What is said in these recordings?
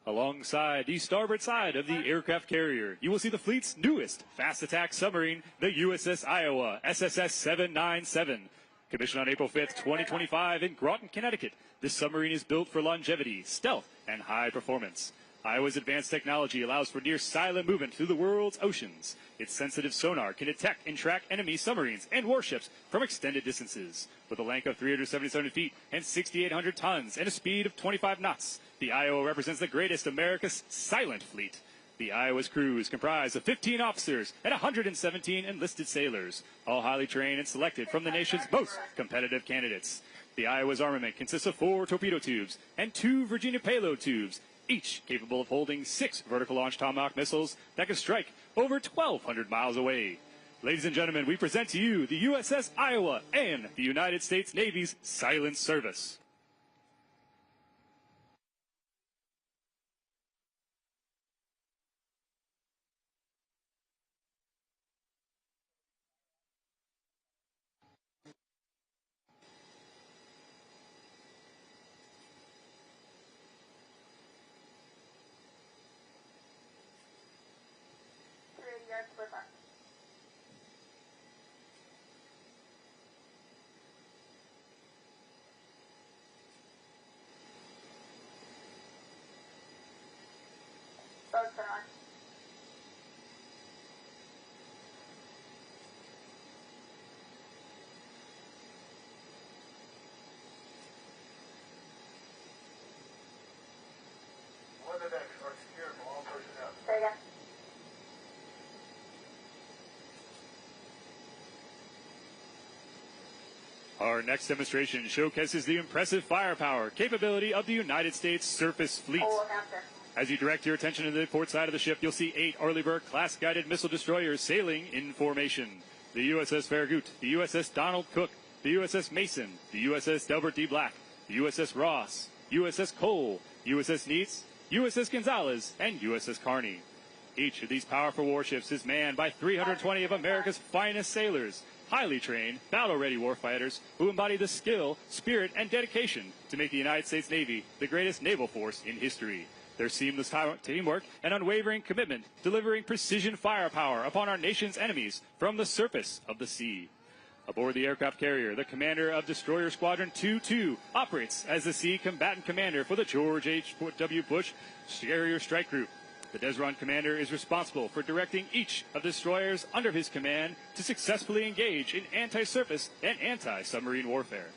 Alongside the starboard side of the aircraft carrier, you will see the fleet's newest fast attack submarine, the USS Iowa, SSS 797. Commissioned on April 5th, 2025 in Groton, Connecticut, this submarine is built for longevity, stealth, and high performance. Iowa's advanced technology allows for near-silent movement through the world's oceans. Its sensitive sonar can detect and track enemy submarines and warships from extended distances. With a length of 377 feet and 6,800 tons and a speed of 25 knots, the Iowa represents the greatest America's silent fleet. The Iowa's crew is comprised of 15 officers and 117 enlisted sailors, all highly trained and selected from the nation's most competitive candidates. The Iowa's armament consists of 4 torpedo tubes and 2 Virginia payload tubes, each capable of holding 6 vertical launch Tomahawk missiles that can strike over 1,200 miles away. Ladies and gentlemen, we present to you the USS Iowa and the United States Navy's Silent Service. Our next demonstration showcases the impressive firepower capability of the United States Surface Fleet. As you direct your attention to the port side of the ship, you'll see 8 Arleigh-Burke-class guided missile destroyers sailing in formation. The USS Farragut, the USS Donald Cook, the USS Mason, the USS Delbert D. Black, the USS Ross, USS Cole, USS Neitz, USS Gonzalez, and USS Carney. Each of these powerful warships is manned by 320 of America's finest sailors, highly trained, battle-ready warfighters who embody the skill, spirit, and dedication to make the United States Navy the greatest naval force in history. Their seamless teamwork and unwavering commitment delivering precision firepower upon our nation's enemies from the surface of the sea. Aboard the aircraft carrier, the commander of Destroyer Squadron 2-2 operates as the Sea Combatant Commander for the George H.W. Bush Carrier Strike Group. The Desron commander is responsible for directing each of the destroyers under his command to successfully engage in anti-surface and anti-submarine warfare.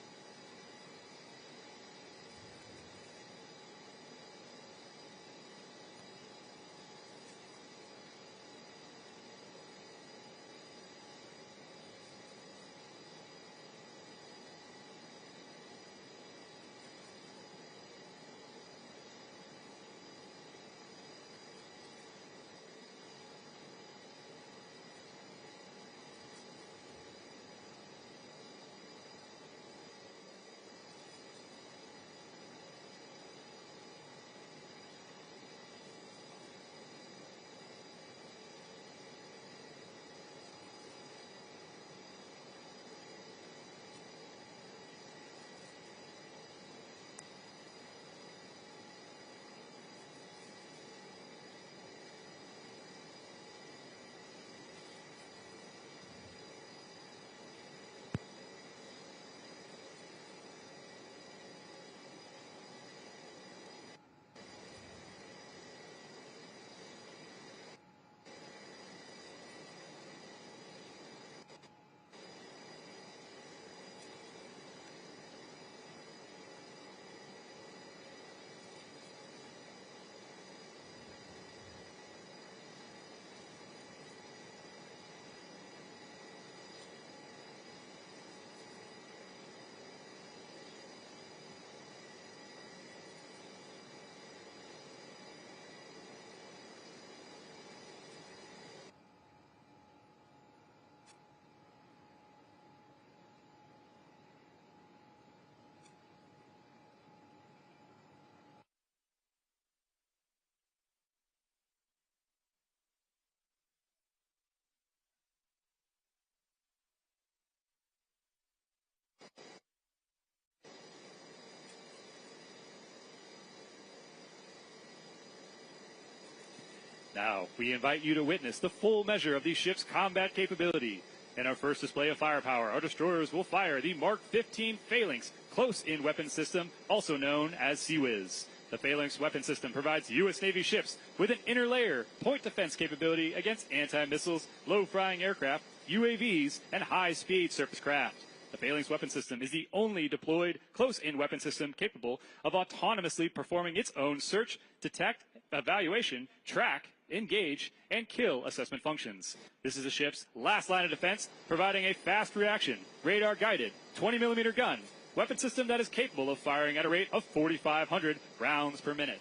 Now, we invite you to witness the full measure of the ship's combat capability. In our first display of firepower, our destroyers will fire the Mark 15 Phalanx close-in weapon system, also known as Sea-Wiz. The Phalanx weapon system provides U.S. Navy ships with an inner layer point defense capability against anti-missiles, low-flying aircraft, UAVs, and high-speed surface craft. The Phalanx weapon system is the only deployed close-in weapon system capable of autonomously performing its own search, detect, evaluation, track, engage, and kill assessment functions. This is the ship's last line of defense, providing a fast reaction, radar-guided, 20mm gun, weapon system that is capable of firing at a rate of 4,500 rounds per minute.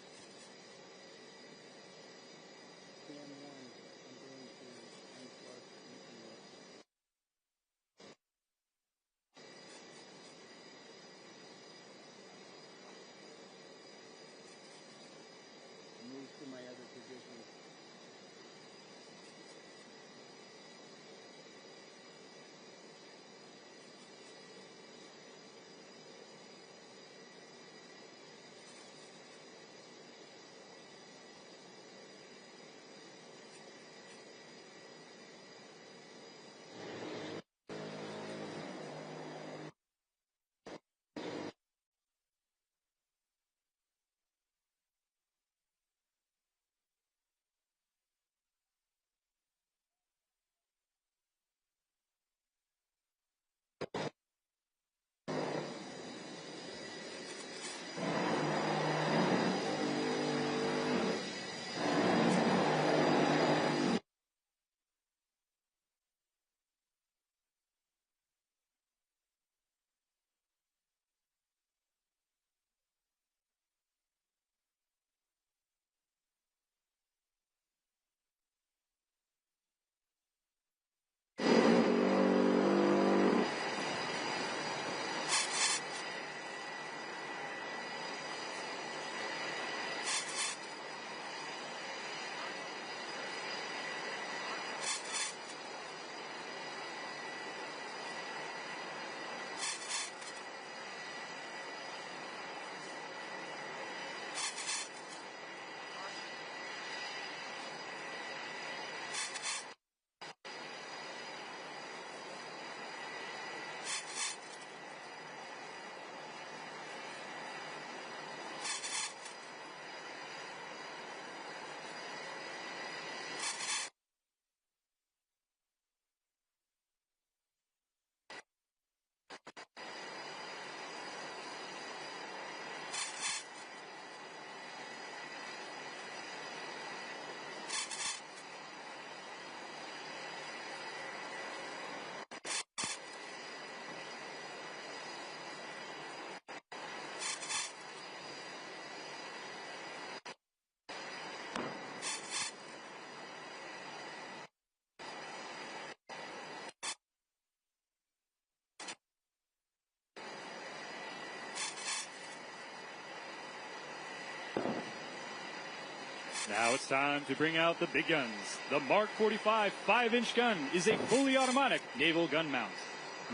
Now it's time to bring out the big guns. The Mark 45 5-inch gun is a fully automatic naval gun mount.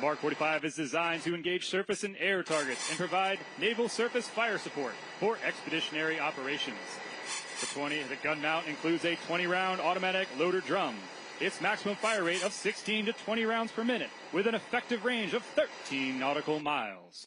Mark 45 is designed to engage surface and air targets and provide naval surface fire support for expeditionary operations. The gun mount includes a 20-round automatic loader drum. Its maximum fire rate of 16 to 20 rounds per minute with an effective range of 13 nautical miles.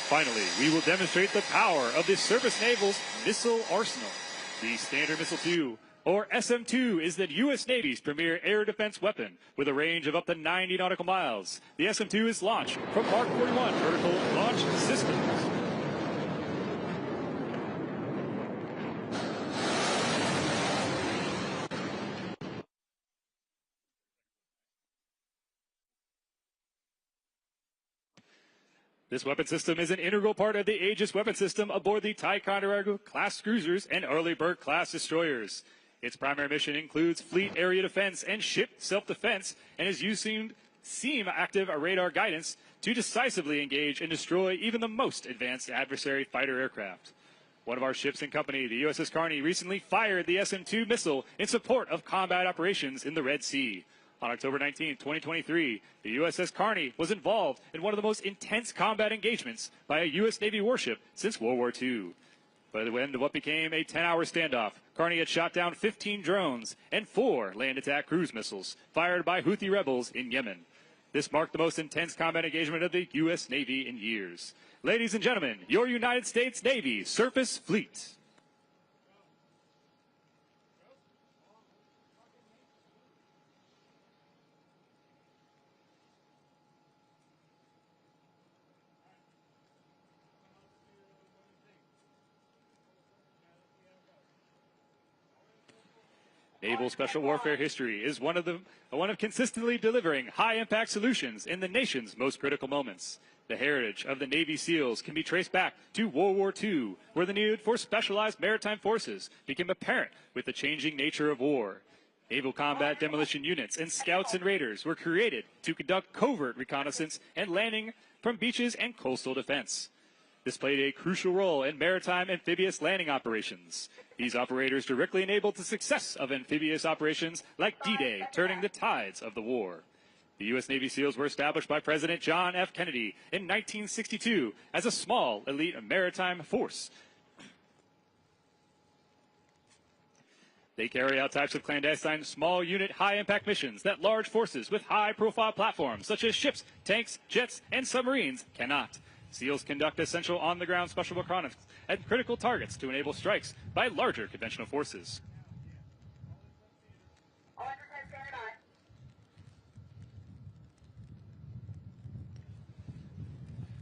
Finally, we will demonstrate the power of the Surface Naval's missile arsenal. The Standard Missile 2, or SM-2, is the U.S. Navy's premier air defense weapon with a range of up to 90 nautical miles. The SM-2 is launched from Mark 41 vertical launch systems. This weapon system is an integral part of the Aegis weapon system aboard the Ticonderoga-class cruisers and Arleigh-Burke-class destroyers. Its primary mission includes fleet area defense and ship self-defense, and is using SEAM-active radar guidance to decisively engage and destroy even the most advanced adversary fighter aircraft. One of our ships in company, the USS Carney, recently fired the SM-2 missile in support of combat operations in the Red Sea. On October 19, 2023, the USS Carney was involved in one of the most intense combat engagements by a U.S. Navy warship since World War II. By the end of what became a 10-hour standoff, Carney had shot down 15 drones and 4 land attack cruise missiles fired by Houthi rebels in Yemen. This marked the most intense combat engagement of the U.S. Navy in years. Ladies and gentlemen, your United States Navy Surface Fleet. Naval Special Warfare history is one of consistently delivering high-impact solutions in the nation's most critical moments. The heritage of the Navy SEALs can be traced back to World War II, where the need for specialized maritime forces became apparent with the changing nature of war. Naval combat demolition units and scouts and raiders were created to conduct covert reconnaissance and landing from beaches and coastal defense. This played a crucial role in maritime amphibious landing operations. These operators directly enabled the success of amphibious operations like D-Day, turning the tides of the war. The U.S. Navy SEALs were established by President John F. Kennedy in 1962 as a small elite maritime force. They carry out types of clandestine small unit high-impact missions that large forces with high-profile platforms such as ships, tanks, jets, and submarines cannot. SEALs conduct essential on-the-ground special reconnaissance at critical targets to enable strikes by larger conventional forces.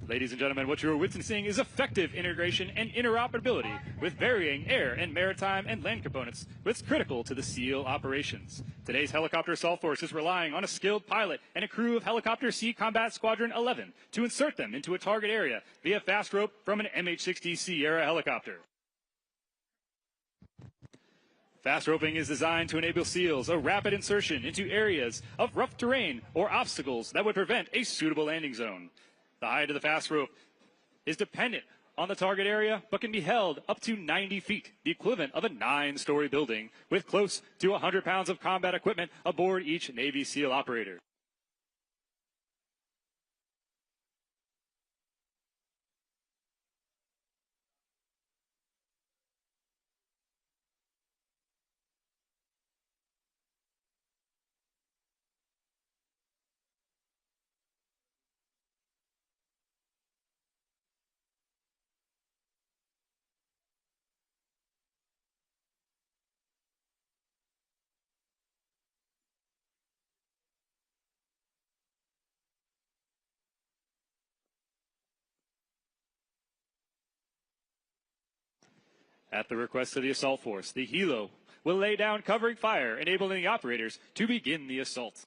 Ladies and gentlemen, what you are witnessing is effective integration and interoperability with varying air and maritime and land components that's critical to the SEAL operations. Today's helicopter assault force is relying on a skilled pilot and a crew of Helicopter Sea Combat Squadron 11 to insert them into a target area via fast rope from an MH-60 Sierra helicopter. Fast roping is designed to enable SEALs a rapid insertion into areas of rough terrain or obstacles that would prevent a suitable landing zone. The height of the fast rope is dependent on the target area, but can be held up to 90 feet, the equivalent of a 9-story building, with close to 100 pounds of combat equipment aboard each Navy SEAL operator. At the request of the assault force, the helo will lay down covering fire, enabling the operators to begin the assault.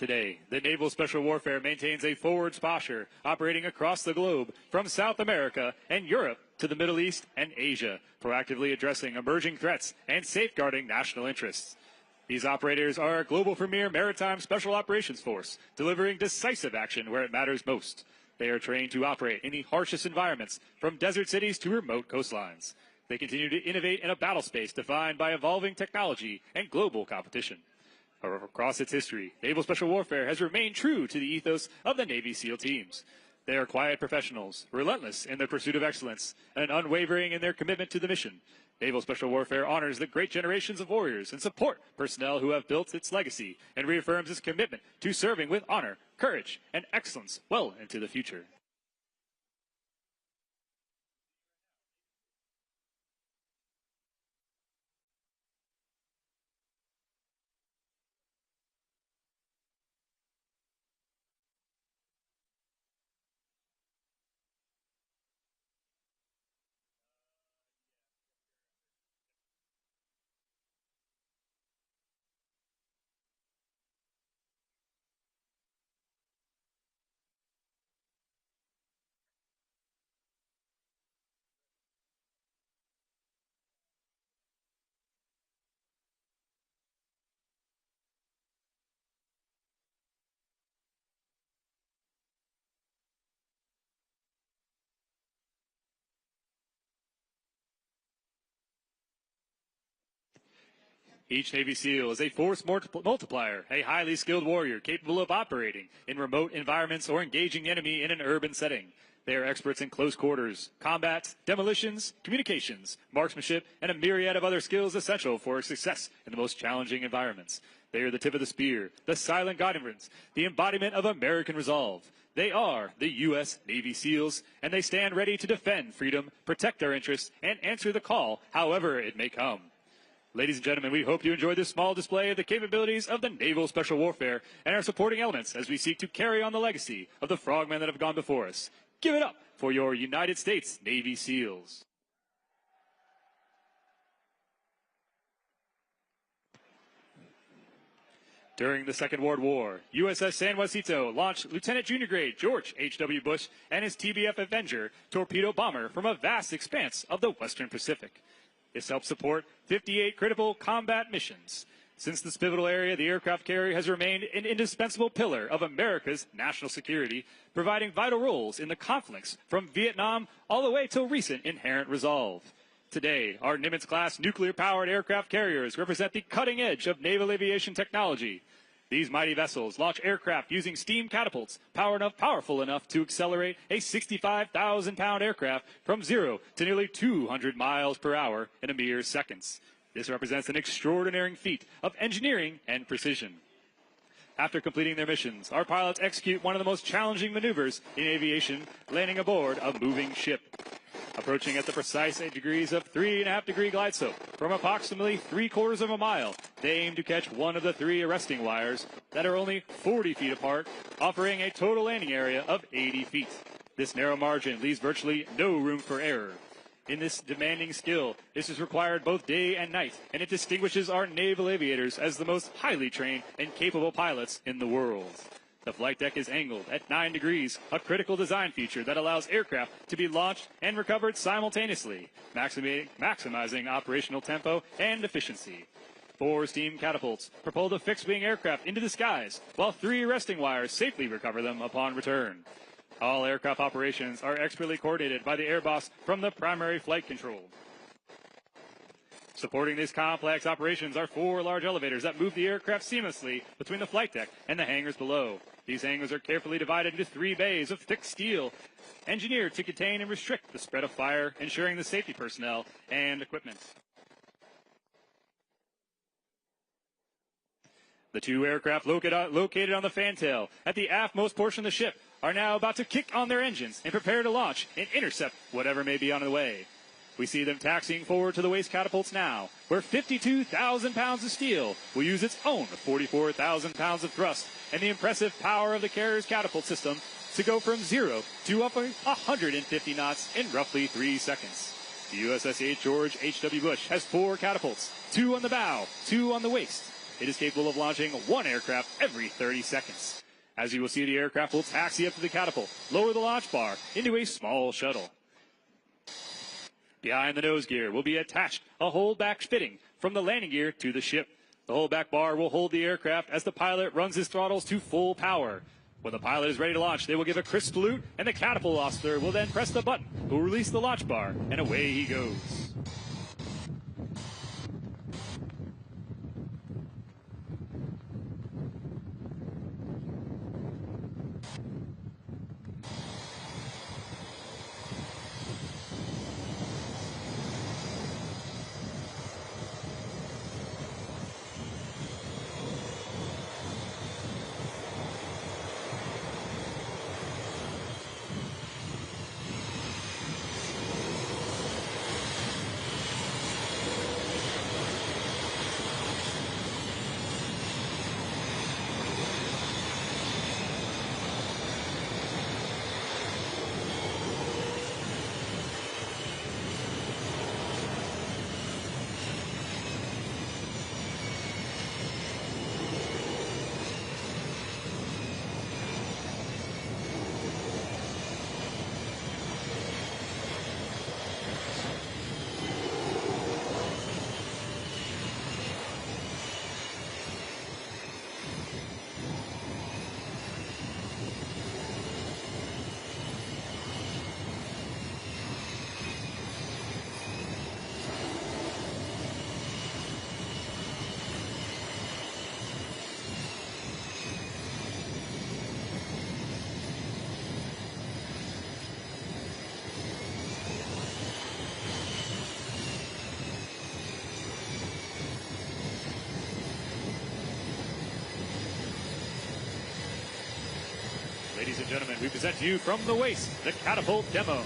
Today, the Naval Special Warfare maintains a forward posture, operating across the globe from South America and Europe to the Middle East and Asia, proactively addressing emerging threats and safeguarding national interests. These operators are a global premier maritime special operations force, delivering decisive action where it matters most. They are trained to operate in the harshest environments, from desert cities to remote coastlines. They continue to innovate in a battle space defined by evolving technology and global competition. However, across its history, Naval Special Warfare has remained true to the ethos of the Navy SEAL teams. They are quiet professionals, relentless in their pursuit of excellence, and unwavering in their commitment to the mission. Naval Special Warfare honors the great generations of warriors and support personnel who have built its legacy and reaffirms its commitment to serving with honor, courage, and excellence well into the future. Each Navy SEAL is a force multiplier, a highly skilled warrior capable of operating in remote environments or engaging the enemy in an urban setting. They are experts in close quarters, combat, demolitions, communications, marksmanship, and a myriad of other skills essential for success in the most challenging environments. They are the tip of the spear, the silent guardians, the embodiment of American resolve. They are the U.S. Navy SEALs, and they stand ready to defend freedom, protect our interests, and answer the call, however it may come. Ladies and gentlemen, we hope you enjoyed this small display of the capabilities of the Naval Special Warfare and our supporting elements as we seek to carry on the legacy of the frogmen that have gone before us. Give it up for your United States Navy SEALs. During the Second World War, USS San Juancito launched Lieutenant Junior Grade George H.W. Bush and his TBF Avenger torpedo bomber from a vast expanse of the Western Pacific. This helped support 58 critical combat missions. Since this pivotal area, the aircraft carrier has remained an indispensable pillar of America's national security, providing vital roles in the conflicts from Vietnam all the way till recent inherent resolve. Today, our Nimitz-class nuclear-powered aircraft carriers represent the cutting edge of naval aviation technology. These mighty vessels launch aircraft using steam catapults, powerful enough to accelerate a 65,000-pound aircraft from 0 to nearly 200 miles per hour in a mere seconds. This represents an extraordinary feat of engineering and precision. After completing their missions, our pilots execute one of the most challenging maneuvers in aviation, landing aboard a moving ship. Approaching at the precise degrees of 3.5-degree glide slope from approximately 3/4 of a mile, they aim to catch one of the 3 arresting wires that are only 40 feet apart, offering a total landing area of 80 feet. This narrow margin leaves virtually no room for error. In this demanding skill, this is required both day and night, and it distinguishes our naval aviators as the most highly trained and capable pilots in the world. The flight deck is angled at 9 degrees, a critical design feature that allows aircraft to be launched and recovered simultaneously, maximizing operational tempo and efficiency. 4 steam catapults propel the fixed-wing aircraft into the skies, while 3 arresting wires safely recover them upon return. All aircraft operations are expertly coordinated by the air boss from the primary flight control. Supporting these complex operations are 4 large elevators that move the aircraft seamlessly between the flight deck and the hangars below. These hangars are carefully divided into 3 bays of thick steel, engineered to contain and restrict the spread of fire, ensuring the safety personnel and equipment. The 2 aircraft located on the fantail at the aftmost portion of the ship are now about to kick on their engines and prepare to launch and intercept whatever may be on the way. We see them taxiing forward to the waist catapults now, where 52,000 pounds of steel will use its own 44,000 pounds of thrust and the impressive power of the carrier's catapult system to go from 0 to up 150 knots in roughly 3 seconds. The USS George H.W. Bush has 4 catapults, 2 on the bow, 2 on the waist. It is capable of launching 1 aircraft every 30 seconds. As you will see, the aircraft will taxi up to the catapult, lower the launch bar into a small shuttle. Behind the nose gear will be attached a holdback fitting from the landing gear to the ship. The holdback bar will hold the aircraft as the pilot runs his throttles to full power. When the pilot is ready to launch, they will give a crisp salute, and the catapult officer will then press the button, who will release the launch bar, and away he goes. Ladies and gentlemen, we present to you from the waist, the catapult demo.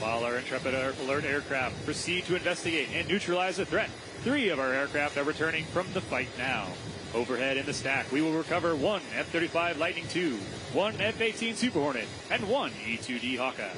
While our intrepid alert aircraft proceed to investigate and neutralize the threat, 3 of our aircraft are returning from the fight now. Overhead in the stack, we will recover 1 F-35 Lightning II, 1 F-18 Super Hornet, and 1 E2D Hawkeye.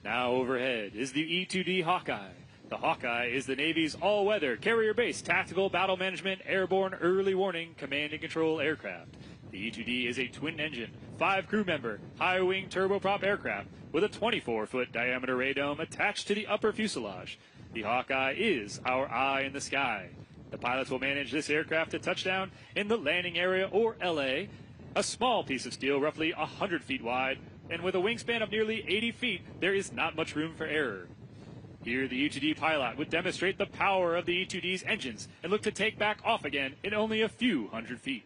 Now overhead is the E2D Hawkeye. The Hawkeye is the Navy's all-weather, carrier-based tactical battle management, airborne early warning, command and control aircraft. The E2D is a twin-engine, 5-crew-member, high-wing turboprop aircraft with a 24-foot diameter radome attached to the upper fuselage. The Hawkeye is our eye in the sky. The pilots will manage this aircraft to touchdown in the landing area, or LA, a small piece of steel roughly 100 feet wide, and with a wingspan of nearly 80 feet, there is not much room for error. Here, the E2D pilot would demonstrate the power of the E2D's engines and look to take back off again in only a few hundred feet.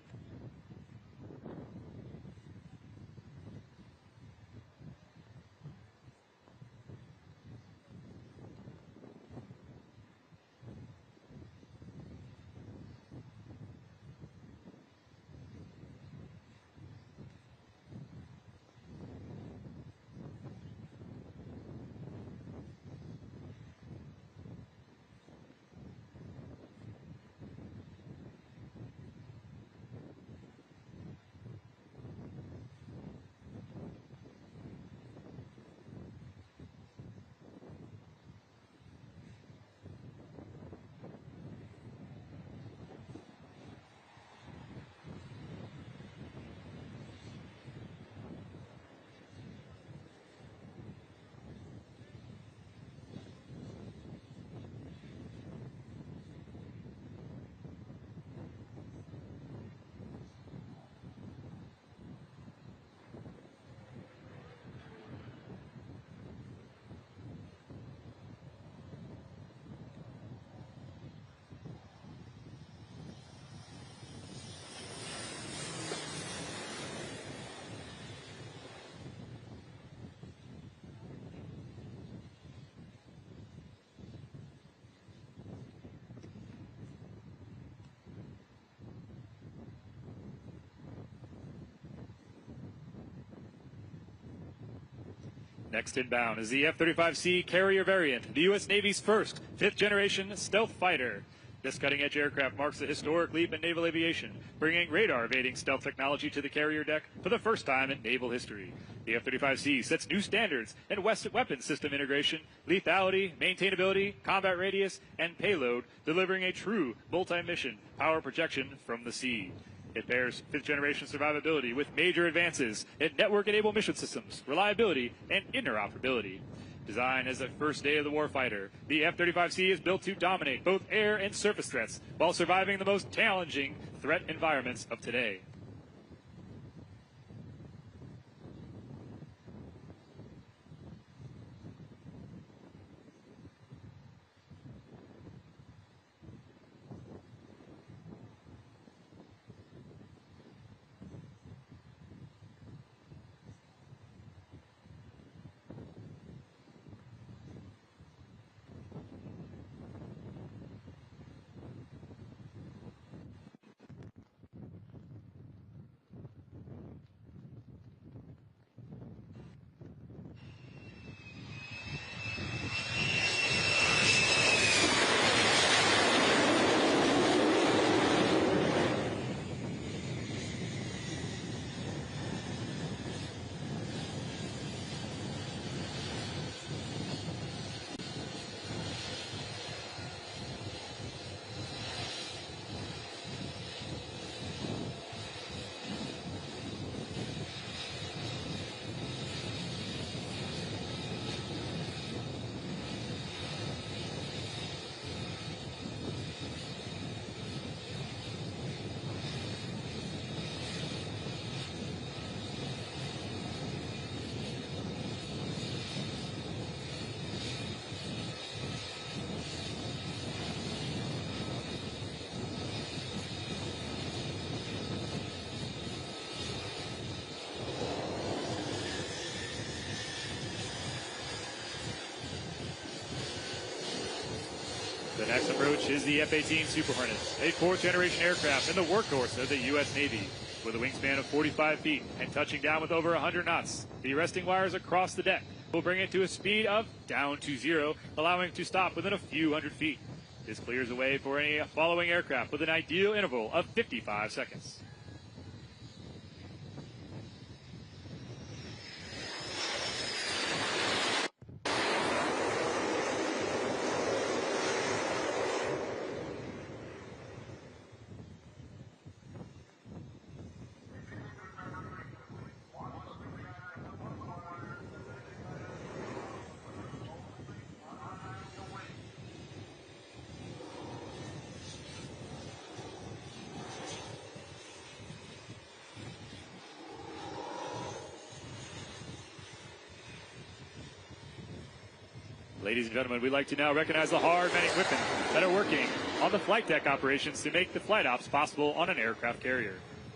Next inbound is the F-35C carrier variant, the U.S. Navy's first fifth-generation stealth fighter. This cutting-edge aircraft marks a historic leap in naval aviation, bringing radar-evading stealth technology to the carrier deck for the first time in naval history. The F-35C sets new standards in weapon system integration, lethality, maintainability, combat radius, and payload, delivering a true multi-mission power projection from the sea. It pairs fifth-generation survivability with major advances in network-enabled mission systems, reliability, and interoperability. Designed as the first day of the warfighter, the F-35C is built to dominate both air and surface threats while surviving the most challenging threat environments of today. The next approach is the F-18 Super Hornet, a fourth-generation aircraft and the workhorse of the U.S. Navy. With a wingspan of 45 feet and touching down with over 100 knots, the arresting wires across the deck will bring it to a speed of down to zero, allowing it to stop within a few hundred feet. This clears the way for any following aircraft with an ideal interval of 55 seconds. Ladies and gentlemen, we'd like to now recognize the hard-manning women that are working on the flight deck operations to make the flight ops possible on an aircraft carrier.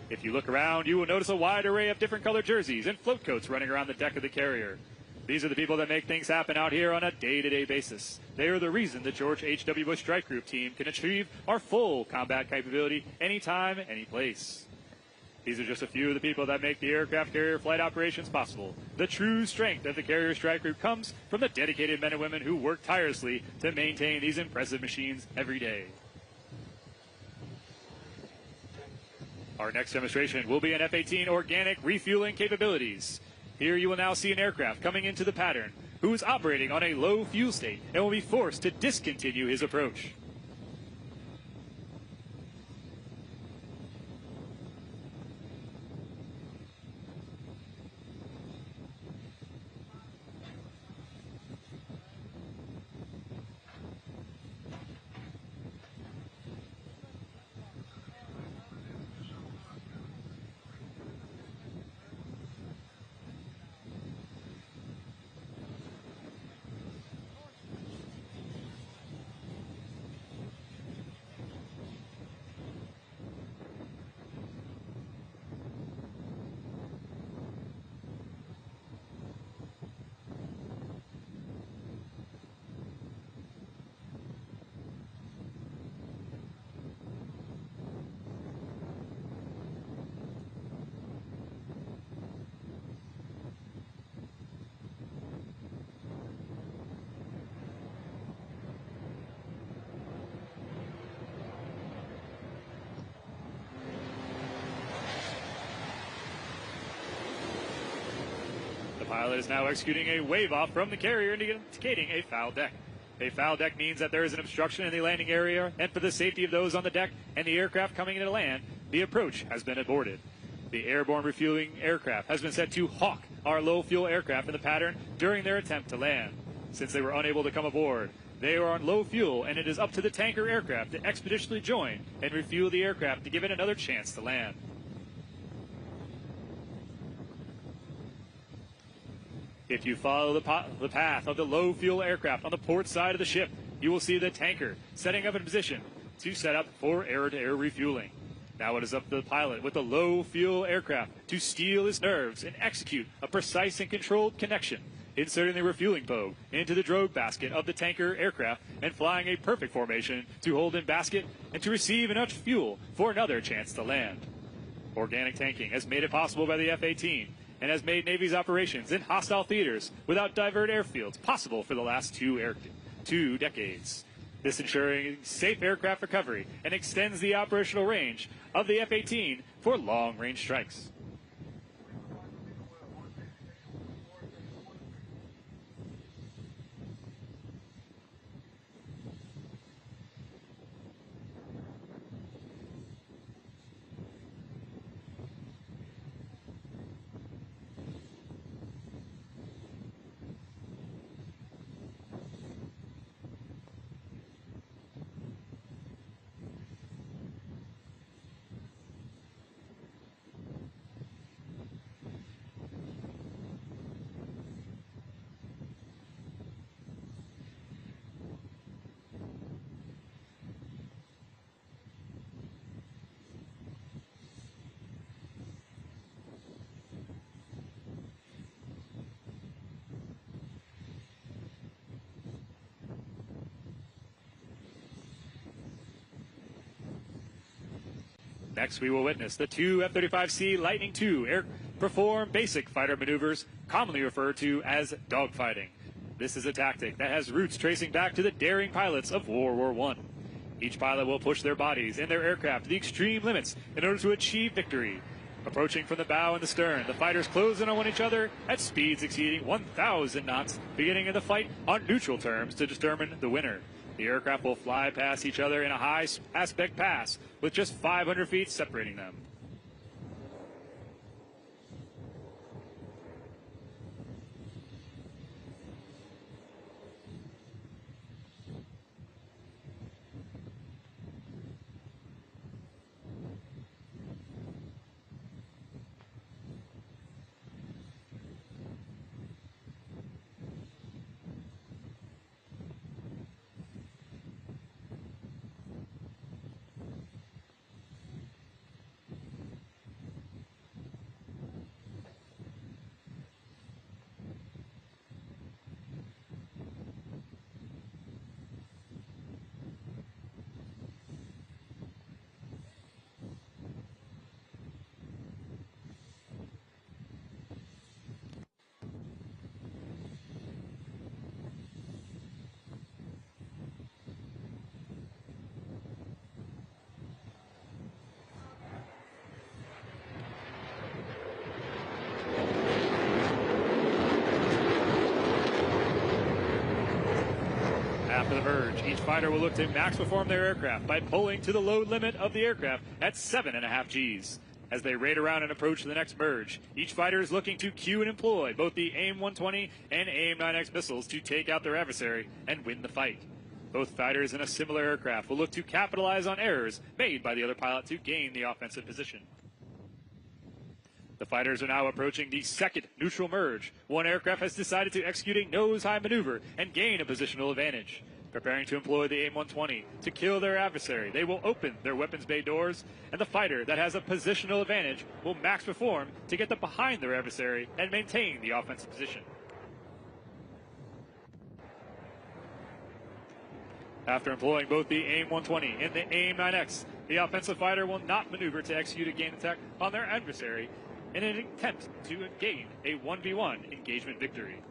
If you look around, you will notice a wide array of different colored jerseys and float coats running around the deck of the carrier. These are the people that make things happen out here on a day-to-day basis. They are the reason the George H.W. Bush Strike Group team can achieve our full combat capability anytime, any place. These are just a few of the people that make the aircraft carrier flight operations possible. The true strength of the Carrier Strike Group comes from the dedicated men and women who work tirelessly to maintain these impressive machines every day. Our next demonstration will be an F-18 organic refueling capabilities. Here you will now see an aircraft coming into the pattern who is operating on a low fuel state and will be forced to discontinue his approach. pilot is now executing a wave-off from the carrier indicating a foul deck. A foul deck means that there is an obstruction in the landing area, and for the safety of those on the deck and the aircraft coming into land, the approach has been aborted. The airborne refueling aircraft has been set to hawk our low-fuel aircraft in the pattern during their attempt to land. Since they were unable to come aboard, they are on low fuel, and it is up to the tanker aircraft to expeditiously join and refuel the aircraft to give it another chance to land. If you follow the path of the low-fuel aircraft on the port side of the ship, you will see the tanker setting up in position to set up for air-to-air refueling. Now it is up to the pilot with the low-fuel aircraft to steel his nerves and execute a precise and controlled connection, inserting the refueling probe into the drogue basket of the tanker aircraft and flying a perfect formation to hold in basket and to receive enough fuel for another chance to land. Organic tanking has made it possible by the F-18 and has made Navy's operations in hostile theaters without divert airfields possible for the last two decades. This ensuring safe aircraft recovery and extends the operational range of the F-18 for long-range strikes. Next, we will witness the two F-35C Lightning II perform basic fighter maneuvers, commonly referred to as dogfighting. This is a tactic that has roots tracing back to the daring pilots of World War I. Each pilot will push their bodies and their aircraft to the extreme limits in order to achieve victory. Approaching from the bow and the stern, the fighters close in on each other at speeds exceeding 1,000 knots, beginning in the fight on neutral terms to determine the winner. The aircraft will fly past each other in a high aspect pass with just 500 feet separating them. After the verge, each fighter will look to max perform their aircraft by pulling to the load limit of the aircraft at 7.5 Gs. As they raid around and approach the next merge, each fighter is looking to cue and employ both the AIM-120 and AIM-9X missiles to take out their adversary and win the fight. Both fighters in a similar aircraft will look to capitalize on errors made by the other pilot to gain the offensive position. The fighters are now approaching the second neutral merge. One aircraft has decided to execute a nose-high maneuver and gain a positional advantage. Preparing to employ the AIM-120 to kill their adversary, they will open their weapons bay doors, and the fighter that has a positional advantage will max perform to get them behind their adversary and maintain the offensive position. After employing both the AIM-120 and the AIM-9X, the offensive fighter will not maneuver to execute a gain attack on their adversary in an attempt to gain a 1v1 engagement victory.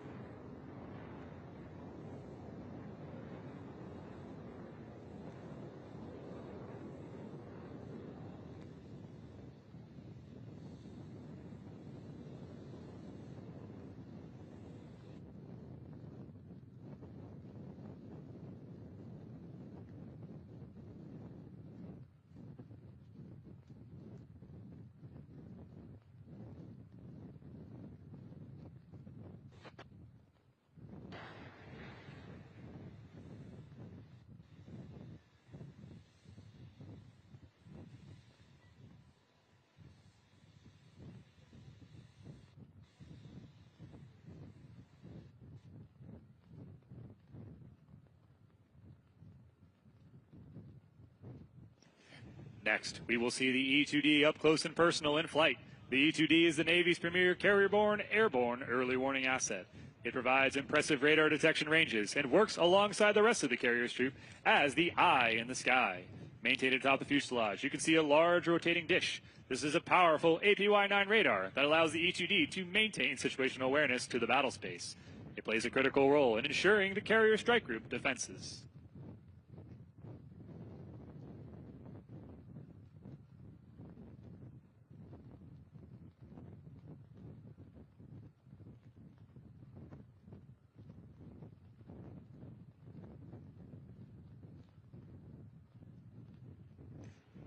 Next, we will see the E2D up close and personal in flight. The E2D is the Navy's premier carrier-borne, airborne early warning asset. It provides impressive radar detection ranges and works alongside the rest of the carrier's troop as the eye in the sky. Maintained atop the fuselage, you can see a large rotating dish. This is a powerful APY-9 radar that allows the E2D to maintain situational awareness to the battle space. It plays a critical role in ensuring the carrier strike group defenses.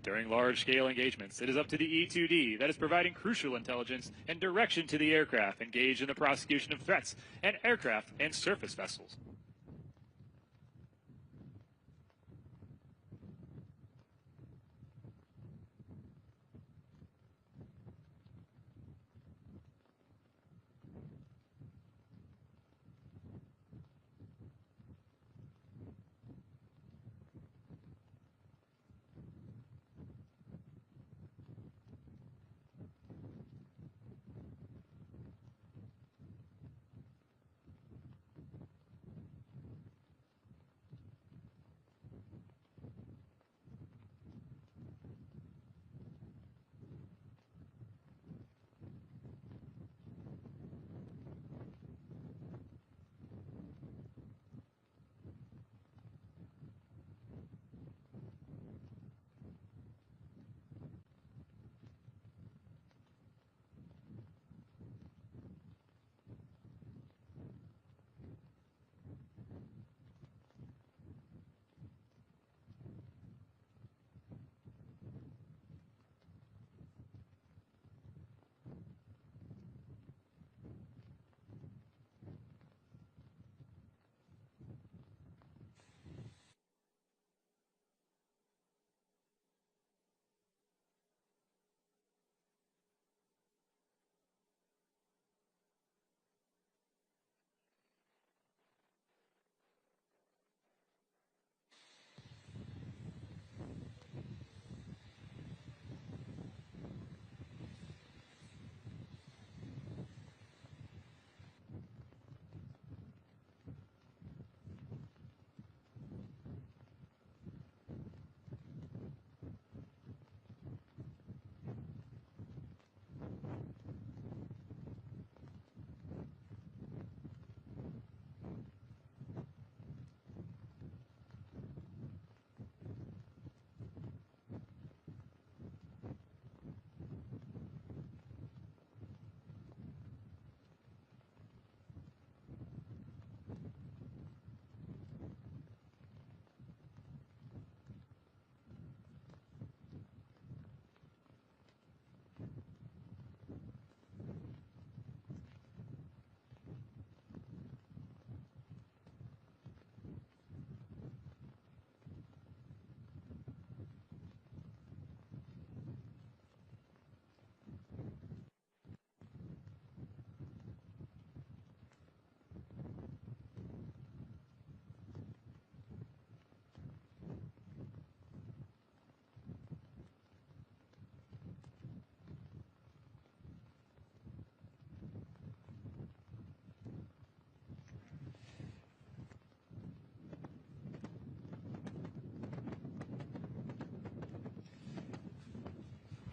During large-scale engagements, it is up to the E2D that is providing crucial intelligence and direction to the aircraft engaged in the prosecution of threats and aircraft and surface vessels.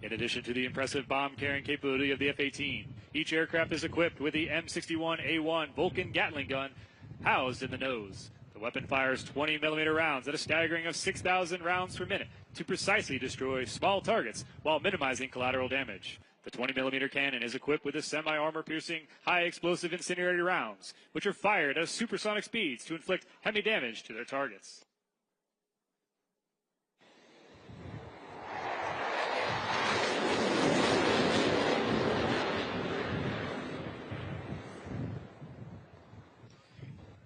In addition to the impressive bomb-carrying capability of the F-18, each aircraft is equipped with the M61A1 Vulcan Gatling gun housed in the nose. The weapon fires 20mm rounds at a staggering of 6,000 rounds per minute to precisely destroy small targets while minimizing collateral damage. The 20mm cannon is equipped with a semi-armor-piercing, high-explosive incendiary rounds, which are fired at supersonic speeds to inflict heavy damage to their targets.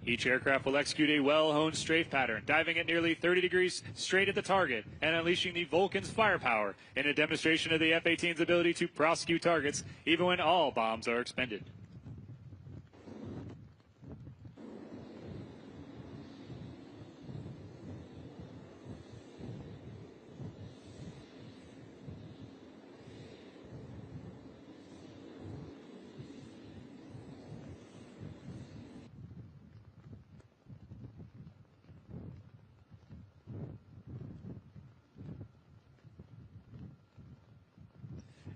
Each aircraft will execute a well-honed strafe pattern, diving at nearly 30 degrees straight at the target and unleashing the Vulcan's firepower in a demonstration of the F-18's ability to prosecute targets even when all bombs are expended.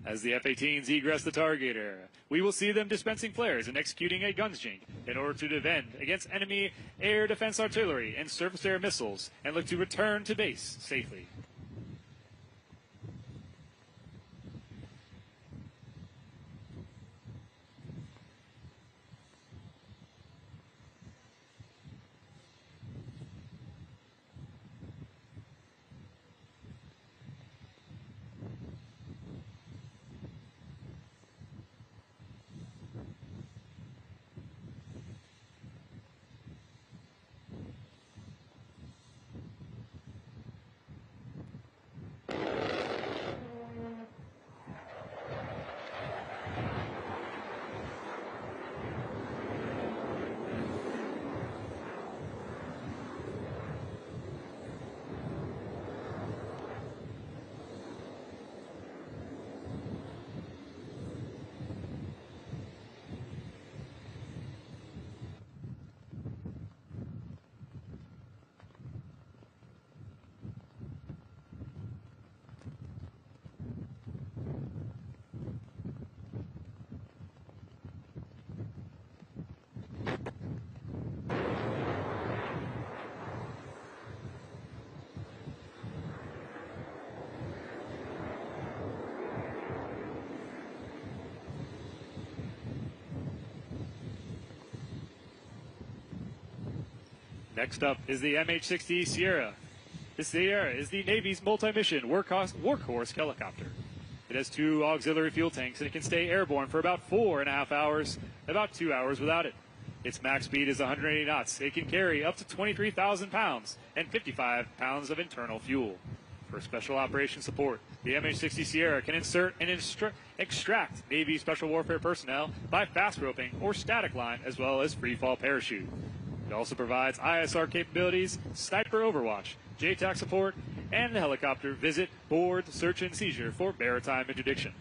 As the F-18s egress the target area, we will see them dispensing flares and executing a guns jink in order to defend against enemy air defense artillery and surface-air missiles and look to return to base safely. Next up is the MH-60 Sierra. The Sierra is the Navy's multi-mission workhorse helicopter. It has 2 auxiliary fuel tanks and it can stay airborne for about 4.5 hours, about 2 hours without it. Its max speed is 180 knots. It can carry up to 23,000 pounds and 55 pounds of internal fuel. For special operations support, the MH-60 Sierra can insert and extract Navy Special Warfare personnel by fast roping or static line, as well as free fall parachute. It also provides ISR capabilities, sniper overwatch, JTAC support, and the helicopter visit, board, search, and seizure for maritime interdiction.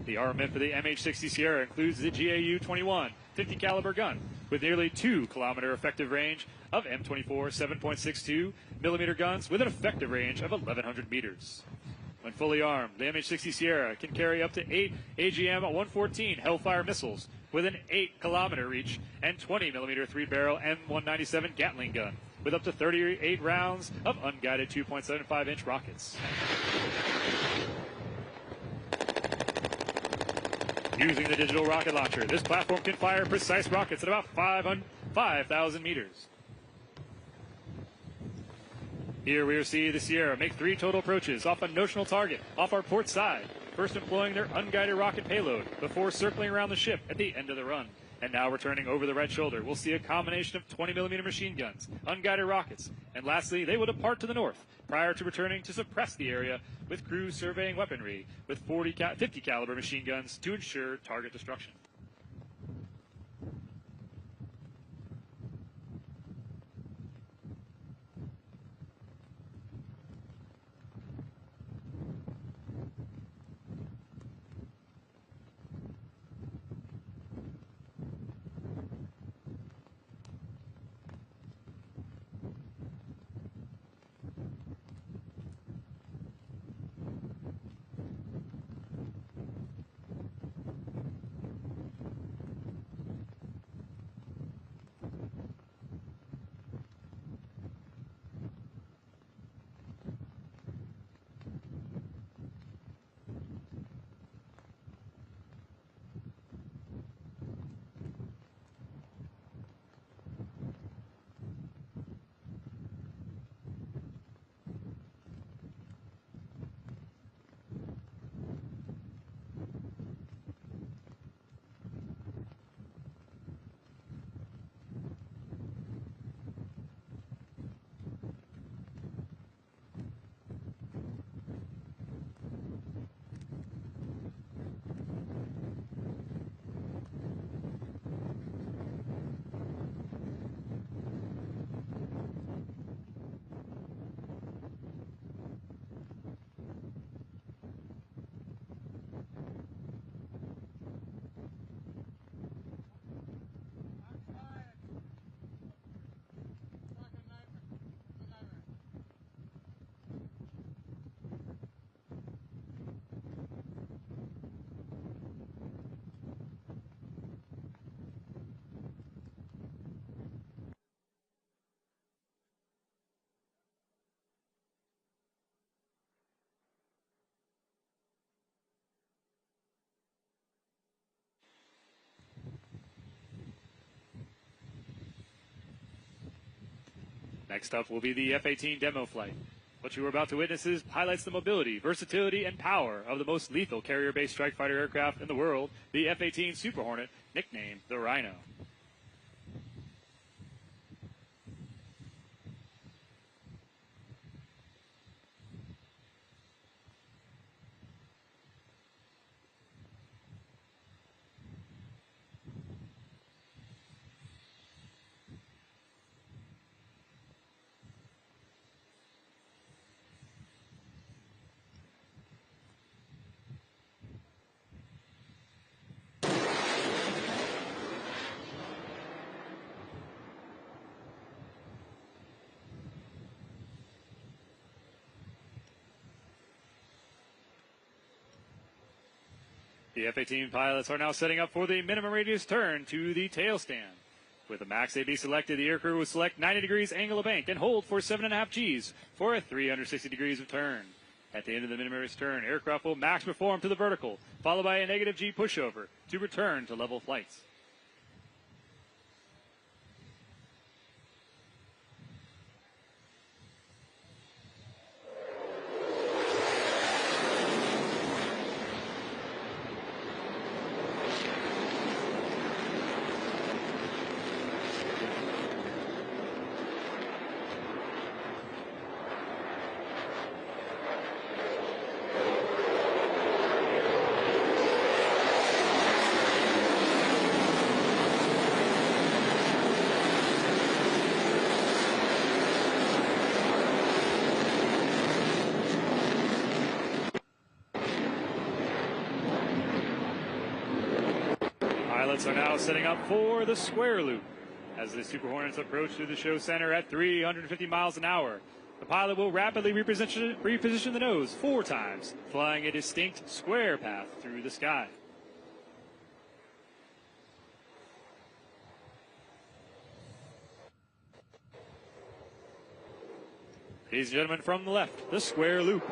The armament for the MH-60 Sierra includes the GAU-21 50 caliber gun with nearly 2 kilometer effective range of M24 7.62 millimeter guns with an effective range of 1,100 meters. When fully armed, the MH-60 Sierra can carry up to 8 AGM-114 Hellfire missiles with an 8-kilometer reach and 20-millimeter 3-barrel M197 Gatling gun with up to 38 rounds of unguided 2.75-inch rockets. Using the digital rocket launcher, this platform can fire precise rockets at about 5,000 meters. Here we see the Sierra make 3 total approaches off a notional target off our port side, first employing their unguided rocket payload before circling around the ship at the end of the run. And now returning over the right shoulder, we'll see a combination of 20-millimeter machine guns, unguided rockets, and lastly, they will depart to the north prior to returning to suppress the area with crew surveying weaponry with 50 caliber machine guns to ensure target destruction. Next up will be the F-18 demo flight. What you are about to witness highlights the mobility, versatility, and power of the most lethal carrier-based strike fighter aircraft in the world, the F-18 Super Hornet, nicknamed the Rhino. The F-18 pilots are now setting up for the minimum radius turn to the tail stand. With the max AB selected, the aircrew will select 90 degrees angle of bank and hold for 7.5 Gs for a 360 degrees of turn. At the end of the minimum radius turn, aircraft will max perform to the vertical, followed by a negative G pushover to return to level flights. Pilots are now setting up for the square loop. As the Super Hornets approach through the show center at 350 miles an hour, the pilot will rapidly reposition the nose 4 times, flying a distinct square path through the sky. Ladies and gentlemen, from the left, the square loop.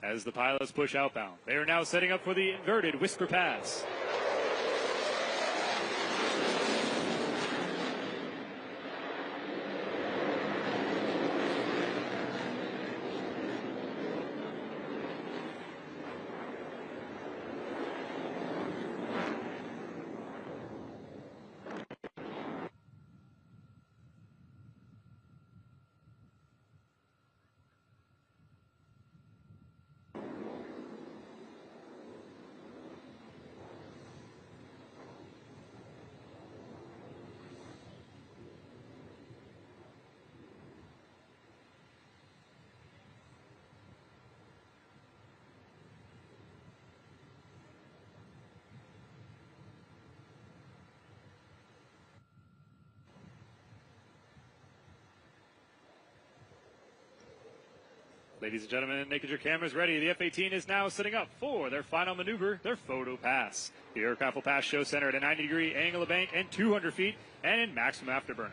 As the pilots push outbound, they are now setting up for the inverted whisper pass. Ladies and gentlemen, make your cameras ready. The F-18 is now setting up for their final maneuver, their photo pass. The aircraft will pass show center at a 90-degree angle of bank and 200 feet and in maximum afterburner.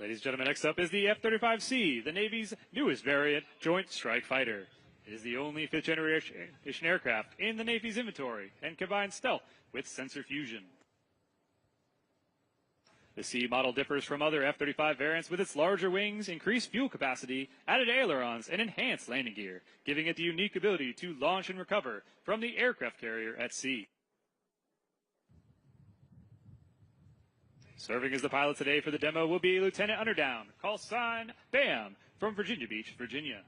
Ladies and gentlemen, next up is the F-35C, the Navy's newest variant joint strike fighter. It is the only fifth-generation aircraft in the Navy's inventory and combines stealth with sensor fusion. The C model differs from other F-35 variants with its larger wings, increased fuel capacity, added ailerons, and enhanced landing gear, giving it the unique ability to launch and recover from the aircraft carrier at sea. Serving as the pilot today for the demo will be Lieutenant Underdown, call sign BAM, from Virginia Beach, Virginia.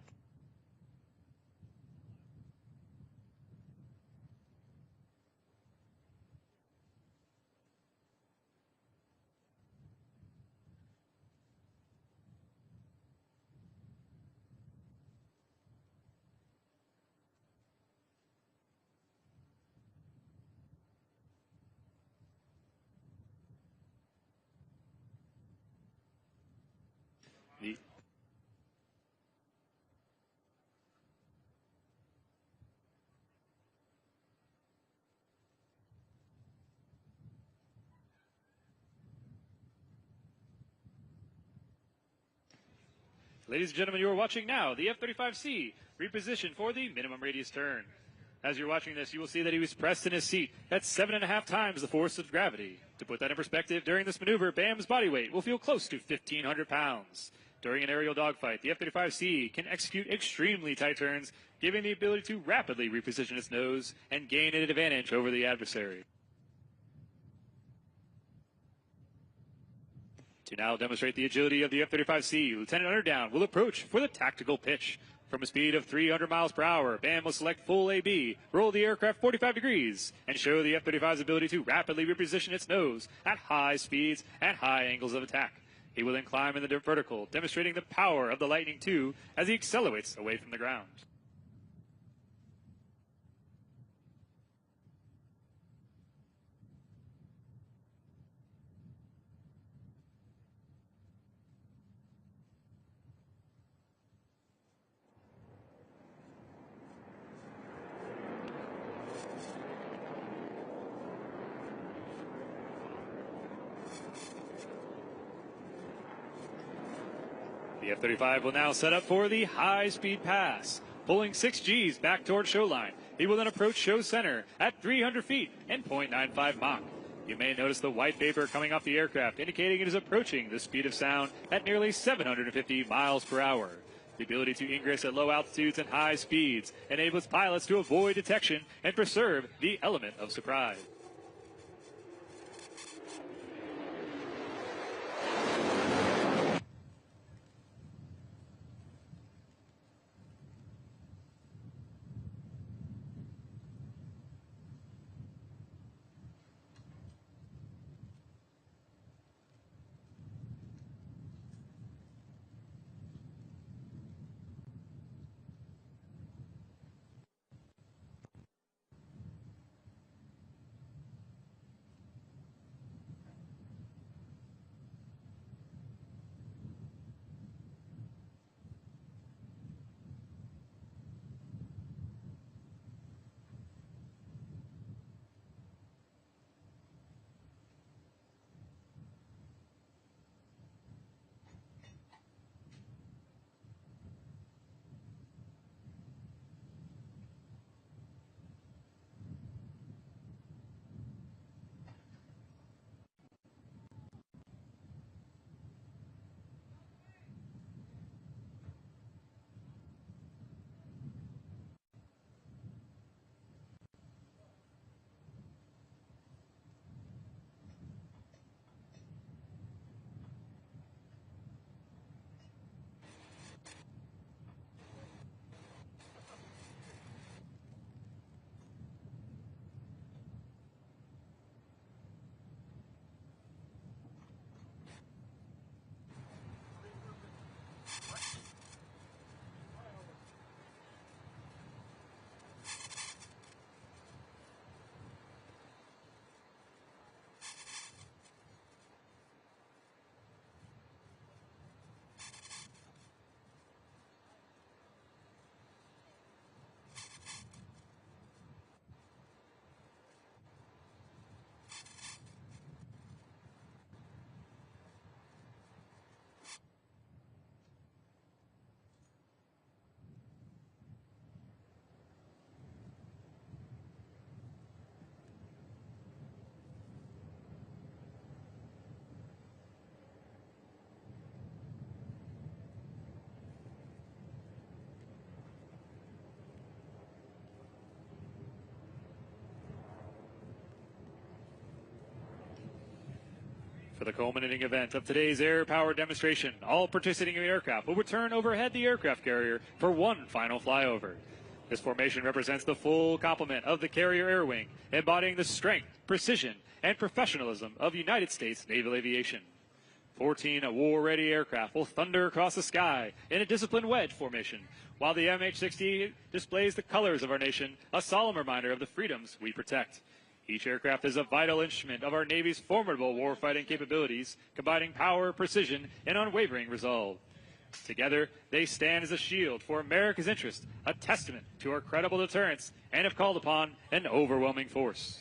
Ladies and gentlemen, you are watching now the F-35C repositioned for the minimum radius turn. As you're watching this, you will see that he was pressed in his seat at 7.5 times the force of gravity. To put that in perspective, during this maneuver, BAM's body weight will feel close to 1,500 pounds. During an aerial dogfight, the F-35C can execute extremely tight turns, giving the ability to rapidly reposition its nose and gain an advantage over the adversary. To now demonstrate the agility of the F-35C, Lieutenant Underdown will approach for the tactical pitch. From a speed of 300 miles per hour, BAM will select full AB, roll the aircraft 45 degrees, and show the F-35's ability to rapidly reposition its nose at high speeds and high angles of attack. He will then climb in the vertical, demonstrating the power of the Lightning II as he accelerates away from the ground. The F-35 will now set up for the high-speed pass. Pulling 6 Gs back toward showline, he will then approach show center at 300 feet and 0.95 Mach. You may notice the white vapor coming off the aircraft, indicating it is approaching the speed of sound at nearly 750 miles per hour. The ability to ingress at low altitudes and high speeds enables pilots to avoid detection and preserve the element of surprise. For the culminating event of today's air-power demonstration, all participating aircraft will return overhead the aircraft carrier for one final flyover. This formation represents the full complement of the carrier air wing, embodying the strength, precision, and professionalism of United States naval aviation. 14 war-ready aircraft will thunder across the sky in a disciplined wedge formation, while the MH-60 displays the colors of our nation, a solemn reminder of the freedoms we protect. Each aircraft is a vital instrument of our Navy's formidable warfighting capabilities, combining power, precision, and unwavering resolve. Together, they stand as a shield for America's interest, a testament to our credible deterrence, and if called upon, an overwhelming force.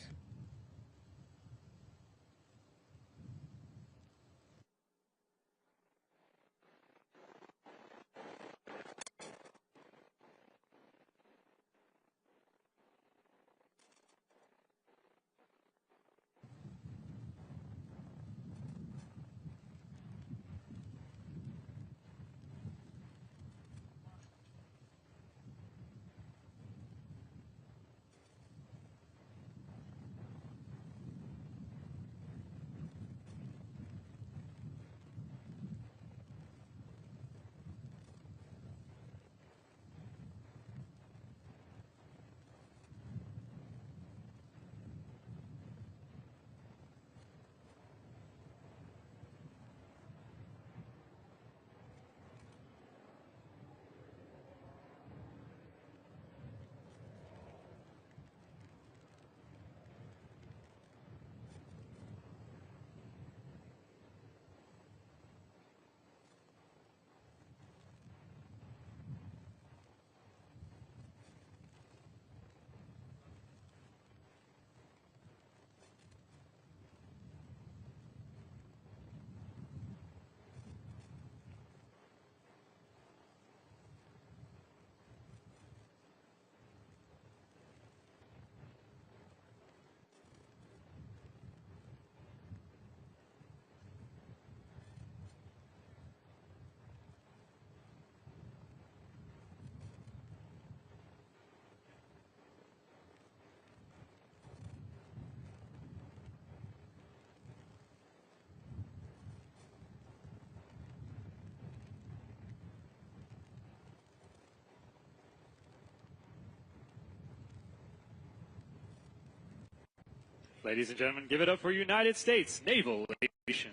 Ladies and gentlemen, give it up for United States Naval Aviation.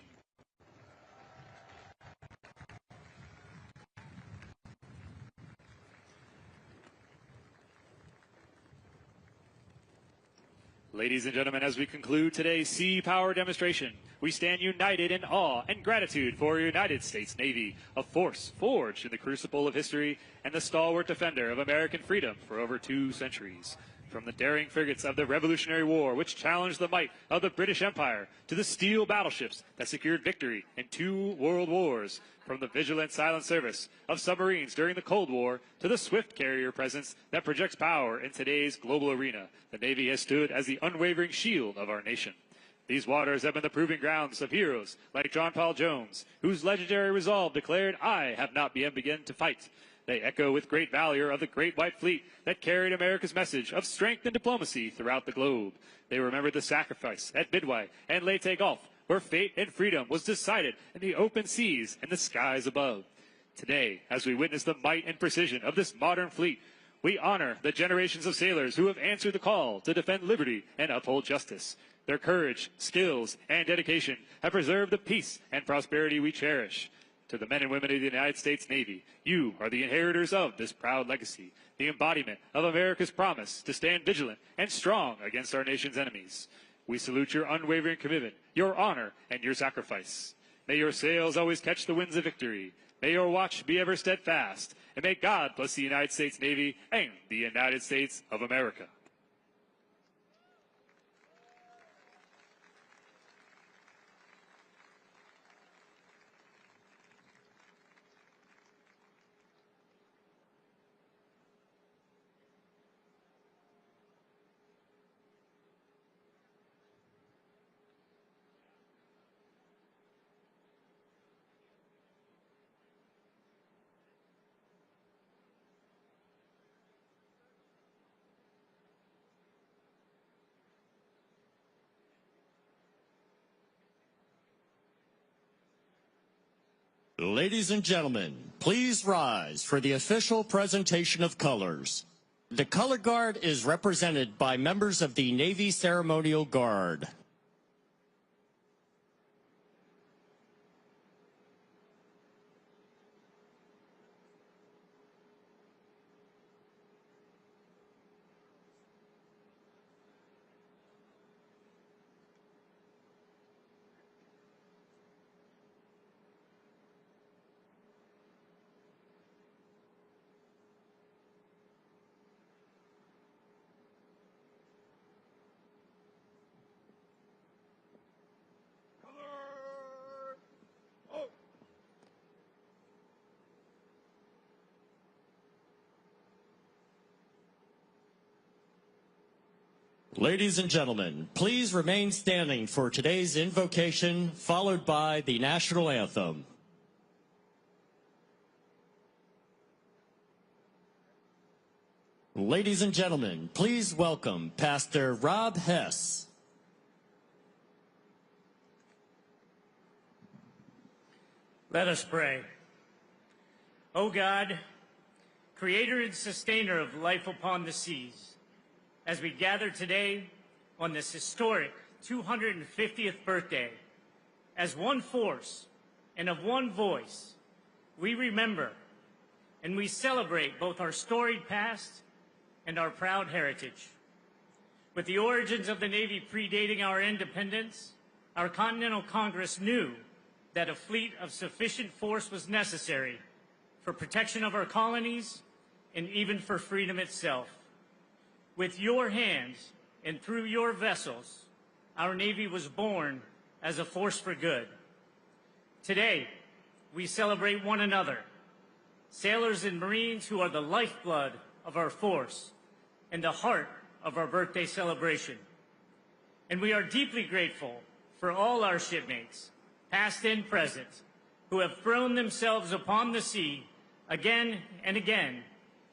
Ladies and gentlemen, as we conclude today's sea power demonstration, we stand united in awe and gratitude for United States Navy, a force forged in the crucible of history and the stalwart defender of American freedom for over 2 centuries. From the daring frigates of the Revolutionary War, which challenged the might of the British Empire, to the steel battleships that secured victory in 2 world wars, from the vigilant silent service of submarines during the Cold War to the swift carrier presence that projects power in today's global arena, the Navy has stood as the unwavering shield of our nation. These waters have been the proving grounds of heroes like John Paul Jones, whose legendary resolve declared, "I have not yet begun to fight." They echo with great valor of the Great White Fleet that carried America's message of strength and diplomacy throughout the globe. They remembered the sacrifice at Midway and Leyte Gulf, where fate and freedom was decided in the open seas and the skies above. Today, as we witness the might and precision of this modern fleet, we honor the generations of sailors who have answered the call to defend liberty and uphold justice. Their courage, skills, and dedication have preserved the peace and prosperity we cherish. To the men and women of the United States Navy, you are the inheritors of this proud legacy, the embodiment of America's promise to stand vigilant and strong against our nation's enemies. We salute your unwavering commitment, your honor, and your sacrifice. May your sails always catch the winds of victory. May your watch be ever steadfast, and may God bless the United States Navy and the United States of America. Ladies and gentlemen, please rise for the official presentation of colors. The color guard is represented by members of the Navy Ceremonial Guard. Ladies and gentlemen, please remain standing for today's invocation, followed by the national anthem. Ladies and gentlemen, please welcome Pastor Rob Hess. Let us pray. O God, creator and sustainer of life upon the seas, as we gather today on this historic 250th birthday, as one force and of one voice, we remember and we celebrate both our storied past and our proud heritage. With the origins of the Navy predating our independence, our Continental Congress knew that a fleet of sufficient force was necessary for protection of our colonies and even for freedom itself. With your hands and through your vessels, our Navy was born as a force for good. Today, we celebrate one another, sailors and Marines who are the lifeblood of our force and the heart of our birthday celebration. And we are deeply grateful for all our shipmates, past and present, who have thrown themselves upon the sea again and again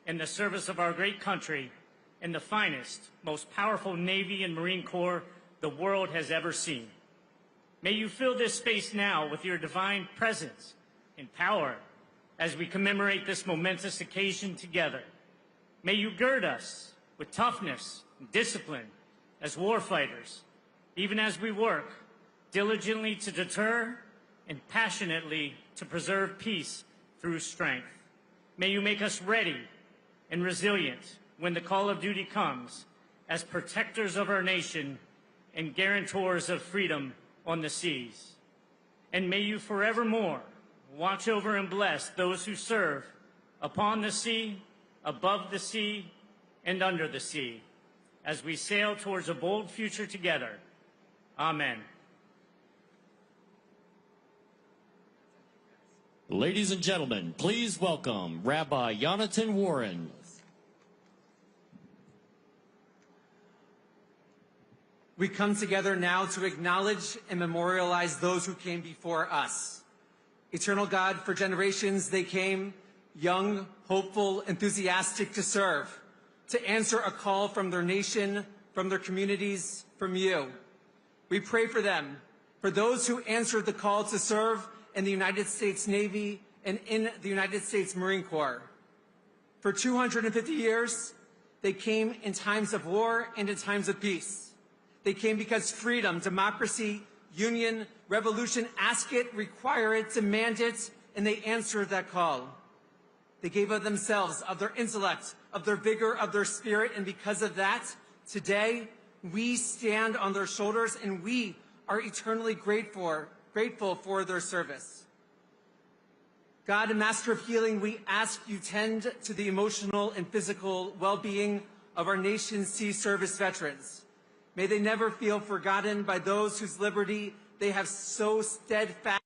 in the service of our great country and the finest, most powerful Navy and Marine Corps the world has ever seen. May you fill this space now with your divine presence and power as we commemorate this momentous occasion together. May you gird us with toughness and discipline as warfighters, even as we work diligently to deter and passionately to preserve peace through strength. May you make us ready and resilient when the call of duty comes, as protectors of our nation and guarantors of freedom on the seas. And may you forevermore watch over and bless those who serve upon the sea, above the sea, and under the sea, as we sail towards a bold future together. Amen. Ladies and gentlemen, please welcome Rabbi Jonathan Warren. We come together now to acknowledge and memorialize those who came before us. Eternal God, for generations they came, young, hopeful, enthusiastic to serve, to answer a call from their nation, from their communities, from you. We pray for them, for those who answered the call to serve in the United States Navy and in the United States Marine Corps. For 250 years, they came in times of war and in times of peace. They came because freedom, democracy, union, revolution ask it, require it, demand it, and they answered that call. They gave of themselves, of their intellect, of their vigor, of their spirit, and because of that, today, we stand on their shoulders and we are eternally grateful for their service. God, and Master of Healing, we ask you tend to the emotional and physical well-being of our nation's sea service veterans. May they never feel forgotten by those whose liberty they have so steadfast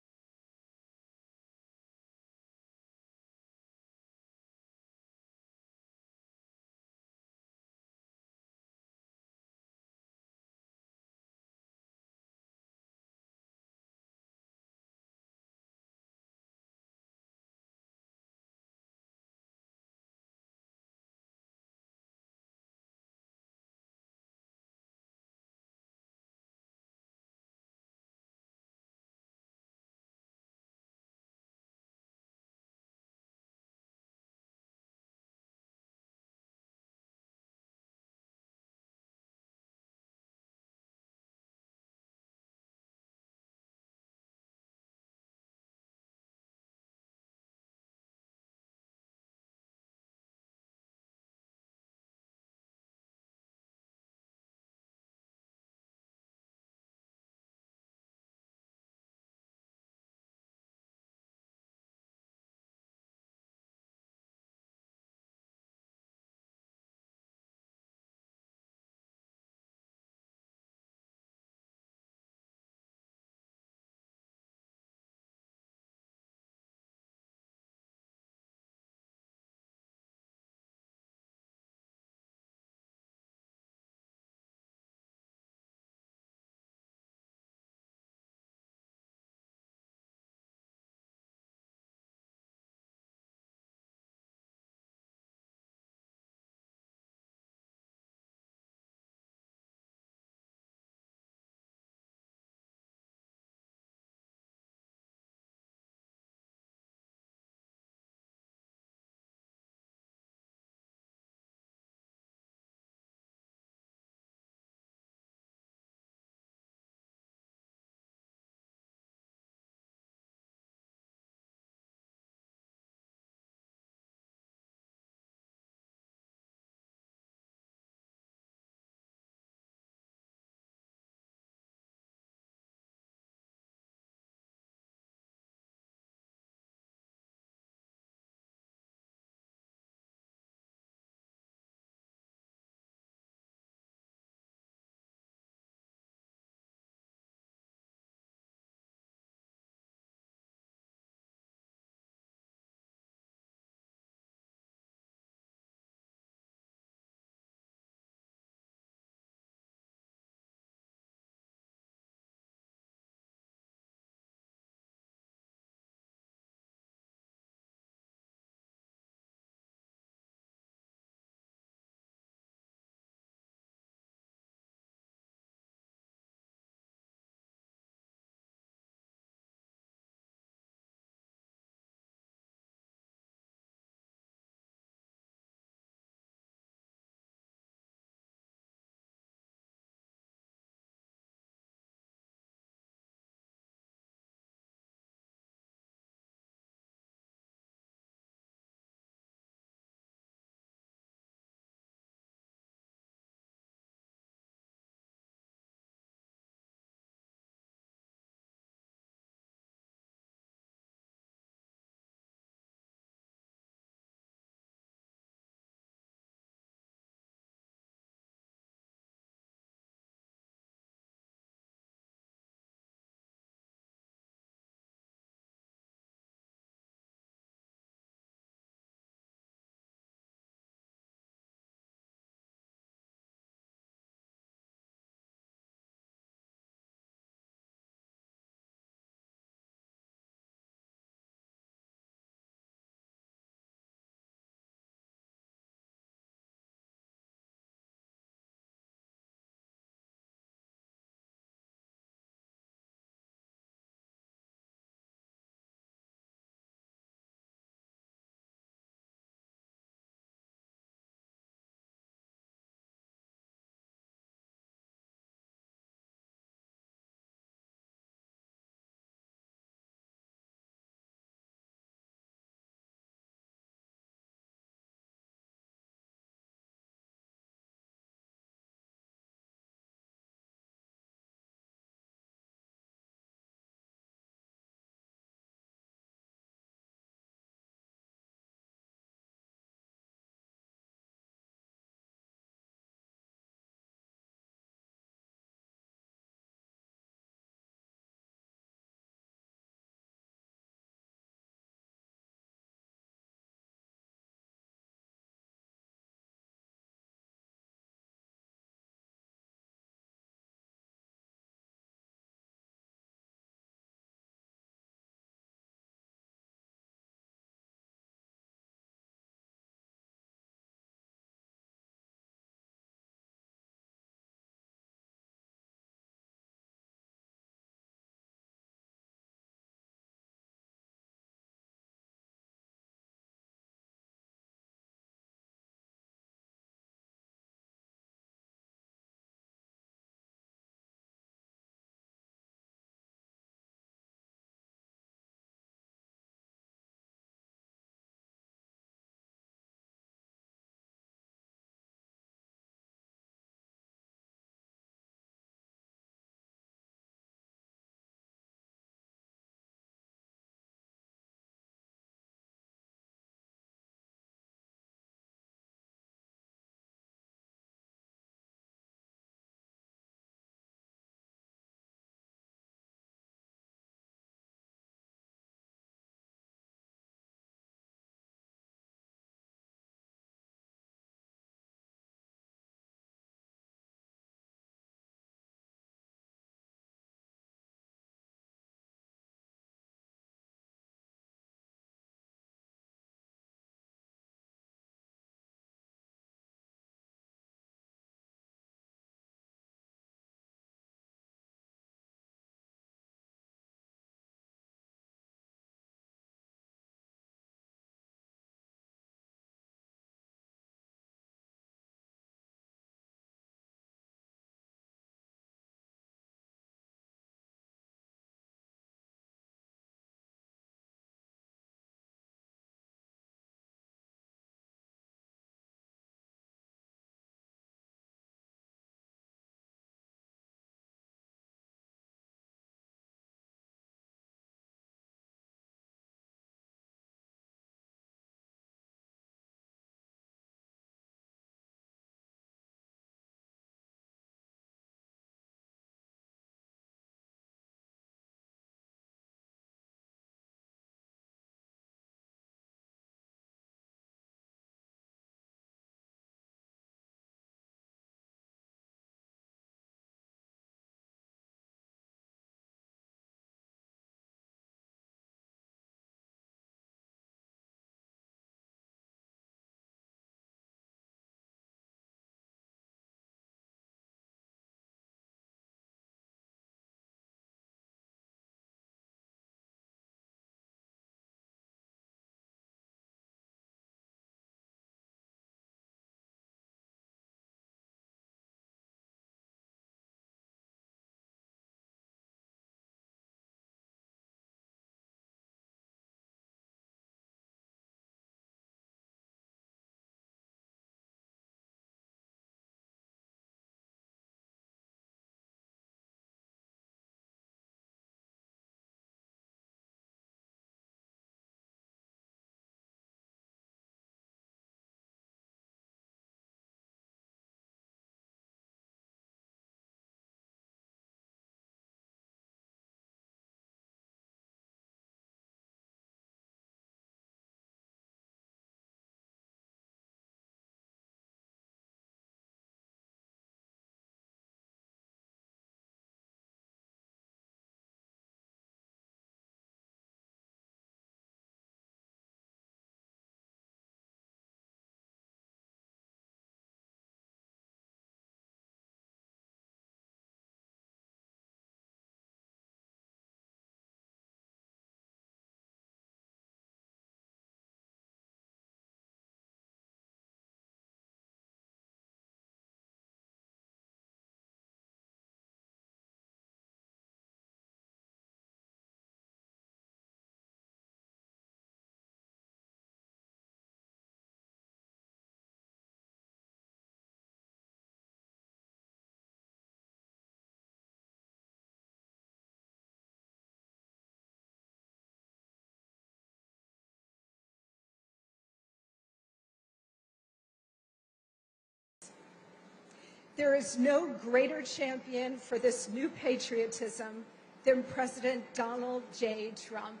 There is no greater champion for this new patriotism than President Donald J. Trump.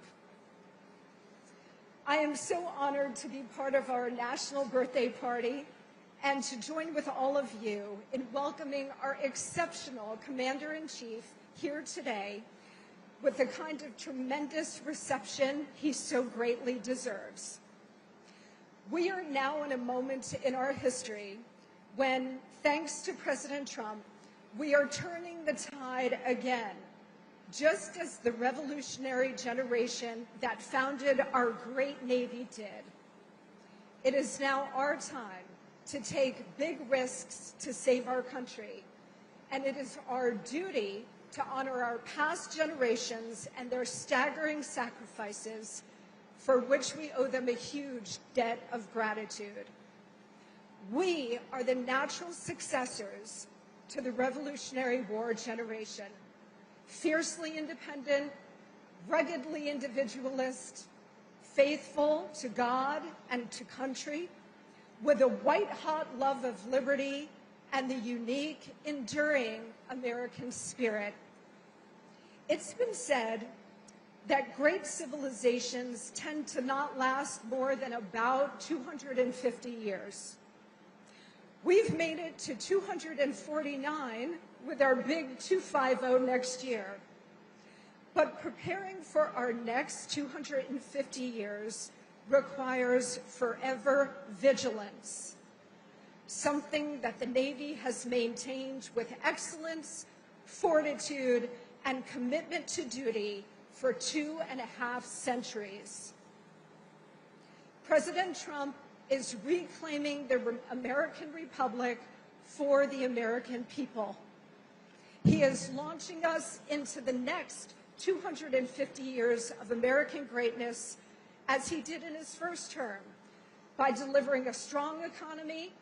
I am so honored to be part of our national birthday party and to join with all of you in welcoming our exceptional Commander-in-Chief here today with the kind of tremendous reception he so greatly deserves. We are now in a moment in our history when, thanks to President Trump, we are turning the tide again, just as the revolutionary generation that founded our great Navy did. It is now our time to take big risks to save our country, and it is our duty to honor our past generations and their staggering sacrifices, for which we owe them a huge debt of gratitude. We are the natural successors to the Revolutionary War generation, fiercely independent, ruggedly individualist, faithful to God and to country, with a white-hot love of liberty and the unique, enduring American spirit. It's been said that great civilizations tend to not last more than about 250 years. We've made it to 249 with our big 250 next year. But preparing for our next 250 years requires forever vigilance, something that the Navy has maintained with excellence, fortitude, and commitment to duty for 2.5 centuries. President Trump is reclaiming the American Republic for the American people. He is launching us into the next 250 years of American greatness, as he did in his first term, by delivering a strong economy,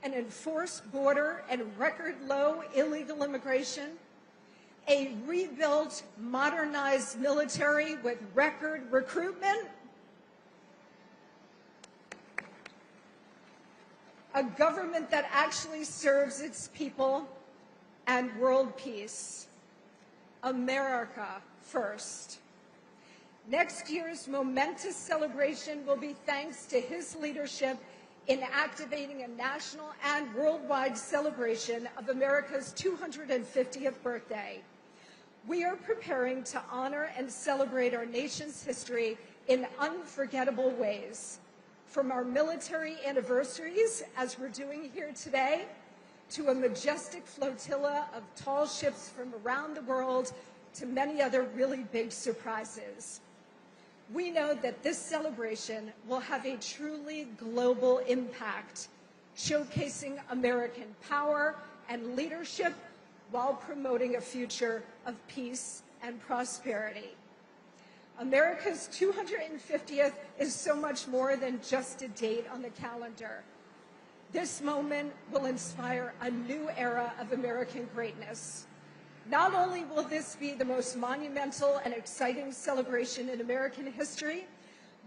an enforced border and record-low illegal immigration, a rebuilt, modernized military with record recruitment, a government that actually serves its people, and world peace. America first. Next year's momentous celebration will be thanks to his leadership in activating a national and worldwide celebration of America's 250th birthday. We are preparing to honor and celebrate our nation's history in unforgettable ways, from our military anniversaries, as we're doing here today, to a majestic flotilla of tall ships from around the world, to many other really big surprises. We know that this celebration will have a truly global impact, showcasing American power and leadership while promoting a future of peace and prosperity. America's 250th is so much more than just a date on the calendar. This moment will inspire a new era of American greatness. Not only will this be the most monumental and exciting celebration in American history,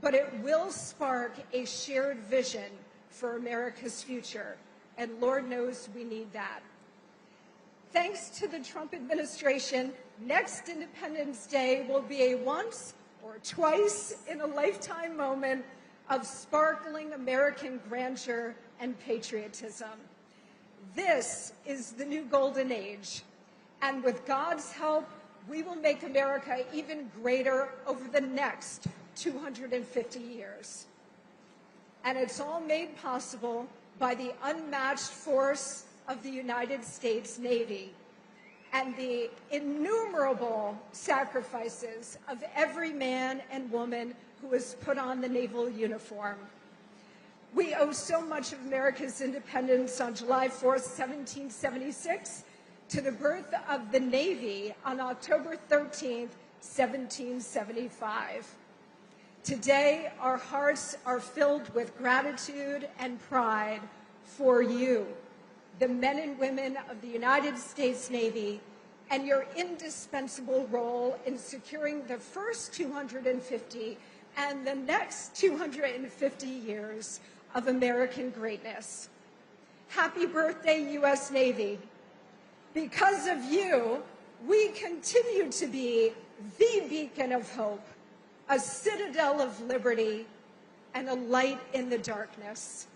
but it will spark a shared vision for America's future. And Lord knows we need that. Thanks to the Trump administration, next Independence Day will be a once or twice in a lifetime moment of sparkling American grandeur and patriotism. This is the new golden age. And with God's help, we will make America even greater over the next 250 years. And it's all made possible by the unmatched force of the United States Navy and the innumerable sacrifices of every man and woman who has put on the naval uniform. We owe so much of America's independence on July 4th, 1776, to the birth of the Navy on October 13th, 1775. Today, our hearts are filled with gratitude and pride for you, the men and women of the United States Navy, and your indispensable role in securing the first 250 and the next 250 years of American greatness. Happy birthday, U.S. Navy. Because of you, we continue to be the beacon of hope, a citadel of liberty, and a light in the darkness.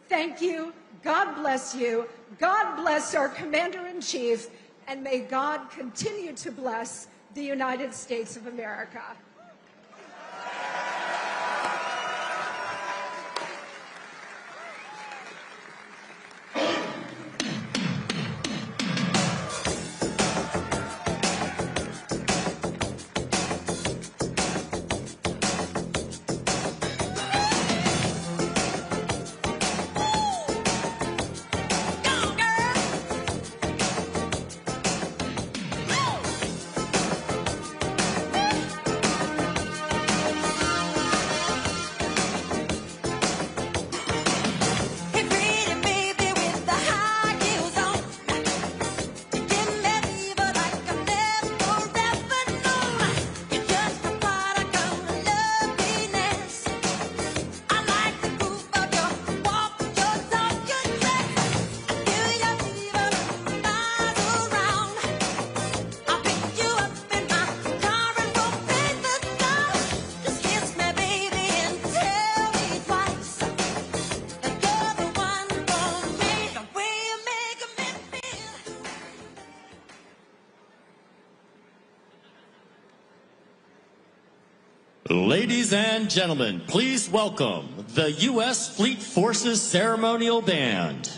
Thank you. God bless you. God bless our Commander-in-Chief, and may God continue to bless the United States of America. Ladies and gentlemen, please welcome the U.S. Fleet Forces Ceremonial Band.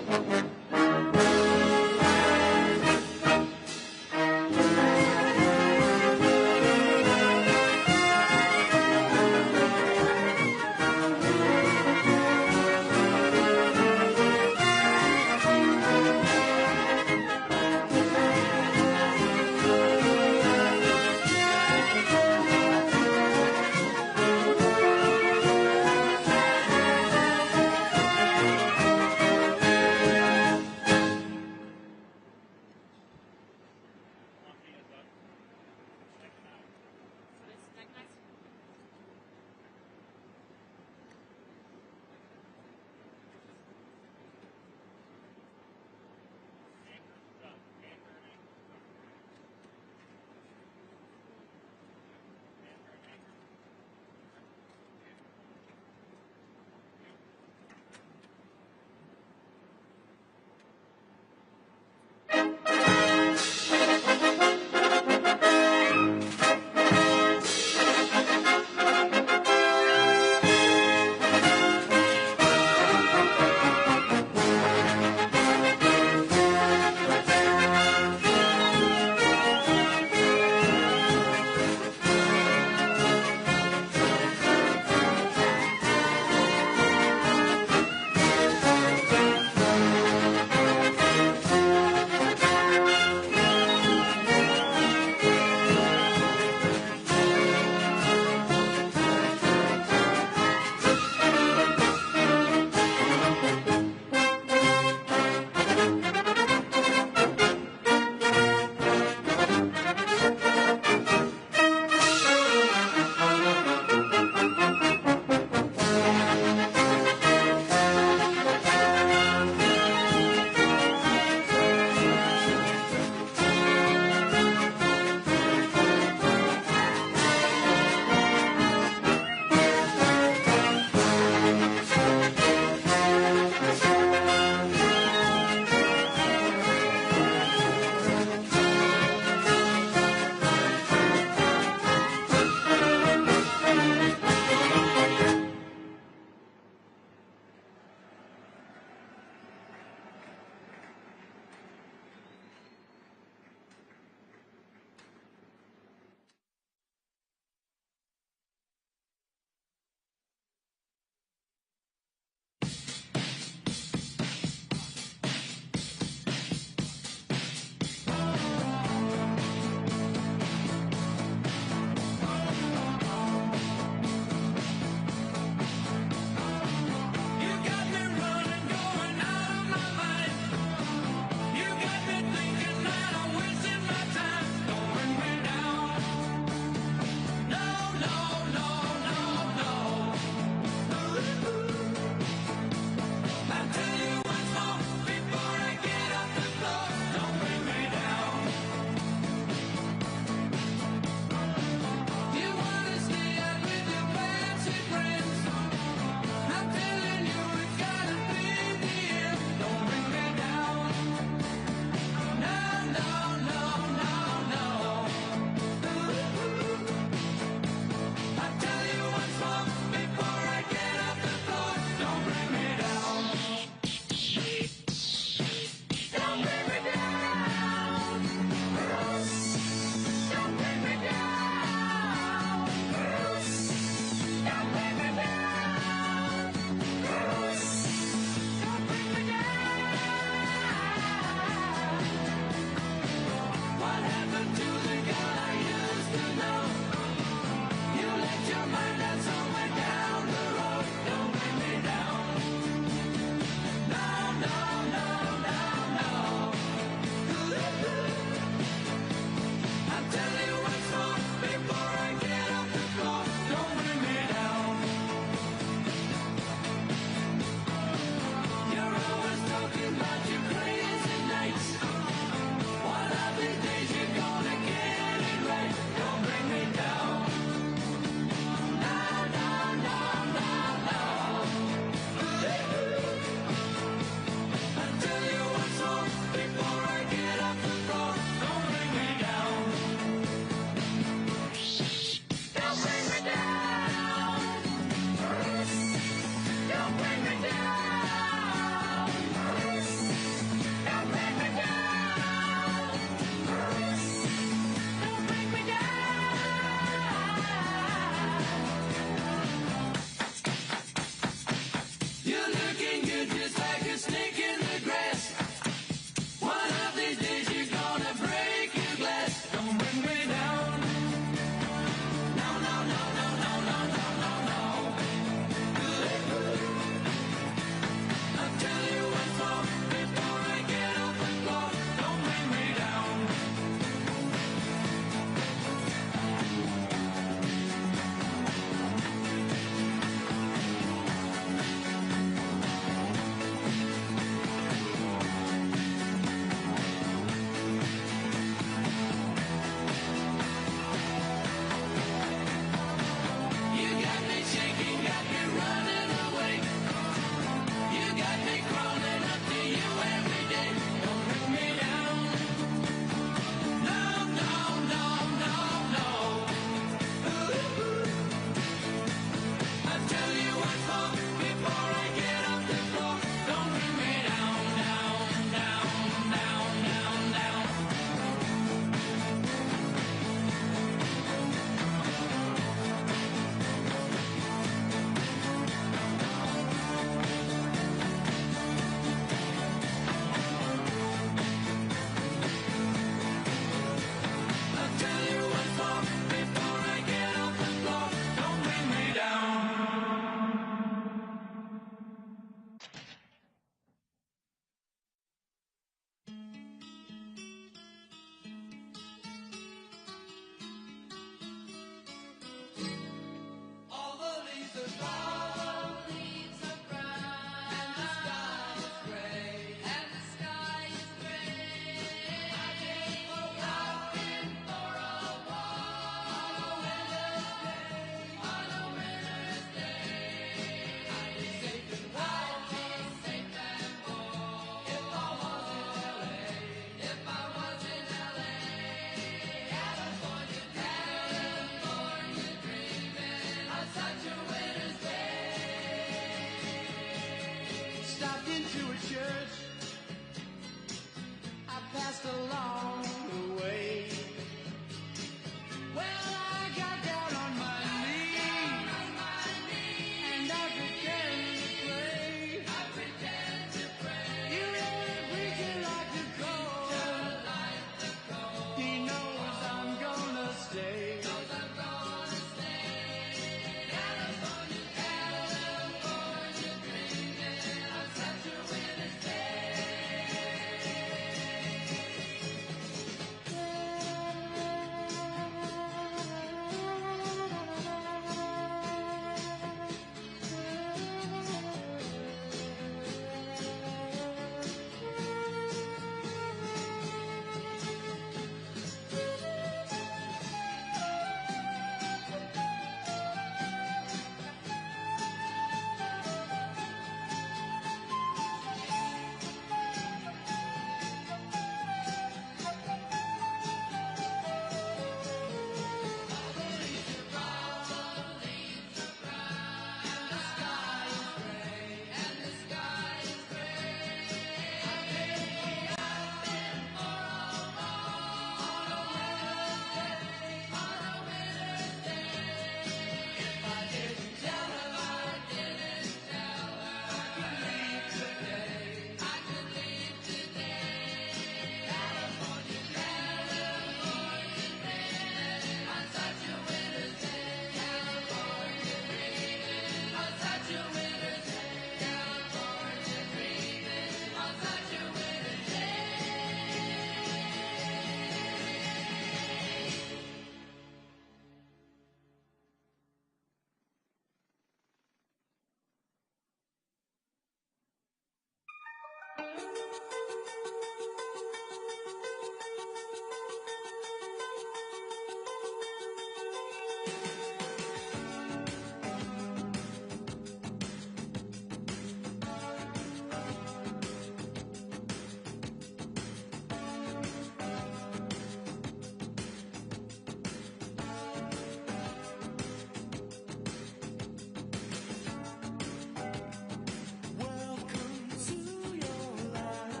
Welcome to your life.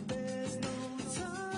There's no time.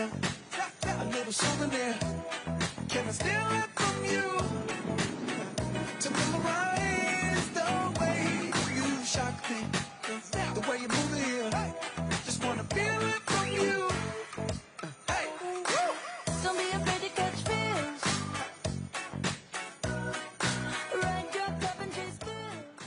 treasure, a little souvenir. Can I steal it from you to memorize the way you shock me, the way you move it here? Just wanna feel it from you. Hey, Don't be afraid to catch fish. Ride your cup and chase thrills.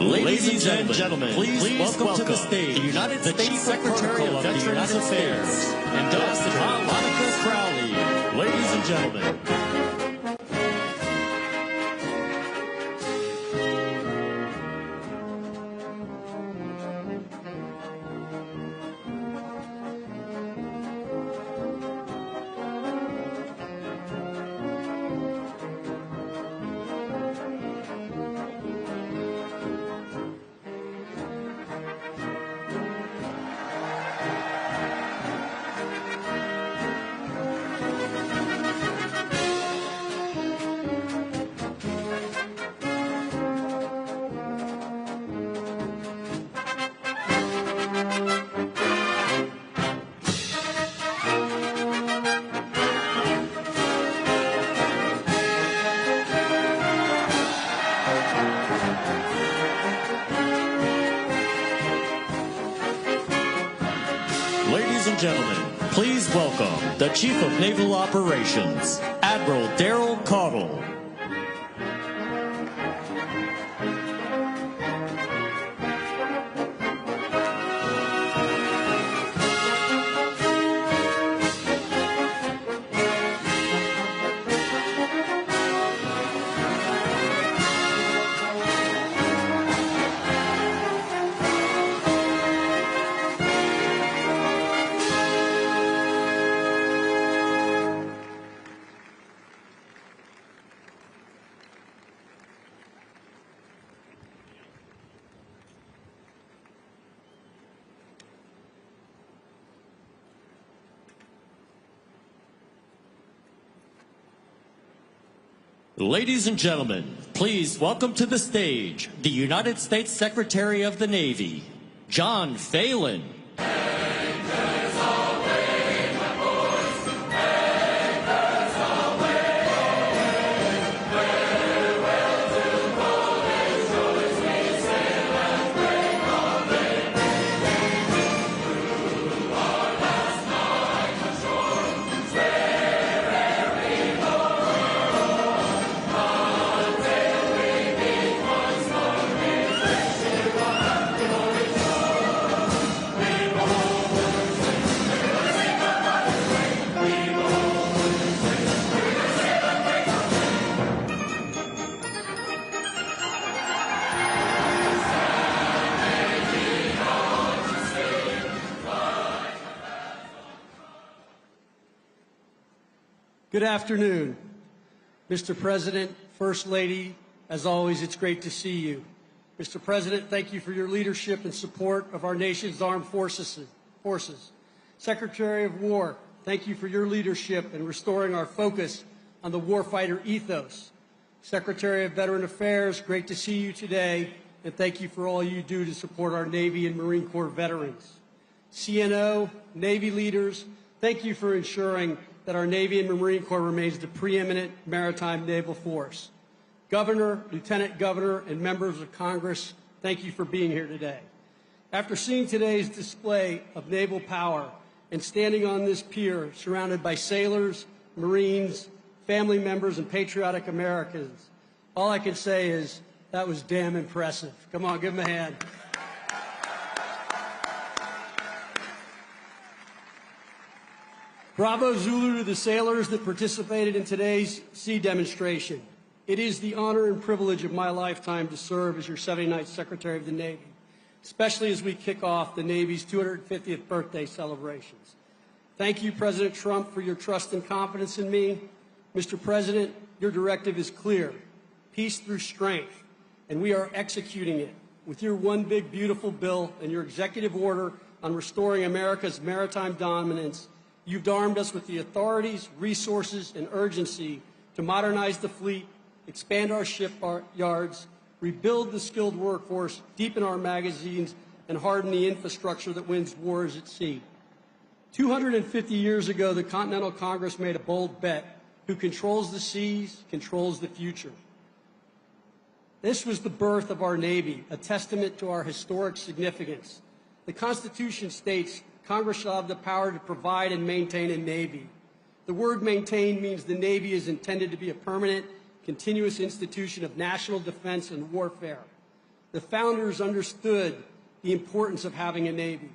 Ladies and gentlemen, please welcome to the stage the United States Secretary of Veterans Affairs and Ambassador Monica Crowley. Ladies and gentlemen. Ladies and gentlemen, please welcome the Chief of Naval Operations, Admiral Daryl Caudle. Ladies and gentlemen, please welcome to the stage the United States Secretary of the Navy, John Phelan. Good afternoon, Mr. President, First Lady. As always, it's great to see you. Mr. President, thank you for your leadership and support of our nation's armed forces. Secretary of War, thank you for your leadership in restoring our focus on the warfighter ethos. Secretary of Veteran Affairs, great to see you today, and thank you for all you do to support our Navy and Marine Corps veterans. CNO, Navy leaders, thank you for ensuring that our Navy and Marine Corps remains the preeminent maritime naval force. Governor, Lieutenant Governor, and members of Congress, thank you for being here today. After seeing today's display of naval power and standing on this pier surrounded by sailors, Marines, family members, and patriotic Americans, all I can say is that was damn impressive. Come on, give them a hand. Bravo Zulu to the sailors that participated in today's sea demonstration. It is the honor and privilege of my lifetime to serve as your 79th Secretary of the Navy, especially as we kick off the Navy's 250th birthday celebrations. Thank you, President Trump, for your trust and confidence in me. Mr. President, your directive is clear: peace through strength, and we are executing it with your one big beautiful bill and your executive order on restoring America's maritime dominance. You've armed us with the authorities, resources, and urgency to modernize the fleet, expand our shipyards, rebuild the skilled workforce, deepen our magazines, and harden the infrastructure that wins wars at sea. 250 years ago, the Continental Congress made a bold bet: who controls the seas controls the future. This was the birth of our Navy, a testament to our historic significance. The Constitution states Congress shall have the power to provide and maintain a Navy. The word maintain means the Navy is intended to be a permanent, continuous institution of national defense and warfare. The founders understood the importance of having a Navy.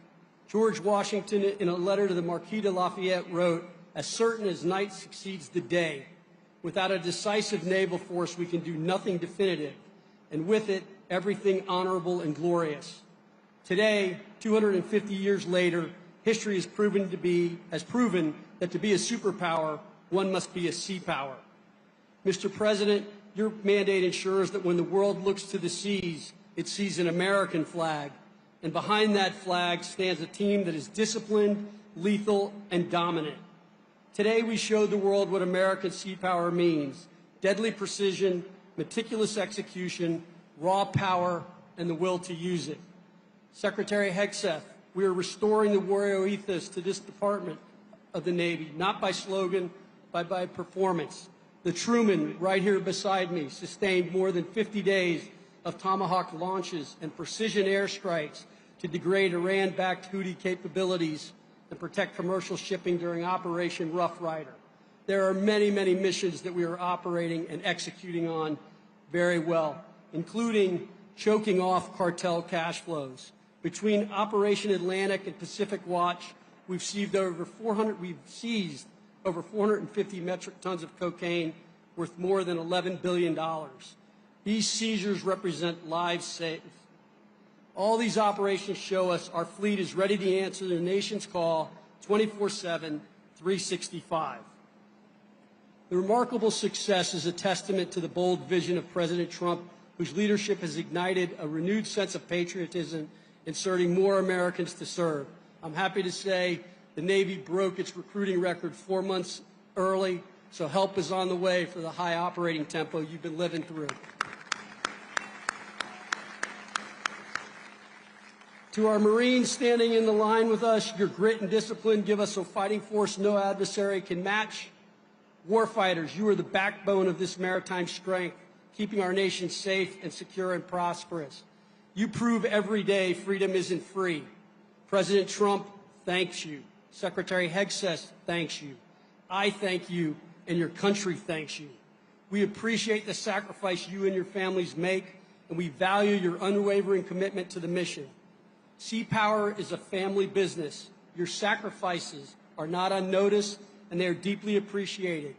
George Washington, in a letter to the Marquis de Lafayette, wrote, "As certain as night succeeds the day, without a decisive naval force we can do nothing definitive, and with it, everything honorable and glorious." Today, 250 years later, history has proven that to be a superpower, one must be a sea power. Mr. President, your mandate ensures that when the world looks to the seas, it sees an American flag, and behind that flag stands a team that is disciplined, lethal, and dominant. Today, we showed the world what American sea power means: deadly precision, meticulous execution, raw power, and the will to use it. Secretary Hegseth, we are restoring the warrior ethos to this department of the Navy, not by slogan, but by performance. The Truman, right here beside me, sustained more than 50 days of Tomahawk launches and precision airstrikes to degrade Iran-backed Houthi capabilities and protect commercial shipping during Operation Rough Rider. There are many, many missions that we are operating and executing on very well, including choking off cartel cash flows. Between Operation Atlantic and Pacific Watch, we've seized over 450 metric tons of cocaine worth more than $11 billion. These seizures represent lives saved. All these operations show us our fleet is ready to answer the nation's call 24/7, 365. The remarkable success is a testament to the bold vision of President Trump, whose leadership has ignited a renewed sense of patriotism, inserting more Americans to serve. I'm happy to say the Navy broke its recruiting record 4 months early, so help is on the way for the high operating tempo you've been living through. To our Marines standing in the line with us, your grit and discipline give us a fighting force no adversary can match. Warfighters, you are the backbone of this maritime strength, keeping our nation safe and secure and prosperous. You prove every day freedom isn't free. President Trump thanks you. Secretary Hegseth thanks you. I thank you, and your country thanks you. We appreciate the sacrifice you and your families make, and we value your unwavering commitment to the mission. Sea Power is a family business. Your sacrifices are not unnoticed, and they are deeply appreciated.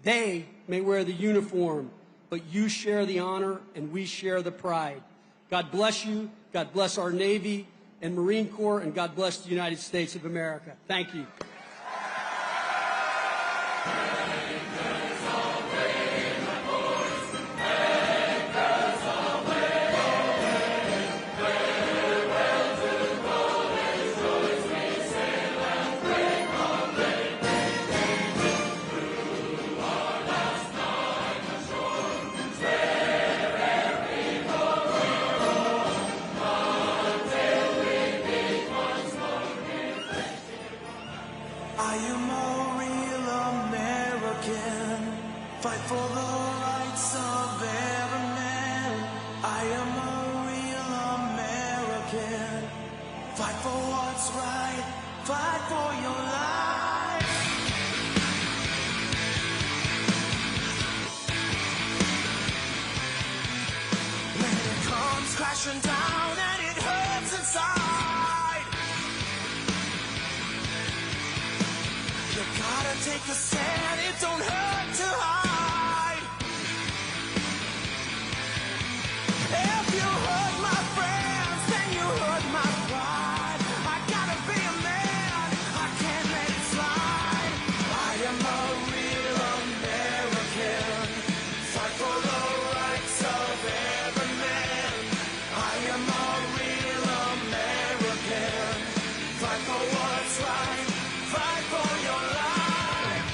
They may wear the uniform, but you share the honor, and we share the pride. God bless you, God bless our Navy and Marine Corps, and God bless the United States of America. Thank you. I am a real American, fight for the rights of every man. I am a real American, fight for what's right, fight for your life. When it comes crashing down and it hurts inside, you gotta take a stand, it don't hurt to hide. If you hurt my friends, then you hurt my pride. I gotta be a man, I can't let it slide. I am a real American, fight for the rights of every man. I am a real American, fight for what's right, fight for your life.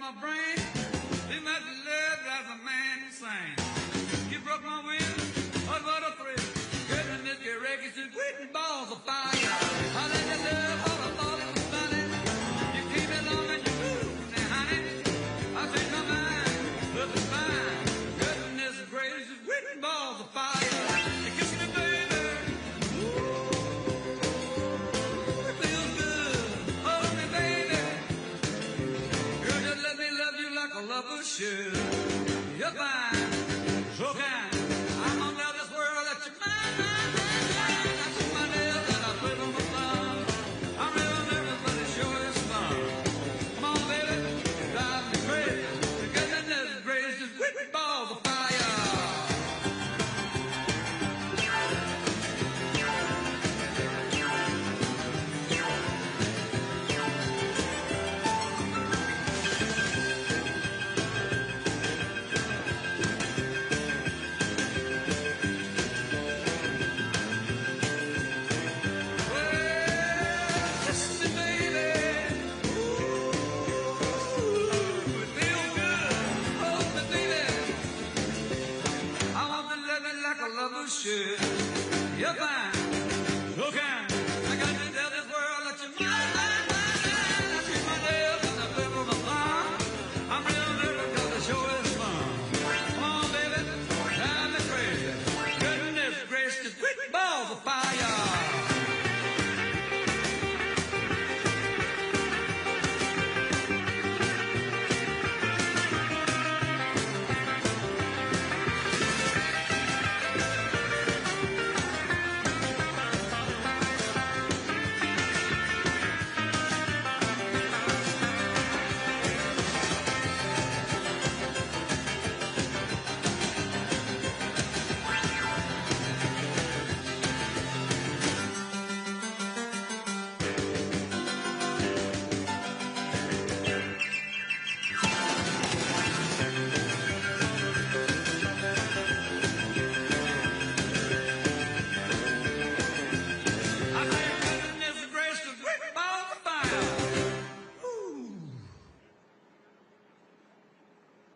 my brain. Too much love drives a man insane. You broke my will, oh, what a thrill. Goodness, your records and quitting balls of fire. I let you love all I thought it was funny. You came along and you moved, now honey, I changed my mind, love is fine. Goodness gracious, quitting balls of fire. You kiss me, baby. Ooh, it feels good. Hold me, baby. Girl, just let me love you like a lover should. You're fine, so kind. I'm gonna love this world that you're mine, mine, mine, mine. I took my nails and I put on my thumb. I'm real nervous, but it sure is fun. Come on, baby, you drive me crazy. The goodness gracious, whipping balls of fire. Should. You're fine, so kind. I got to tell this world that you're mine, mine, mine, mine. I treat my nails and I flip on my thumb. I'm real nervous because the show is fun. Come on, baby, drive me crazy. Goodness gracious, quick balls of fire.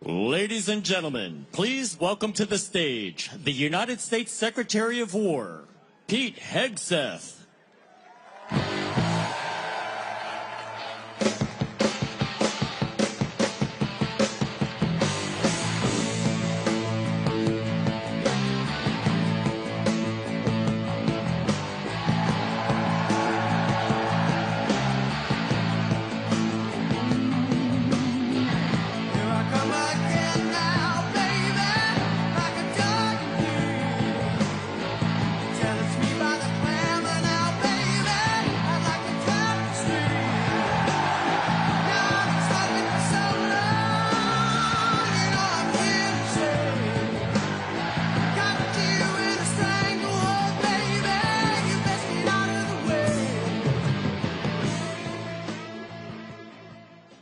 Ladies and gentlemen, please welcome to the stage the United States Secretary of War, Pete Hegseth.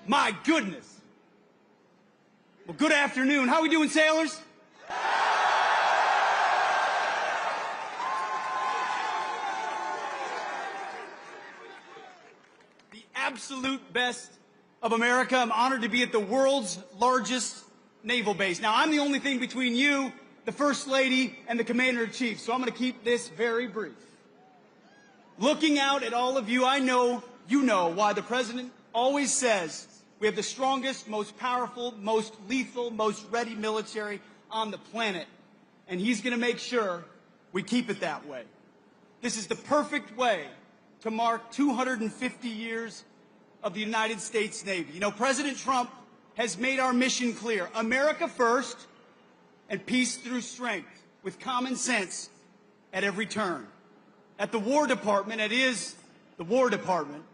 My goodness. Well, good afternoon. How we doing, sailors? The absolute best of America. I'm honored to be at the world's largest naval base. Now, I'm the only thing between you, the First Lady, and the Commander-in-Chief, so I'm going to keep this very brief. Looking out at all of you, I know you know why the President always says we have the strongest, most powerful, most lethal, most ready military on the planet. And he's going to make sure we keep it that way. This is the perfect way to mark 250 years of the United States Navy. You know, President Trump has made our mission clear. America first and peace through strength with common sense at every turn. At the War Department, it is the War Department,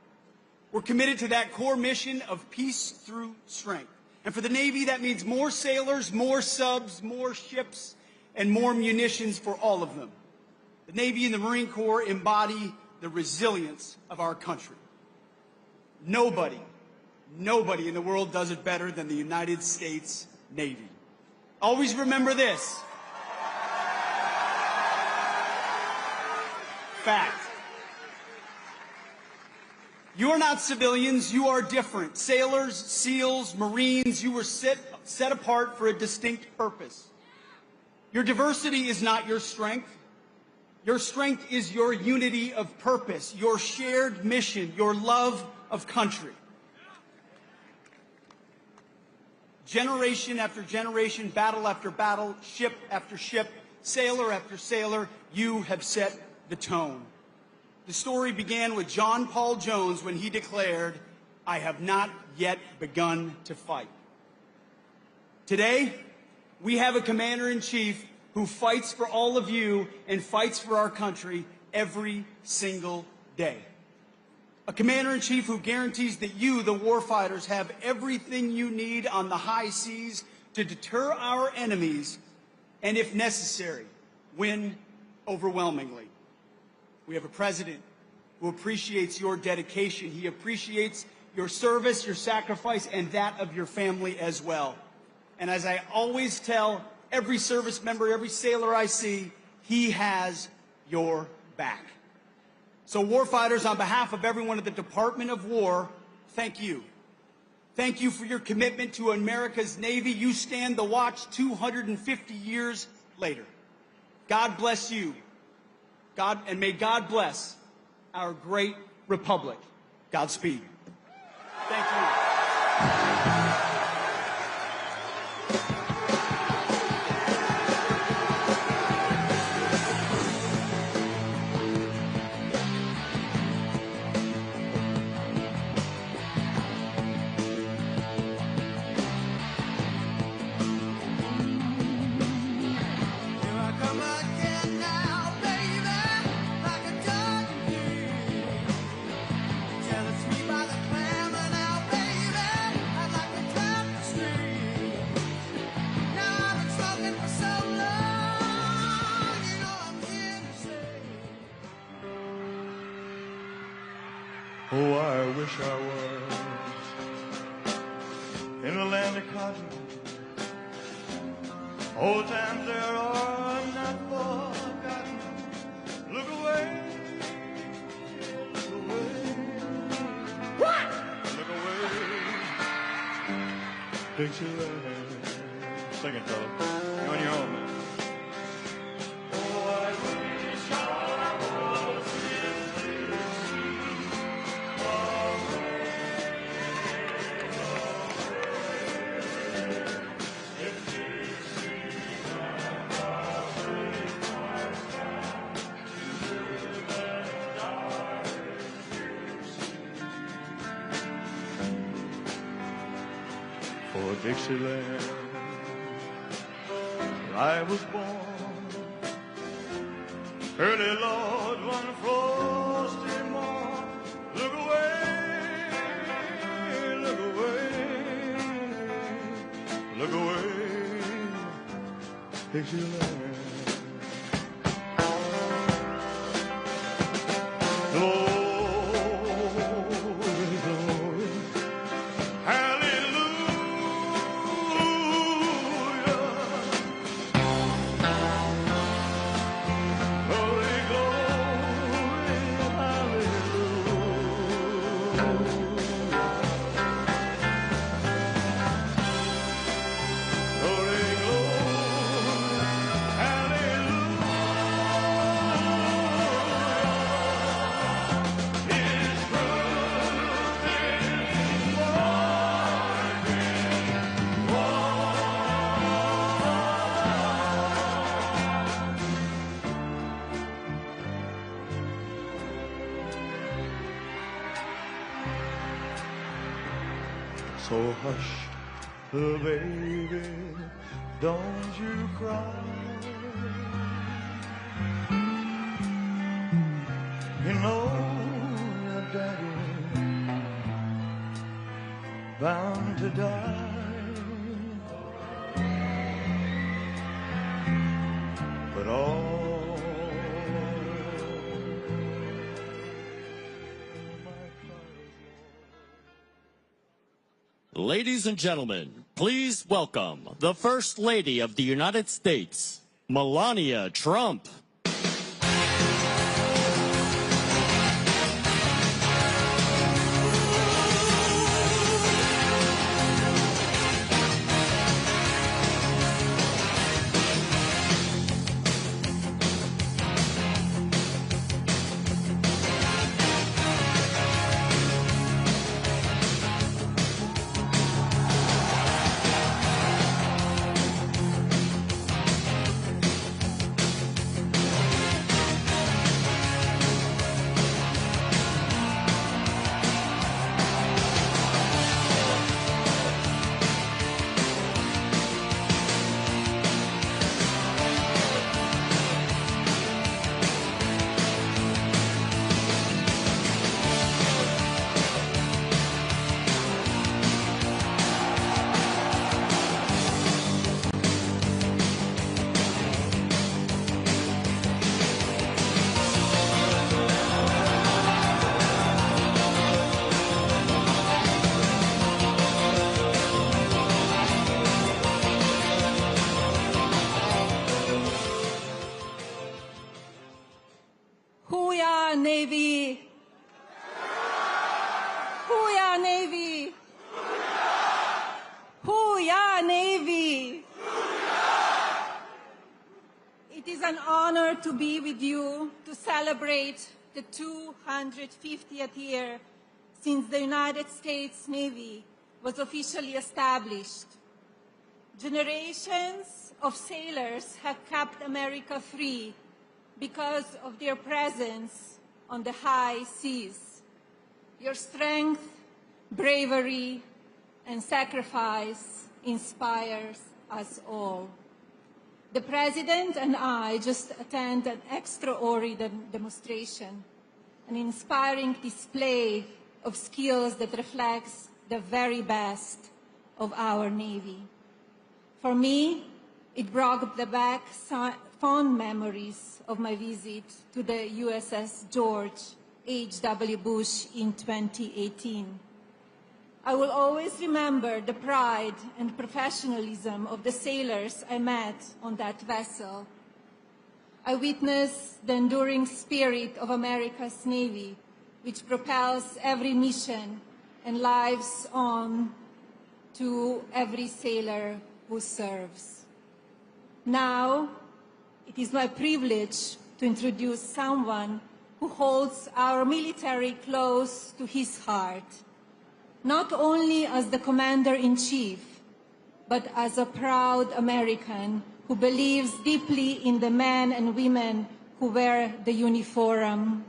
we're committed to that core mission of peace through strength. And for the Navy, that means more sailors, more subs, more ships, and more munitions for all of them. The Navy and the Marine Corps embody the resilience of our country. Nobody in the world does it better than the United States Navy. Always remember this. Fact. You are not civilians, you are different. Sailors, SEALs, Marines, you were set apart for a distinct purpose. Your diversity is not your strength. Your strength is your unity of purpose, your shared mission, your love of country. Generation after generation, battle after battle, ship after ship, sailor after sailor, you have set the tone. The story began with John Paul Jones when he declared, "I have not yet begun to fight." Today, we have a commander-in-chief who fights for all of you and fights for our country every single day. A commander-in-chief who guarantees that you, the warfighters, have everything you need on the high seas to deter our enemies and, if necessary, win overwhelmingly. We have a president who appreciates your dedication. He appreciates your service, your sacrifice, and that of your family as well. And as I always tell every service member, every sailor I see, he has your back. So warfighters, on behalf of everyone at the Department of War, thank you. Thank you for your commitment to America's Navy. You stand the watch 250 years later. God bless you. And may God bless our great republic. Godspeed. Thank you. Oh, I wish I was in the land of cotton. Old times there are not forgotten. Look away, look away. What? Look away, Dixieland. Sing it, fella. You're on your own, man. For Dixieland, I was born early, Lord, one frosty morn. Look away, look away, look away, Dixieland. So hush, little baby, don't you cry. You know your daddy bound to die, but all Ladies and gentlemen, please welcome the First Lady of the United States, Melania Trump. Navy! Hoo-yah, Navy! It is an honor to be with you to celebrate the 250th year since the United States Navy was officially established. Generations of sailors have kept America free because of their presence on the high seas. Your strength, bravery, and sacrifice inspires us all. The President and I just attended an extraordinary demonstration, an inspiring display of skills that reflects the very best of our Navy. For me, it brought back fond memories of my visit to the USS George H.W. Bush in 2018. I will always remember the pride and professionalism of the sailors I met on that vessel. I witnessed the enduring spirit of America's Navy, which propels every mission and lives on to every sailor who serves. Now, it is my privilege to introduce someone who holds our military close to his heart, not only as the Commander-in-Chief, but as a proud American who believes deeply in the men and women who wear the uniform.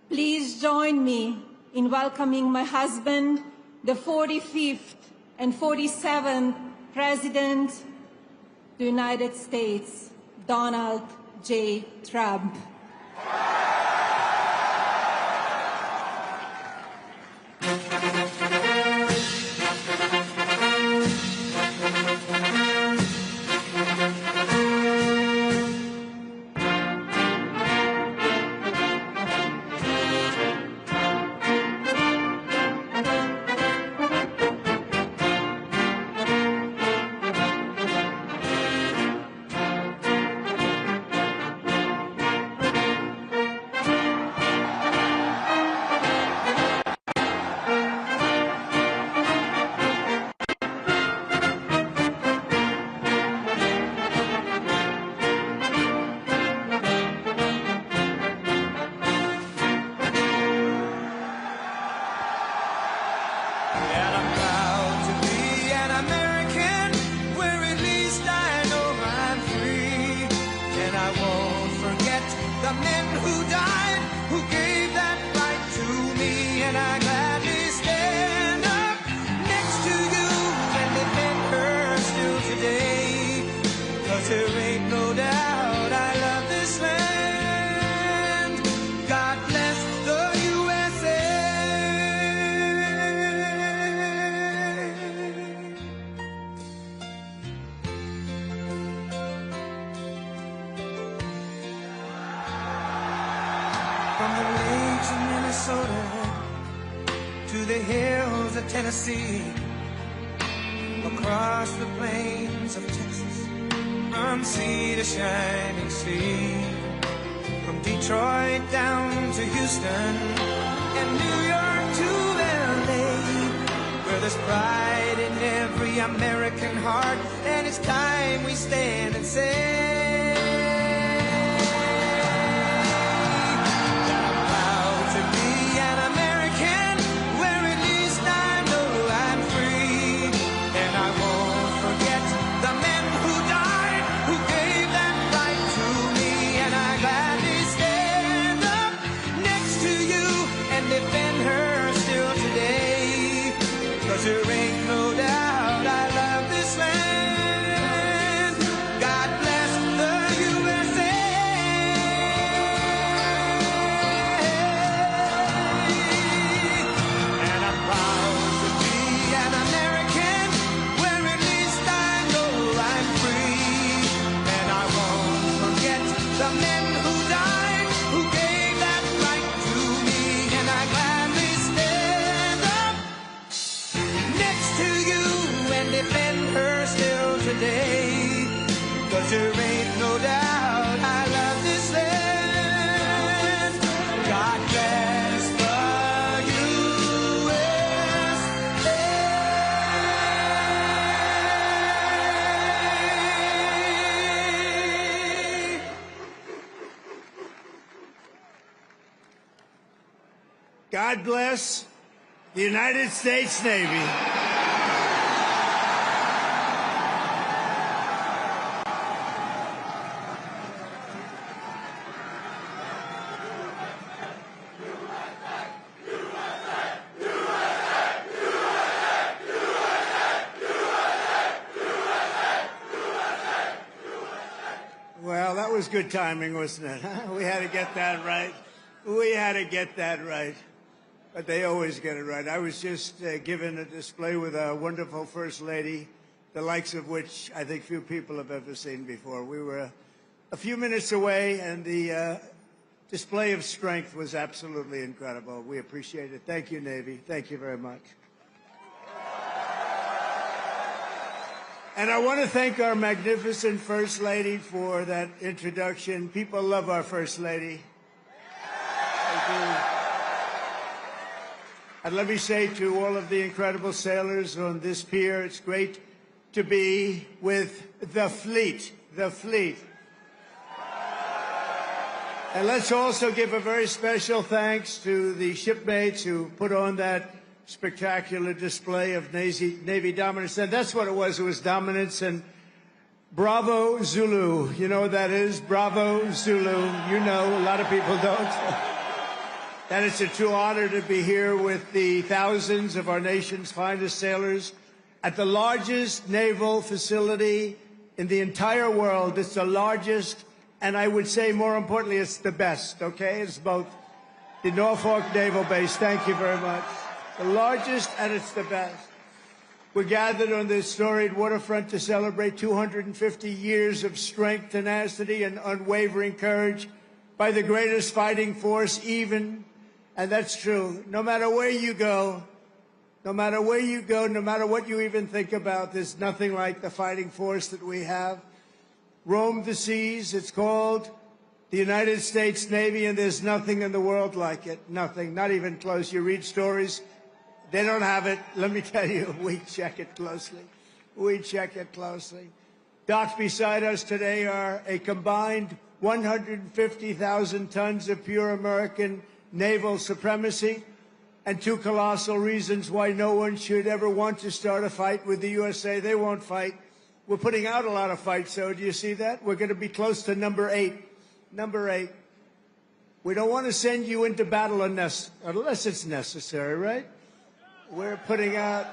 Please join me in welcoming my husband, the 45th and 47th President of the United States, Donald J. Trump. From the lakes of Minnesota to the hills of Tennessee, across the plains of Texas, from sea to shining sea, from Detroit down to Houston and New York to LA, where there's pride in every American heart, and it's time we stand and say, there ain't no doubt I love this land. God bless God bless the United States Navy. Well, that was good timing, wasn't it? Huh? We had to get that right. We had to get that right. But they always get it right. I was just given a display with a wonderful First Lady, the likes of which I think few people have ever seen before. We were a few minutes away, and the display of strength was absolutely incredible. We appreciate it. Thank you, Navy. Thank you very much. And I want to thank our magnificent First Lady for that introduction. People love our First Lady. They do. And let me say to all of the incredible sailors on this pier, it's great to be with the fleet, the fleet. And let's also give a very special thanks to the shipmates who put on that spectacular display of Navy dominance. And that's what it was. It was dominance. And Bravo Zulu. You know what that is? Bravo Zulu. You know, a lot of people don't. And it's a true honor to be here with the thousands of our nation's finest sailors at the largest naval facility in the entire world. It's the largest, and I would say more importantly, it's the best, okay? It's both the Norfolk Naval Base. Thank you very much. The largest, and it's the best. We're gathered on this storied waterfront to celebrate 250 years of strength, tenacity, and unwavering courage by the greatest fighting force even, and that's true. No matter where you go, no matter where you go, no matter what you even think about, there's nothing like the fighting force that we have. Roam the seas, it's called the United States Navy, and there's nothing in the world like it. Nothing, not even close. You read stories. They don't have it. Let me tell you, we check it closely. We check it closely. Docked beside us today are a combined 150,000 tons of pure American naval supremacy and two colossal reasons why no one should ever want to start a fight with the USA. They won't fight. We're putting out a lot of fights, so do you see that? We're going to be close to number 8. Number 8. We don't want to send you into battle unless it's necessary, right? We're putting out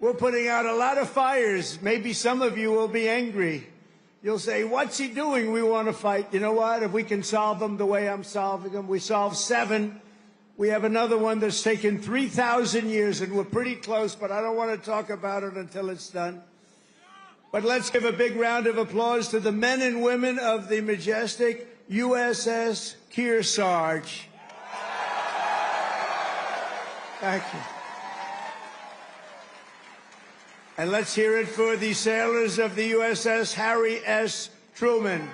a lot of fires. Maybe some of you will be angry. You'll say, what's he doing? We want to fight. You know what? If we can solve them the way I'm solving them, we solve 7. We have another one that's taken 3,000 years, and we're pretty close, but I don't want to talk about it until it's done. But let's give a big round of applause to the men and women of the majestic USS Kearsarge. Thank you. And let's hear it for the sailors of the USS Harry S. Truman.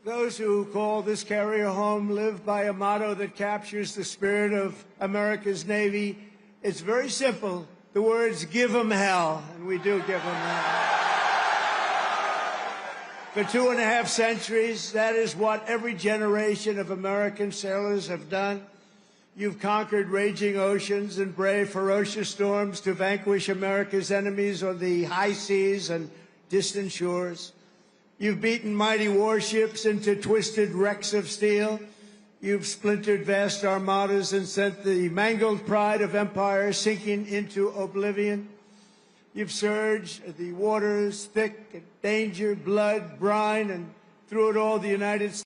Those who call this carrier home live by a motto that captures the spirit of America's Navy. It's very simple. The words, give 'em hell, and we do give 'em hell. For 2.5 centuries, that is what every generation of American sailors have done. You've conquered raging oceans and braved ferocious storms to vanquish America's enemies on the high seas and distant shores. You've beaten mighty warships into twisted wrecks of steel. You've splintered vast armadas and sent the mangled pride of empire sinking into oblivion. You've surged the waters thick and danger, blood, brine, and through it all the United States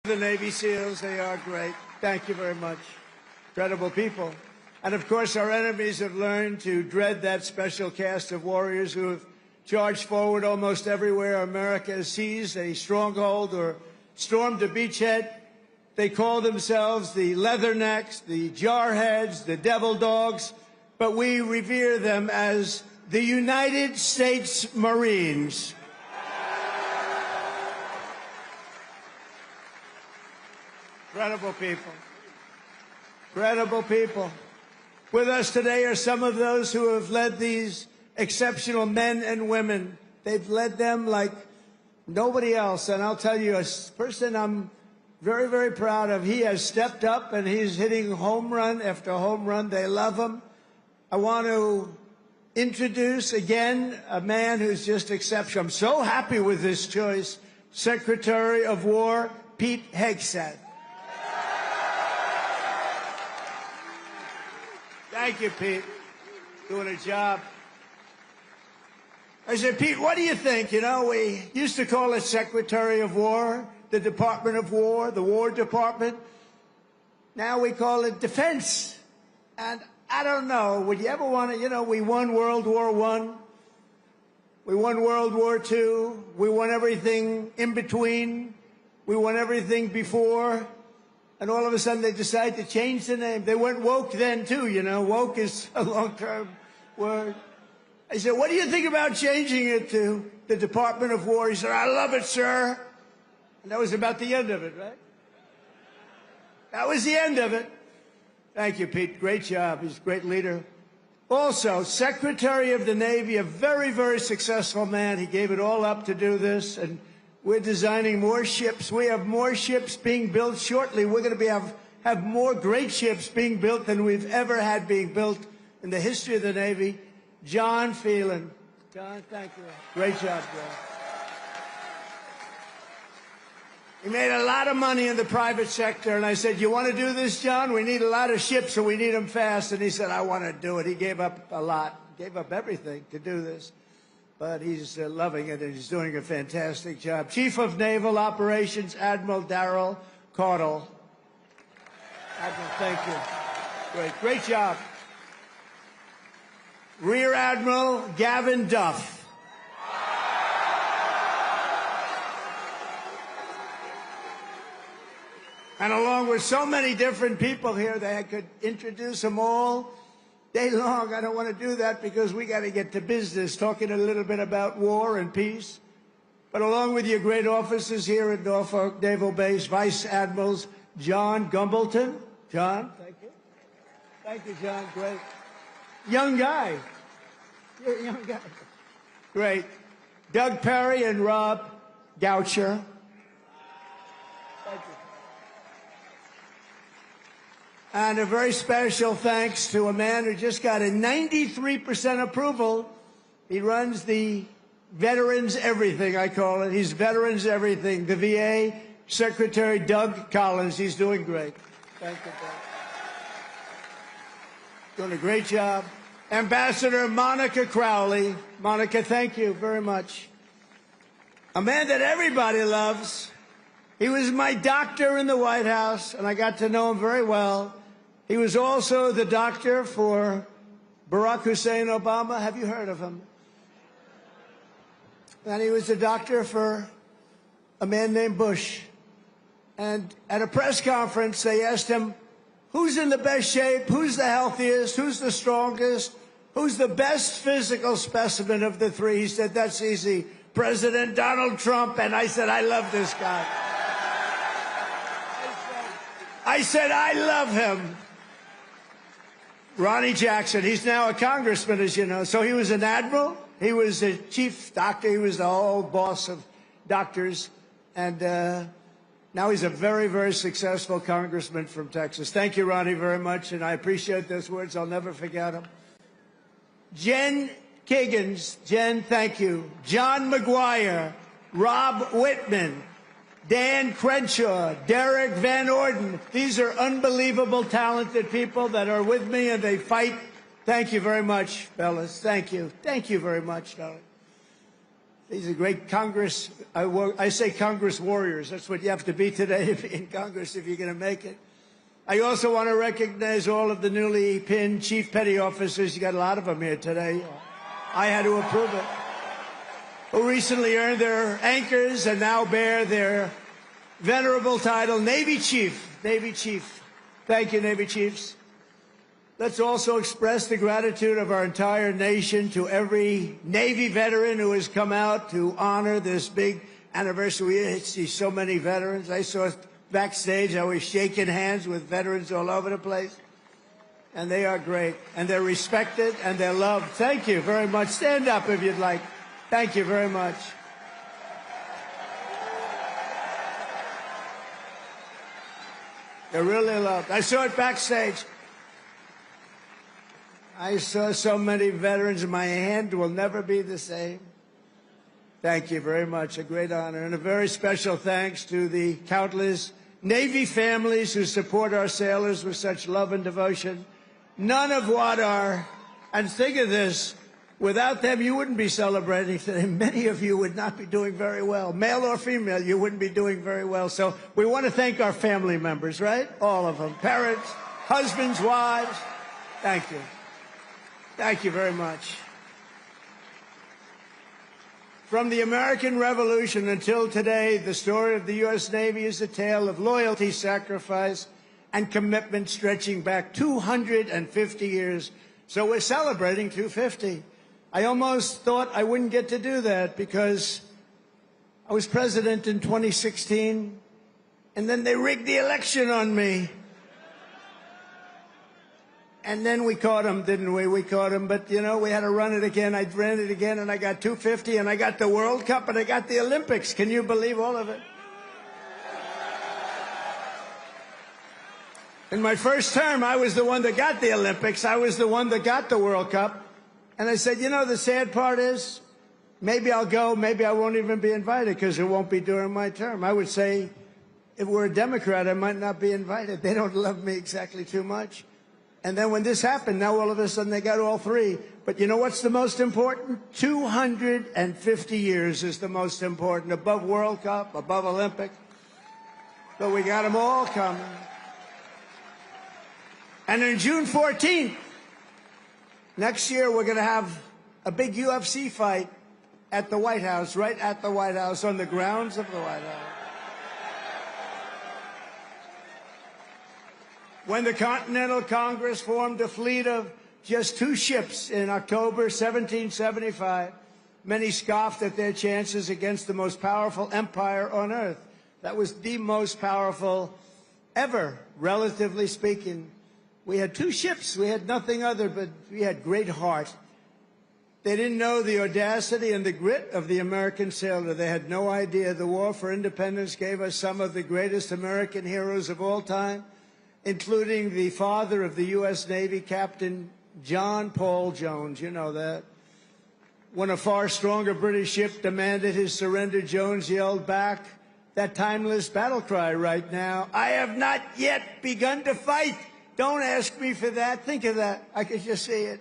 The Navy SEALs, they are great. Thank you very much. Incredible people. And of course, our enemies have learned to dread that special cast of warriors who have charged forward almost everywhere America has seized a stronghold or stormed a beachhead. They call themselves the Leathernecks, the Jarheads, the Devil Dogs, but we revere them as the United States Marines. Incredible people. Incredible people. With us today are some of those who have led these exceptional men and women. They've led them like nobody else. And I'll tell you, a person I'm very, very proud of. He has stepped up and he's hitting home run after home run. They love him. I want to introduce again a man who's just exceptional. I'm so happy with this choice. Secretary of War, Pete Hegseth. Thank you, Pete. Doing a job. I said, Pete, what do you think? You know, we used to call it Secretary of War, the Department of War, the War Department. Now we call it Defense. And I don't know, would you ever want to, you know, we won World War I. We won World War II. We won everything in between. We won everything before. And all of a sudden they decide to change the name. They went woke then, too, you know. Woke is a long-term word. I said, what do you think about changing it to the Department of War? He said, I love it, sir. And that was about the end of it, right? That was the end of it. Thank you, Pete. Great job. He's a great leader. Also, Secretary of the Navy, a very, very successful man. He gave it all up to do this. And we're designing more ships. We have more ships being built shortly. We're going to have more great ships being built than we've ever had being built in the history of the Navy. John Phelan. John, thank you. Great job, John. He made a lot of money in the private sector, and I said, you want to do this, John? We need a lot of ships, and we need them fast. And he said, I want to do it. He gave up a lot, gave up everything to do this. But he's loving it, and he's doing a fantastic job. Chief of Naval Operations, Admiral Darrell Caudle. Admiral, thank you. Great job. Rear Admiral Gavin Duff. And along with so many different people here, they could introduce them all day long. I don't want to do that because we got to get to business, talking a little bit about war and peace. But along with your great officers here at Norfolk Naval Base, Vice Admirals John Gumbleton. John, thank you. Thank you, John. Great. Young guy. You're a young guy. Great. Doug Perry and Rob Goucher. Thank you. And a very special thanks to a man who just got a 93% approval. He runs the Veterans Everything, I call it. He's Veterans Everything. The VA Secretary Doug Collins. He's doing great. Thank you, Doug. Doing a great job. Ambassador Monica Crowley. Monica, thank you very much. A man that everybody loves. He was my doctor in the White House, and I got to know him very well. He was also the doctor for Barack Hussein Obama. Have you heard of him? And he was the doctor for a man named Bush. And at a press conference, they asked him, who's in the best shape? Who's the healthiest? Who's the strongest? Who's the best physical specimen of the three? He said, that's easy. President Donald Trump. And I said, I love this guy. I said, I love him. Ronnie Jackson, he's now a congressman, as you know. So he was an admiral. He was a chief doctor. He was the whole boss of doctors. And now he's a very, very successful congressman from Texas. Thank you, Ronnie, very much. And I appreciate those words. I'll never forget them. Jen Kiggins. Jen, thank you. John McGuire. Rob Whitman. Dan Crenshaw, Derek Van Orden. These are unbelievable, talented people that are with me, and they fight. Thank you very much, fellas. Thank you. Thank you very much, darling. These are great Congress, I say Congress warriors. That's what you have to be today to be in Congress if you're going to make it. I also want to recognize all of the newly pinned Chief Petty Officers. You got a lot of them here today. I had to approve it. Who recently earned their anchors and now bear their venerable title, Navy Chief. Navy Chief. Thank you, Navy Chiefs. Let's also express the gratitude of our entire nation to every Navy veteran who has come out to honor this big anniversary. We see so many veterans. I saw backstage, I was shaking hands with veterans all over the place. And they are great. And they're respected and they're loved. Thank you very much. Stand up if you'd like. Thank you very much. They're really loved. I saw it backstage. I saw so many veterans. My hand will never be the same. Thank you very much. A great honor. And a very special thanks to the countless Navy families who support our sailors with such love and devotion. None of what are, and think of this, without them you wouldn't be celebrating today. Many of you would not be doing very well. Male or female, you wouldn't be doing very well. So we want to thank our family members, right? All of them. Parents, husbands, wives. Thank you. Thank you very much. From the American Revolution until today, the story of the U.S. Navy is a tale of loyalty, sacrifice, and commitment stretching back 250 years. So we're celebrating 250. I almost thought I wouldn't get to do that because I was president in 2016, and then they rigged the election on me. And then we caught him, didn't we? We caught him, but, you know, we had to run it again. I ran it again, and I got 250, and I got the World Cup, and I got the Olympics. Can you believe all of it? In my first term, I was the one that got the Olympics. I was the one that got the World Cup. And I said, you know, the sad part is, maybe I'll go, maybe I won't even be invited because it won't be during my term. I would say, if we're a Democrat, I might not be invited. They don't love me exactly too much. And then when this happened, now all of a sudden they got all three. But you know what's the most important? 250 years is the most important, above World Cup, above Olympic. But we got them all coming. And on June 14th, next year, we're going to have a big UFC fight at the White House, right at the White House, on the grounds of the White House. When the Continental Congress formed a fleet of just 2 ships in October 1775, many scoffed at their chances against the most powerful empire on earth. That was the most powerful ever, relatively speaking. We had 2 ships. We had nothing other, but we had great heart. They didn't know the audacity and the grit of the American sailor. They had no idea the war for independence gave us some of the greatest American heroes of all time, including the father of the U.S. Navy, Captain John Paul Jones. You know that. When a far stronger British ship demanded his surrender, Jones yelled back that timeless battle cry right now, "I have not yet begun to fight." Don't ask me for that. Think of that. I could just see it.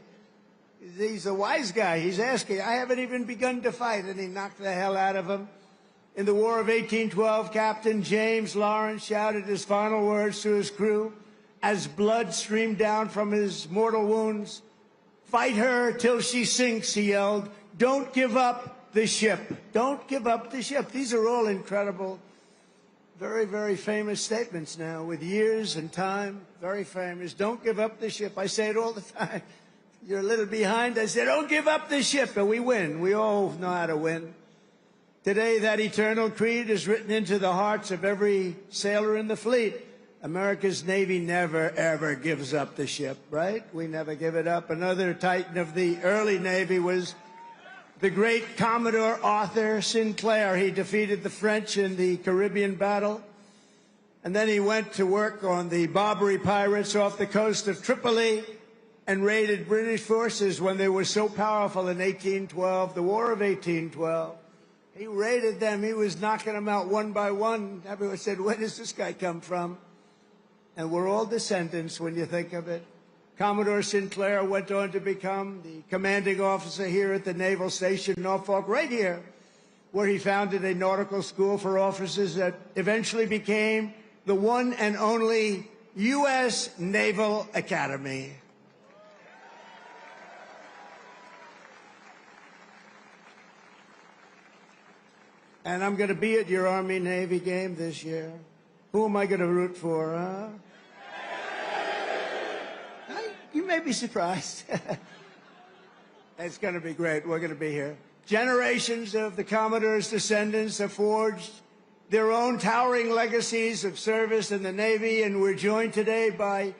He's a wise guy. He's asking, I haven't even begun to fight. And he knocked the hell out of him. In the War of 1812, Captain James Lawrence shouted his final words to his crew as blood streamed down from his mortal wounds. "Fight her till she sinks," he yelled. "Don't give up the ship. Don't give up the ship." These are all incredible, very, very famous statements now, with years and time, very famous. Don't give up the ship. I say it all the time. You're a little behind. I say, don't give up the ship, and we win. We all know how to win. Today, that eternal creed is written into the hearts of every sailor in the fleet. America's Navy never, ever gives up the ship, right? We never give it up. Another titan of the early Navy was the great Commodore Arthur Sinclair. He defeated the French in the Caribbean battle. And then he went to work on the Barbary pirates off the coast of Tripoli and raided British forces when they were so powerful in 1812, the War of 1812. He raided them. He was knocking them out one by one. Everyone said, where does this guy come from? And we're all descendants when you think of it. Commodore Sinclair went on to become the commanding officer here at the Naval Station Norfolk, right here. where he founded a nautical school for officers that eventually became the one and only U.S. Naval Academy. And I'm going to be at your Army-Navy game this year. Who am I going to root for, huh? You may be surprised. It's going to be great. We're going to be here. Generations of the Commodore's descendants have forged their own towering legacies of service in the Navy, and we're joined today by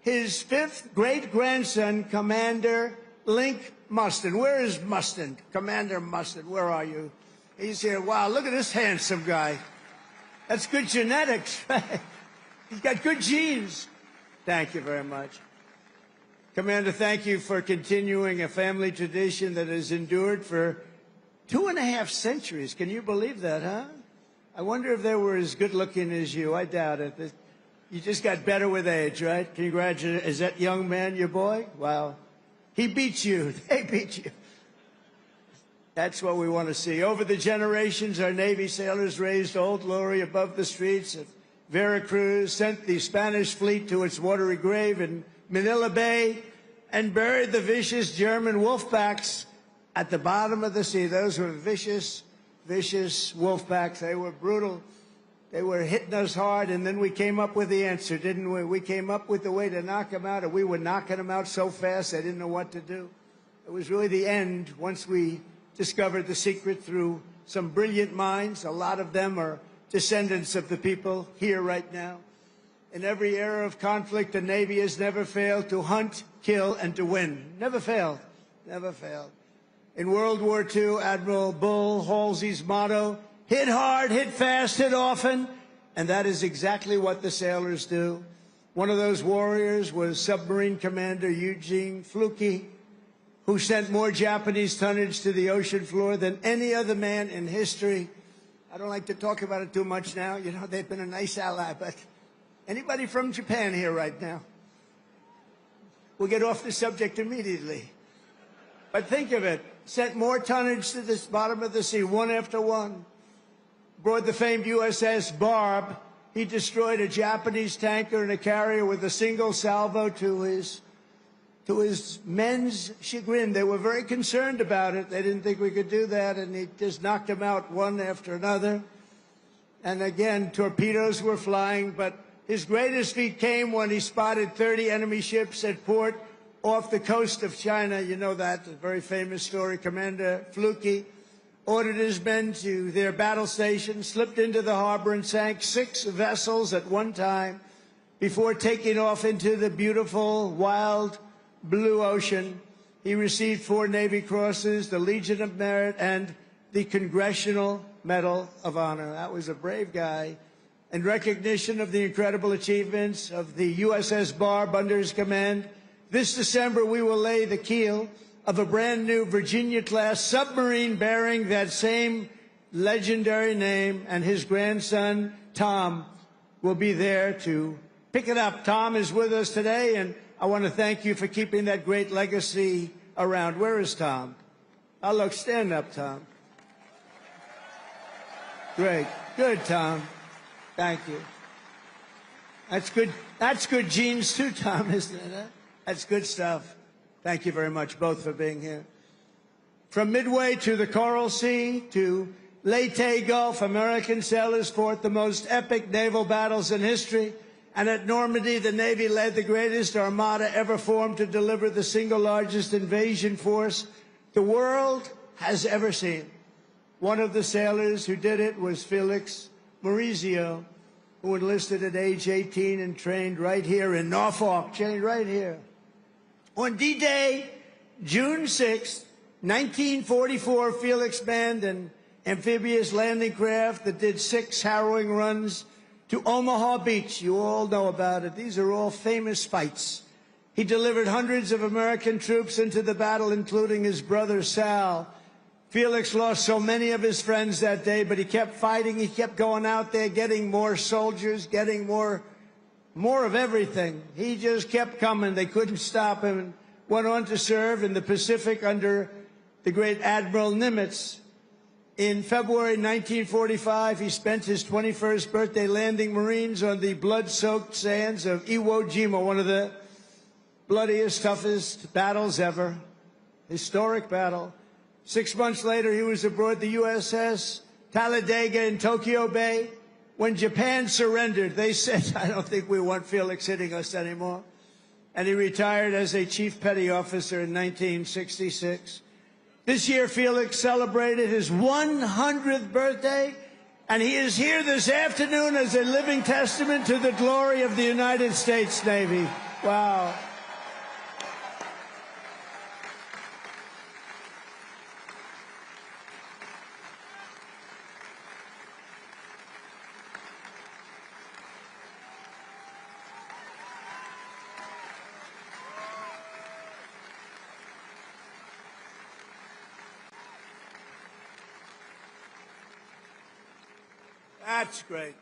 his fifth great-grandson, Commander Link Mustin. Where is Mustin? Commander Mustin, where are you? He's here. Wow, look at this handsome guy. That's good genetics. He's got good genes. Thank you very much. Commander, thank you for continuing a family tradition that has endured for 2.5 centuries. Can you believe that, huh? I wonder if they were as good looking as you. I doubt it. You just got better with age, right? Congratulations. Is that young man your boy? Wow. He beat you. They beat you. That's what we want to see. Over the generations, our Navy sailors raised Old Glory above the streets of Veracruz, sent the Spanish fleet to its watery grave in Manila Bay, and buried the vicious German wolf packs at the bottom of the sea. Those were vicious, vicious wolf packs. They were brutal. They were hitting us hard, and then we came up with the answer, didn't we? We came up with the way to knock them out, and we were knocking them out so fast they didn't know what to do. It was really the end once we discovered the secret through some brilliant minds. A lot of them are descendants of the people here right now. In every era of conflict, the Navy has never failed to hunt, kill, and to win. Never failed. Never failed. In World War II, Admiral Bull Halsey's motto, hit hard, hit fast, hit often, and that is exactly what the sailors do. One of those warriors was Submarine Commander Eugene Fluke, who sent more Japanese tonnage to the ocean floor than any other man in history. I don't like to talk about it too much now. You know, they've been a nice ally, but anybody from Japan here right now? We'll get off the subject immediately. But think of it. Sent more tonnage to the bottom of the sea, one after one. Aboard the famed USS Barb, he destroyed a Japanese tanker and a carrier with a single salvo to his men's chagrin. They were very concerned about it. They didn't think we could do that, and he just knocked them out one after another. And again, torpedoes were flying, but his greatest feat came when he spotted 30 enemy ships at port off the coast of China. You know that, a very famous story. Commander Fluke ordered his men to their battle station, slipped into the harbor, and sank 6 vessels at one time before taking off into the beautiful, wild blue ocean. He received 4 Navy Crosses, the Legion of Merit, and the Congressional Medal of Honor. That was a brave guy. In recognition of the incredible achievements of the USS Barb under his command, this December we will lay the keel of a brand new Virginia-class submarine bearing that same legendary name, and his grandson, Tom, will be there to pick it up. Tom is with us today, and I want to thank you for keeping that great legacy around. Where is Tom? Oh, look, stand up, Tom. Great. Good, Tom. Thank you. That's good. That's good genes too, Tom, isn't it? That's good stuff. Thank you very much, both, for being here. From Midway to the Coral Sea to Leyte Gulf, American sailors fought the most epic naval battles in history. And at Normandy, the Navy led the greatest armada ever formed to deliver the single largest invasion force the world has ever seen. One of the sailors who did it was Felix Maurizio, who enlisted at age 18 and trained right here in Norfolk, trained right here. On D-Day, June 6, 1944, Felix manned an amphibious landing craft that did 6 harrowing runs to Omaha Beach. You all know about it. These are all famous fights. He delivered hundreds of American troops into the battle, including his brother Sal. Felix lost so many of his friends that day, but he kept fighting. He kept going out there, getting more soldiers, getting more of everything. He just kept coming. They couldn't stop him, and went on to serve in the Pacific under the great Admiral Nimitz. In February 1945, he spent his 21st birthday landing Marines on the blood-soaked sands of Iwo Jima, one of the bloodiest, toughest battles ever. Historic battle. 6 months later, he was aboard the USS Talladega in Tokyo Bay. When Japan surrendered, they said, I don't think we want Felix hitting us anymore. And he retired as a Chief Petty Officer in 1966. This year, Felix celebrated his 100th birthday, and he is here this afternoon as a living testament to the glory of the United States Navy. Wow. That's great.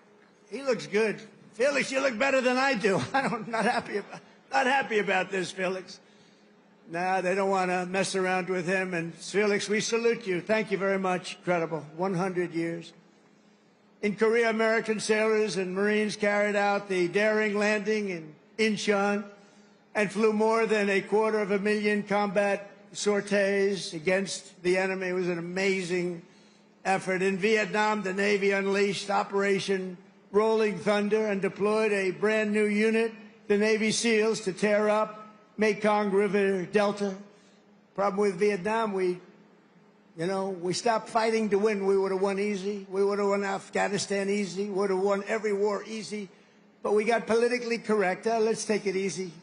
He looks good. Felix, you look better than I do. I'm not happy about this, Felix. No, they don't want to mess around with him. And Felix, we salute you. Thank you very much. Incredible. 100 years. In Korea, American sailors and Marines carried out the daring landing in Incheon and flew more than 250,000 combat sorties against the enemy. It was an amazing effort. In Vietnam, the Navy unleashed Operation Rolling Thunder and deployed a brand new unit, the Navy SEALs, to tear up Mekong River Delta. Problem with Vietnam, we stopped fighting to win. We would have won easy. We would have won Afghanistan easy. Would have won every war easy. But we got politically correct. Let's take it easy.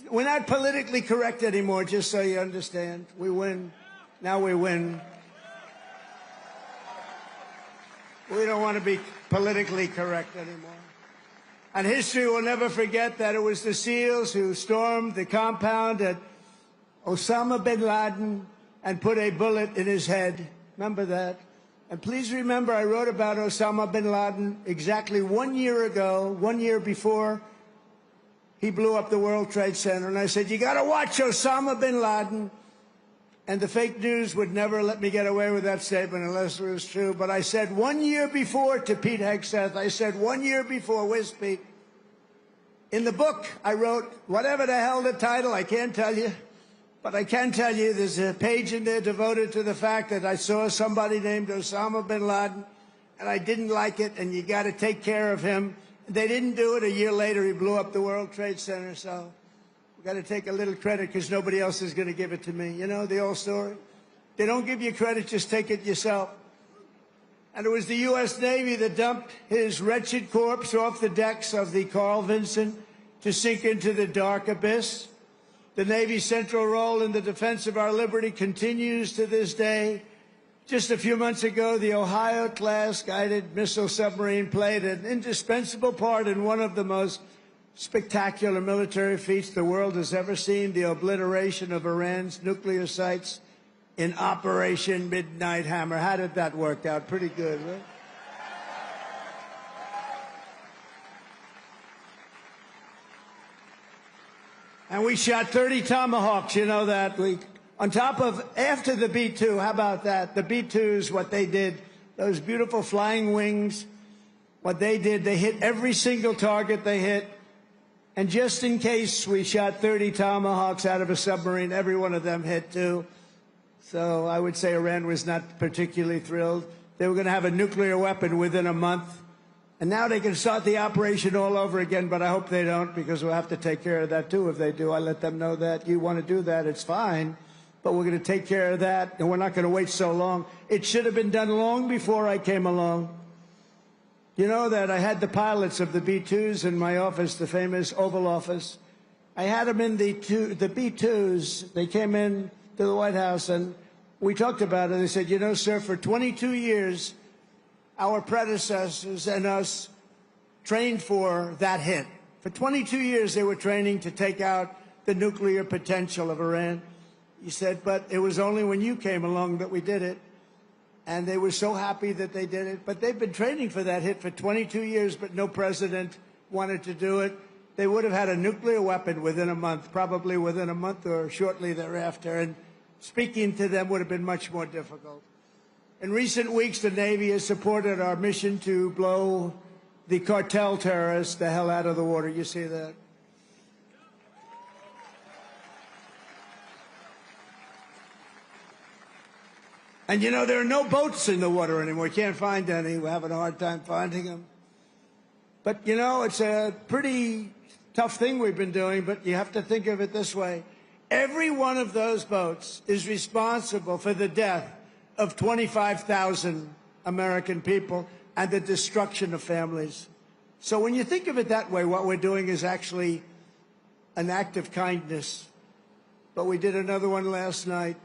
We're not politically correct anymore, just so you understand. We win. Now we win. We don't want to be politically correct anymore. And history will never forget that it was the SEALs who stormed the compound at Osama bin Laden and put a bullet in his head. Remember that? And please remember, I wrote about Osama bin Laden exactly 1 year ago, 1 year before he blew up the World Trade Center. And I said, you got to watch Osama bin Laden. And the fake news would never let me get away with that statement unless it was true. But I said 1 year before to Pete Hegseth, I said 1 year before, where's Pete? In the book, I wrote, whatever the hell the title, I can't tell you. But I can tell you there's a page in there devoted to the fact that I saw somebody named Osama bin Laden, and I didn't like it, and you got to take care of him. They didn't do it. A year later, he blew up the World Trade Center, so got to take a little credit because nobody else is going to give it to me. You know the old story? They don't give you credit, just take it yourself. And it was the U.S. Navy that dumped his wretched corpse off the decks of the Carl Vinson to sink into the dark abyss. The Navy's central role in the defense of our liberty continues to this day. Just a few months ago, the Ohio-class guided missile submarine played an indispensable part in one of the most spectacular military feats the world has ever seen, the obliteration of Iran's nuclear sites in Operation Midnight Hammer. How did that work out? Pretty good, right? And we shot 30 Tomahawks, you know that. After the B-2, how about that? The B-2s, what they did, those beautiful flying wings, what they did, they hit every single target they hit. And just in case we shot 30 Tomahawks out of a submarine, every one of them hit too. So I would say Iran was not particularly thrilled. They were going to have a nuclear weapon within a month. And now they can start the operation all over again, but I hope they don't, because we'll have to take care of that too if they do. I let them know that. You want to do that, it's fine, but we're going to take care of that, and we're not going to wait so long. It should have been done long before I came along. You know that I had the pilots of the B-2s in my office, the famous Oval Office. I had them in the B-2s. They came in to the White House, and we talked about it. They said, you know, sir, for 22 years, our predecessors and us trained for that hit. For 22 years, they were training to take out the nuclear potential of Iran. He said, but it was only when you came along that we did it. And they were so happy that they did it. But they've been training for that hit for 22 years, but no president wanted to do it. They would have had a nuclear weapon within a month, probably within a month or shortly thereafter. And speaking to them would have been much more difficult. In recent weeks, the Navy has supported our mission to blow the cartel terrorists the hell out of the water. You see that? And you know, there are no boats in the water anymore. You can't find any. We're having a hard time finding them. But, you know, it's a pretty tough thing we've been doing, but you have to think of it this way. Every one of those boats is responsible for the death of 25,000 American people and the destruction of families. So when you think of it that way, what we're doing is actually an act of kindness. But we did another one last night.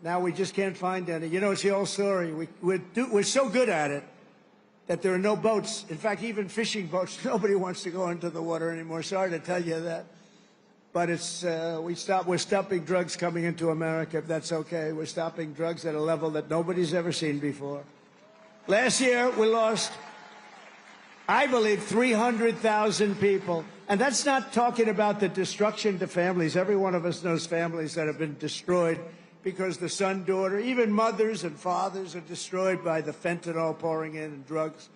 Now we just can't find any. You know, it's the old story. We're so good at it that there are no boats. In fact, even fishing boats, nobody wants to go into the water anymore. Sorry to tell you that. But it's, we're stopping drugs coming into America, if that's okay. We're stopping drugs at a level that nobody's ever seen before. Last year, we lost, I believe, 300,000 people. And that's not talking about the destruction to families. Every one of us knows families that have been destroyed because the son, daughter, even mothers and fathers are destroyed by the fentanyl pouring in and drugs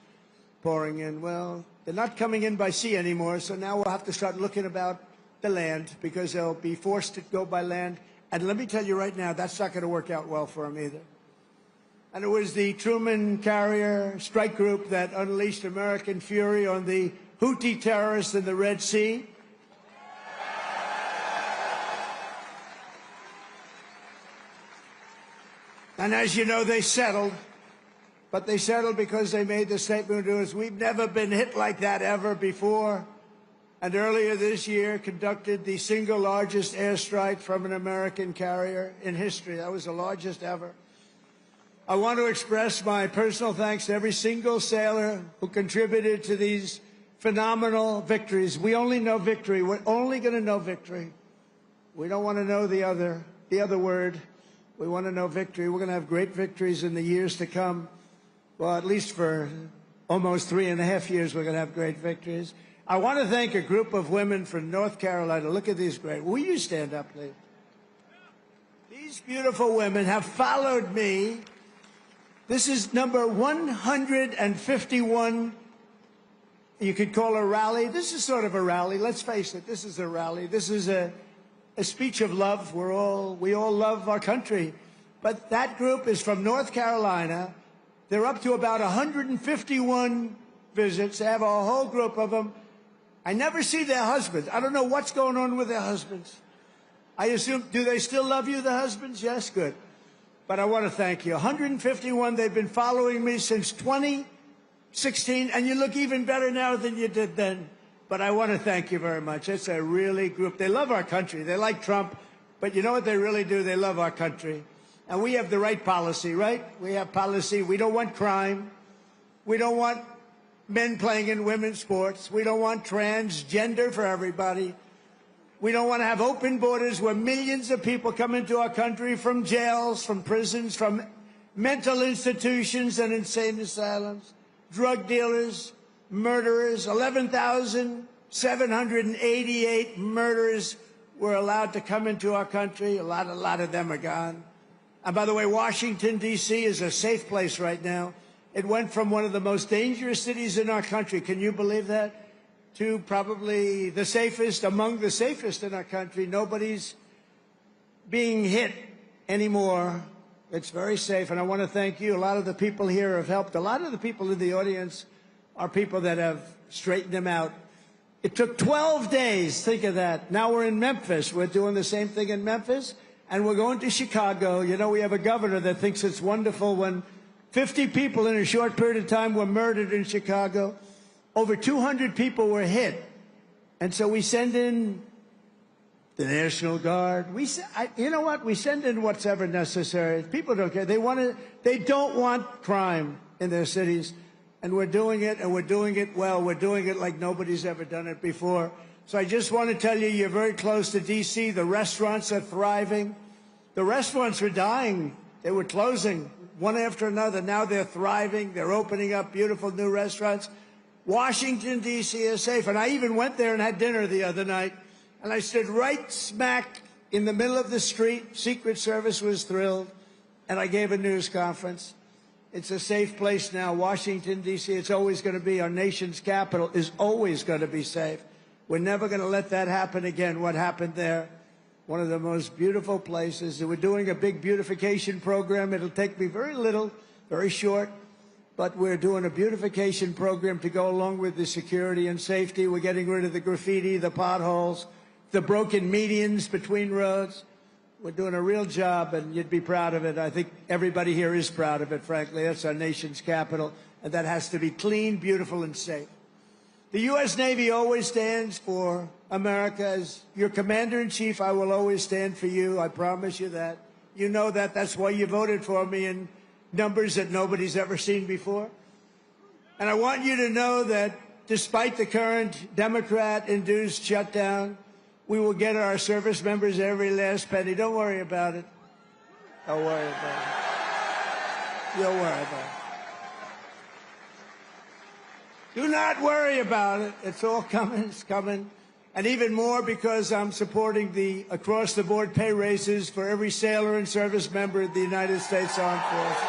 pouring in. Well, they're not coming in by sea anymore, so now we'll have to start looking about the land because they'll be forced to go by land. And let me tell you right now, that's not going to work out well for them either. And it was the Truman carrier strike group that unleashed American fury on the Houthi terrorists in the Red Sea. And as you know, they settled. But they settled because they made the statement to us, we've never been hit like that ever before. And earlier this year conducted the single largest airstrike from an American carrier in history. That was the largest ever. I want to express my personal thanks to every single sailor who contributed to these phenomenal victories. We only know victory. We're only going to know victory. We don't want to know the other word. We want to know victory. We're going to have great victories in the years to come. Well, at least for almost 3.5 years, we're going to have great victories. I want to thank a group of women from North Carolina. Look at these great. Will you stand up, please? These beautiful women have followed me. This is number 151. You could call a rally. This is sort of a rally. Let's face it. This is a rally. This is a speech of love. We all love our country. But that group is from North Carolina. They're up to about 151 visits. They have a whole group of them. I never see their husbands. I don't know what's going on with their husbands. I assume, do they still love you, the husbands? Yes, good. But I want to thank you. 151, they've been following me since 2016, and you look even better now than you did then. But I want to thank you very much. It's a really group. They love our country. They like Trump, but you know what they really do? They love our country. And we have the right policy, right? We have policy. We don't want crime. We don't want men playing in women's sports. We don't want transgender for everybody. We don't want to have open borders where millions of people come into our country from jails, from prisons, from mental institutions and insane asylums, drug dealers, murderers. 11,788 murderers were allowed to come into our country. A lot of them are gone. And by the way, Washington, D.C. is a safe place right now. It went from one of the most dangerous cities in our country, can you believe that, to probably the safest, among the safest in our country. Nobody's being hit anymore. It's very safe, and I want to thank you. A lot of the people here have helped. A lot of the people in the audience are people that have straightened them out. It took 12 days. Think of that. Now we're in Memphis. We're doing the same thing in Memphis, and we're going to Chicago. You know, we have a governor that thinks it's wonderful when 50 people in a short period of time were murdered in Chicago. Over 200 people were hit. And so we send in the National Guard. You know what? We send in what's ever necessary. People don't care. They don't want crime in their cities. And we're doing it, and we're doing it well. We're doing it like nobody's ever done it before. So I just want to tell you, you're very close to D.C. The restaurants are thriving. The restaurants were dying. They were closing one after another. Now they're thriving. They're opening up beautiful new restaurants. Washington, D.C. is safe. And I even went there and had dinner the other night. And I stood right smack in the middle of the street. Secret Service was thrilled. And I gave a news conference. It's a safe place now. Washington, D.C., it's always going to be. Our nation's capital is always going to be safe. We're never going to let that happen again, what happened there. One of the most beautiful places. We're doing a big beautification program. It'll take me very little, very short, but we're doing a beautification program to go along with the security and safety. We're getting rid of the graffiti, the potholes, the broken medians between roads. We're doing a real job, and you'd be proud of it. I think everybody here is proud of it, frankly. That's our nation's capital, and that has to be clean, beautiful, and safe. The U.S. Navy always stands for America. As your commander-in-chief, I will always stand for you. I promise you that. You know that. That's why you voted for me in numbers that nobody's ever seen before. And I want you to know that despite the current Democrat-induced shutdown, we will get our service members every last penny. Don't worry about it. Don't worry about it. Don't worry about it. Do not worry about it. It's all coming. It's coming. And even more because I'm supporting the across-the-board pay raises for every sailor and service member of the United States Armed Forces.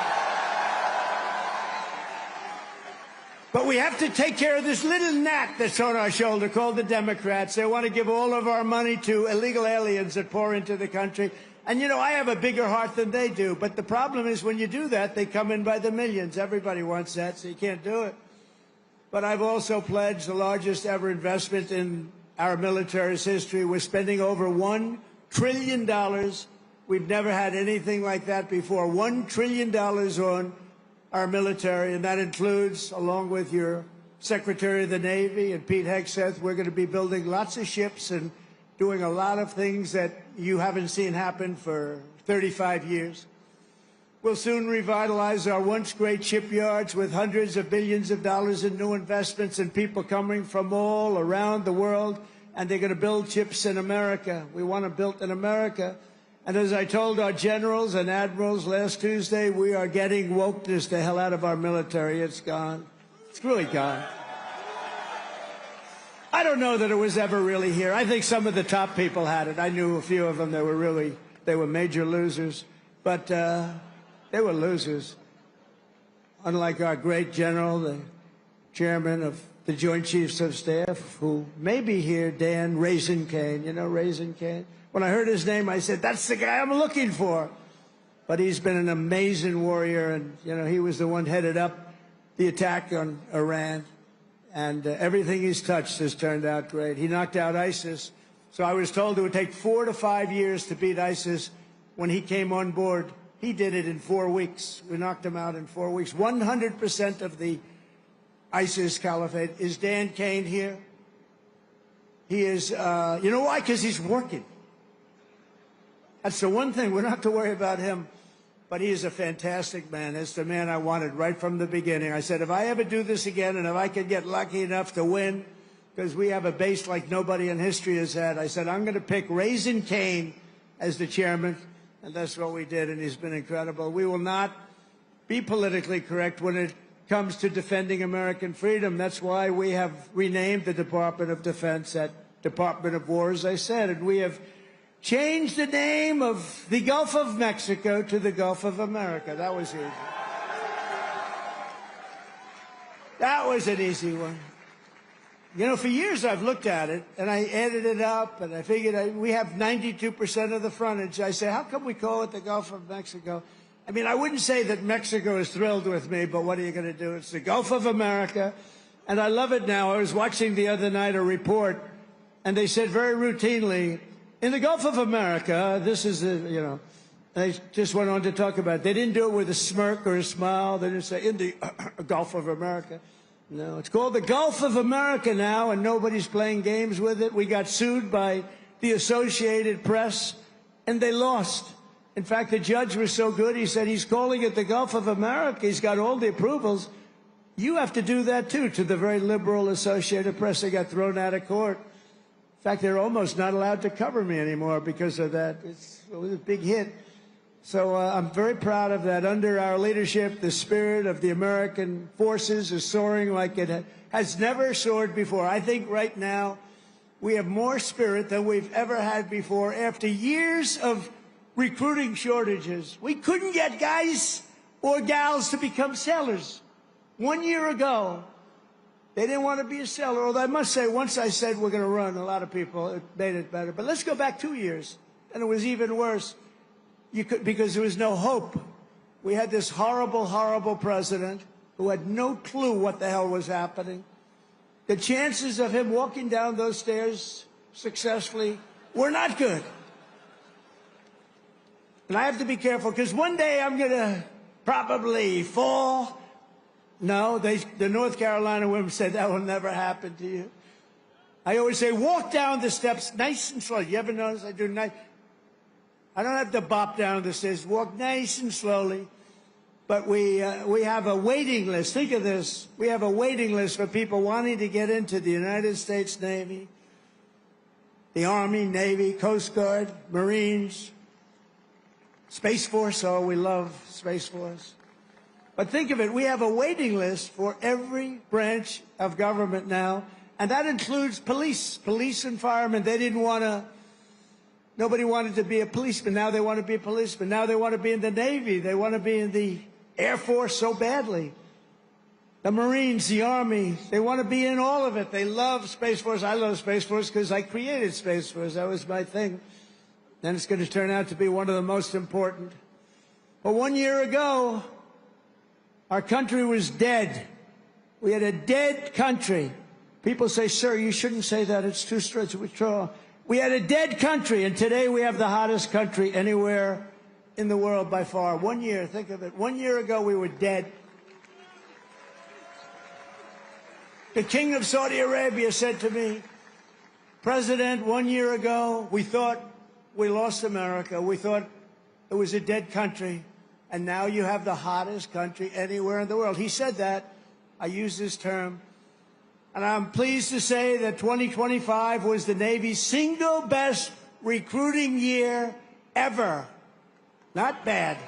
But we have to take care of this little gnat that's on our shoulder called the Democrats. They want to give all of our money to illegal aliens that pour into the country. And, you know, I have a bigger heart than they do. But the problem is when you do that, they come in by the millions. Everybody wants that, so you can't do it. But I've also pledged the largest ever investment in our military's history. We're spending over $1 trillion. We've never had anything like that before. $1 trillion on our military, and that includes, along with your Secretary of the Navy and Pete Hegseth, we're going to be building lots of ships and doing a lot of things that you haven't seen happen for 35 years. We'll soon revitalize our once great shipyards with hundreds of billions of dollars in new investments and people coming from all around the world, and they're going to build ships in America. We want to build in America. And as I told our generals and admirals last Tuesday, we are getting wokeness the hell out of our military. It's gone. It's really gone. I don't know that it was ever really here. I think some of the top people had it. I knew a few of them that were they were major losers. But they were losers. Unlike our great general, the chairman of the Joint Chiefs of Staff, who may be here, Dan Raisin Cane. You know Raisin Cane? When I heard his name, I said, that's the guy I'm looking for. But he's been an amazing warrior, and, you know, he was the one headed up the attack on Iran. And everything he's touched has turned out great. He knocked out ISIS. So I was told it would take 4 to 5 years to beat ISIS. When he came on board, he did it in 4 weeks. We knocked him out in 4 weeks. 100% of the ISIS caliphate. Is Dan Kane here? He is, you know why? Because he's working. That's the one thing. We don't have to worry about him. But he is a fantastic man. It's the man I wanted right from the beginning. I said, if I ever do this again and if I could get lucky enough to win, because we have a base like nobody in history has had, I said, I'm going to pick Raisin Cane as the chairman. And that's what we did, and he's been incredible. We will not be politically correct when it comes to defending American freedom. That's why we have renamed the Department of Defense at Department of War, as I said, and we have changed the name of the Gulf of Mexico to the Gulf of America. That was easy. That was an easy one. You know, for years I've looked at it, and I added it up, and I figured we have 92% of the frontage. I say, how come we call it the Gulf of Mexico? I mean, I wouldn't say that Mexico is thrilled with me, but what are you going to do? It's the Gulf of America, and I love it now. I was watching the other night a report, and they said very routinely, in the Gulf of America, this is, you know, they just went on to talk about it. They didn't do it with a smirk or a smile. They didn't say, in the Gulf of America. No, it's called the Gulf of America now, and nobody's playing games with it. We got sued by the Associated Press, and they lost. In fact, the judge was so good, he said he's calling it the Gulf of America. He's got all the approvals. You have to do that, too, to the very liberal Associated Press. They got thrown out of court. In fact, they're almost not allowed to cover me anymore because of that. It was a big hit. So I'm very proud of that. Under our leadership, the spirit of the American forces is soaring like it has never soared before. I think right now we have more spirit than we've ever had before. After years of recruiting shortages, we couldn't get guys or gals to become sailors. 1 year ago, they didn't want to be a sailor. Although I must say, once I said we're going to run, a lot of people, it made it better. But let's go back 2 years, and it was even worse. Because there was no hope. We had this horrible, horrible president who had no clue what the hell was happening. The chances of him walking down those stairs successfully were not good. And I have to be careful, because one day I'm going to probably fall. No, the North Carolina women said that will never happen to you. I always say, walk down the steps nice and slow. You ever notice I do nice? I don't have to bop down the stairs. Walk nice and slowly. But we have a waiting list. Think of this. We have a waiting list for people wanting to get into the United States Navy, the Army, Navy, Coast Guard, Marines, Space Force. Oh, we love Space Force. But think of it. We have a waiting list for every branch of government now. And that includes police and firemen. They didn't want to. Nobody wanted to be a policeman. Now they want to be a policeman. Now they want to be in the Navy. They want to be in the Air Force so badly. The Marines, the Army, they want to be in all of it. They love Space Force. I love Space Force because I created Space Force. That was my thing. And it's going to turn out to be one of the most important. But 1 year ago, our country was dead. We had a dead country. People say, sir, you shouldn't say that. It's too straight to withdraw. We had a dead country, and today we have the hottest country anywhere in the world by far. 1 year, think of it. 1 year ago, we were dead. The King of Saudi Arabia said to me, President, 1 year ago, we thought we lost America. We thought it was a dead country, and now you have the hottest country anywhere in the world. He said that. I use this term. And I'm pleased to say that 2025 was the Navy's single best recruiting year ever. Not bad.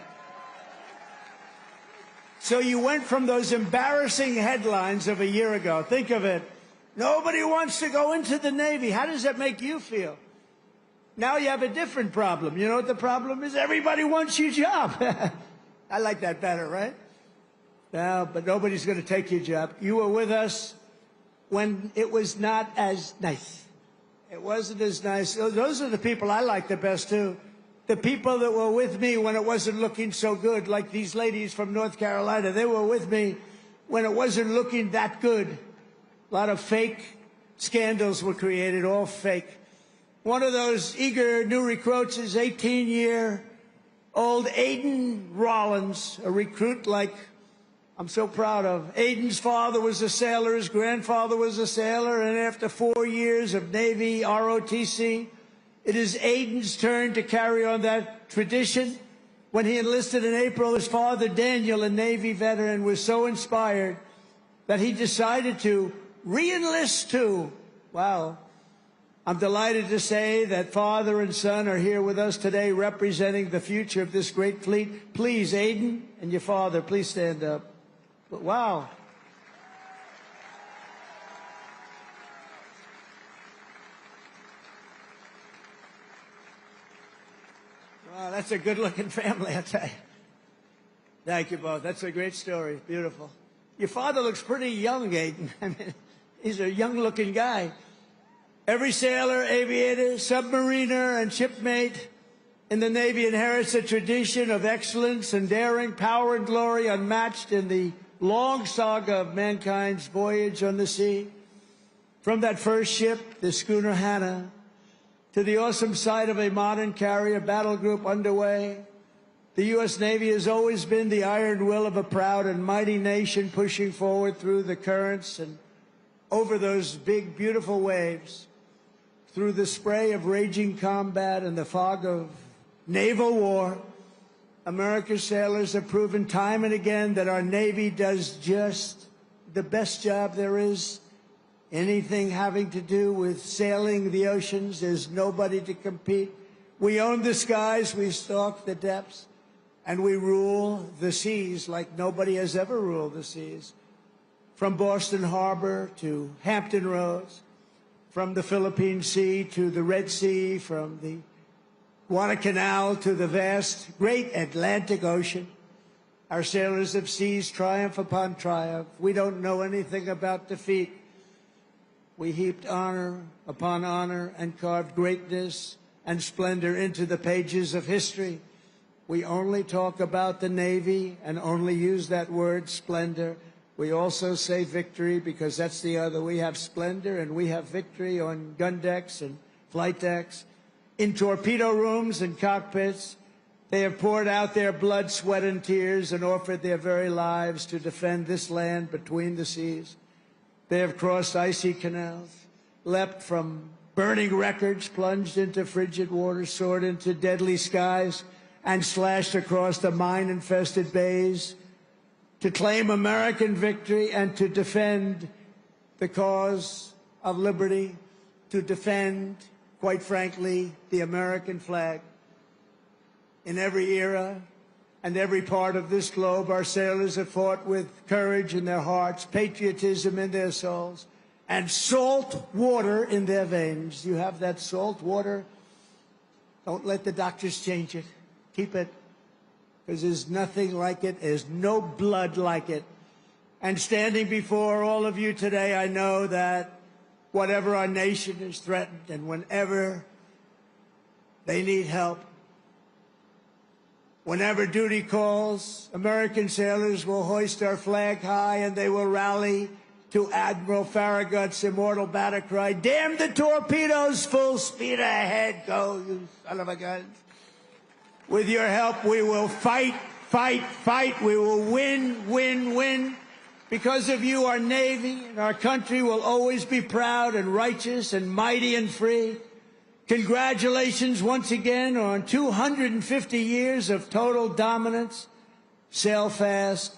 So you went from those embarrassing headlines of a year ago. Think of it. Nobody wants to go into the Navy. How does that make you feel? Now you have a different problem. You know what the problem is? Everybody wants your job. I like that better, right? No, but nobody's going to take your job. You were with us when it was not as nice. It wasn't as nice. Those are the people I like the best, too. The people that were with me when it wasn't looking so good, like these ladies from North Carolina. They were with me when it wasn't looking that good. A lot of fake scandals were created, all fake. One of those eager new recruits is 18-year-old Aiden Rollins, a recruit like I'm so proud of. Aiden's father was a sailor, his grandfather was a sailor, and after 4 years of Navy ROTC, it is Aiden's turn to carry on that tradition. When he enlisted in April, his father, Daniel, a Navy veteran, was so inspired that he decided to re-enlist too. Wow. I'm delighted to say that father and son are here with us today representing the future of this great fleet. Please, Aiden and your father, please stand up. Wow. Wow, that's a good-looking family, I tell you. Thank you both. That's a great story. Beautiful. Your father looks pretty young, Aiden. I mean, he's a young-looking guy. Every sailor, aviator, submariner, and shipmate in the Navy inherits a tradition of excellence and daring, power and glory unmatched in the long saga of mankind's voyage on the sea. From that first ship, the schooner Hannah, to the awesome sight of a modern carrier battle group underway, the U.S. Navy has always been the iron will of a proud and mighty nation pushing forward through the currents and over those big, beautiful waves, through the spray of raging combat and the fog of naval war. America's sailors have proven time and again that our Navy does just the best job there is. Anything having to do with sailing the oceans, there's nobody to compete. We own the skies, we stalk the depths, and we rule the seas like nobody has ever ruled the seas. From Boston Harbor to Hampton Roads, from the Philippine Sea to the Red Sea, from the Guadalcanal to the vast, great Atlantic Ocean. Our sailors have seized triumph upon triumph. We don't know anything about defeat. We heaped honor upon honor and carved greatness and splendor into the pages of history. We only talk about the Navy and only use that word, splendor. We also say victory because that's the other. We have splendor and we have victory on gun decks and flight decks, in torpedo rooms and cockpits. They have poured out their blood, sweat, and tears and offered their very lives to defend this land between the seas. They have crossed icy canals, leapt from burning wreckage, plunged into frigid waters, soared into deadly skies, and slashed across the mine-infested bays to claim American victory and to defend the cause of liberty, to defend, quite frankly, the American flag. In every era and every part of this globe, our sailors have fought with courage in their hearts, patriotism in their souls, and salt water in their veins. You have that salt water? Don't let the doctors change it. Keep it, because there's nothing like it. There's no blood like it. And standing before all of you today, I know that whatever our nation is threatened and whenever they need help, whenever duty calls, American sailors will hoist our flag high and they will rally to Admiral Farragut's immortal battle cry, "Damn the torpedoes, full speed ahead, go, you son of a gun." With your help, we will fight, fight, fight. We will win, win, win. Because of you, our Navy and our country will always be proud and righteous and mighty and free. Congratulations once again on 250 years of total dominance. Sail fast,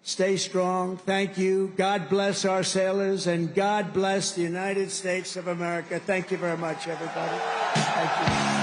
stay strong. Thank you. God bless our sailors, and God bless the United States of America. Thank you very much, everybody. Thank you.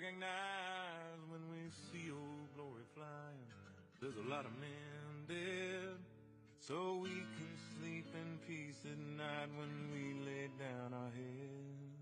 recognize when we see old glory flying. There's a lot of men dead, so we can sleep in peace at night when we lay down our head.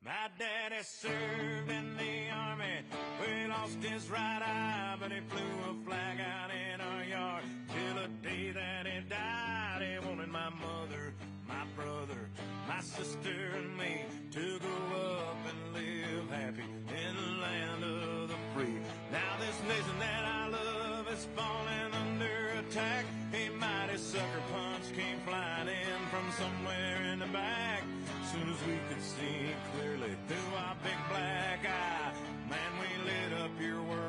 My daddy served in the army, where he lost his right eye, but he flew a flag out in our yard till the day that he died. He wanted my mother, my brother, my sister and me to grow up and live happy in the land of the free. Now this nation that I love is falling under attack. A mighty sucker punch came flying in from somewhere in the back. Soon as we could see clearly through our big black eye, man, we lit up your world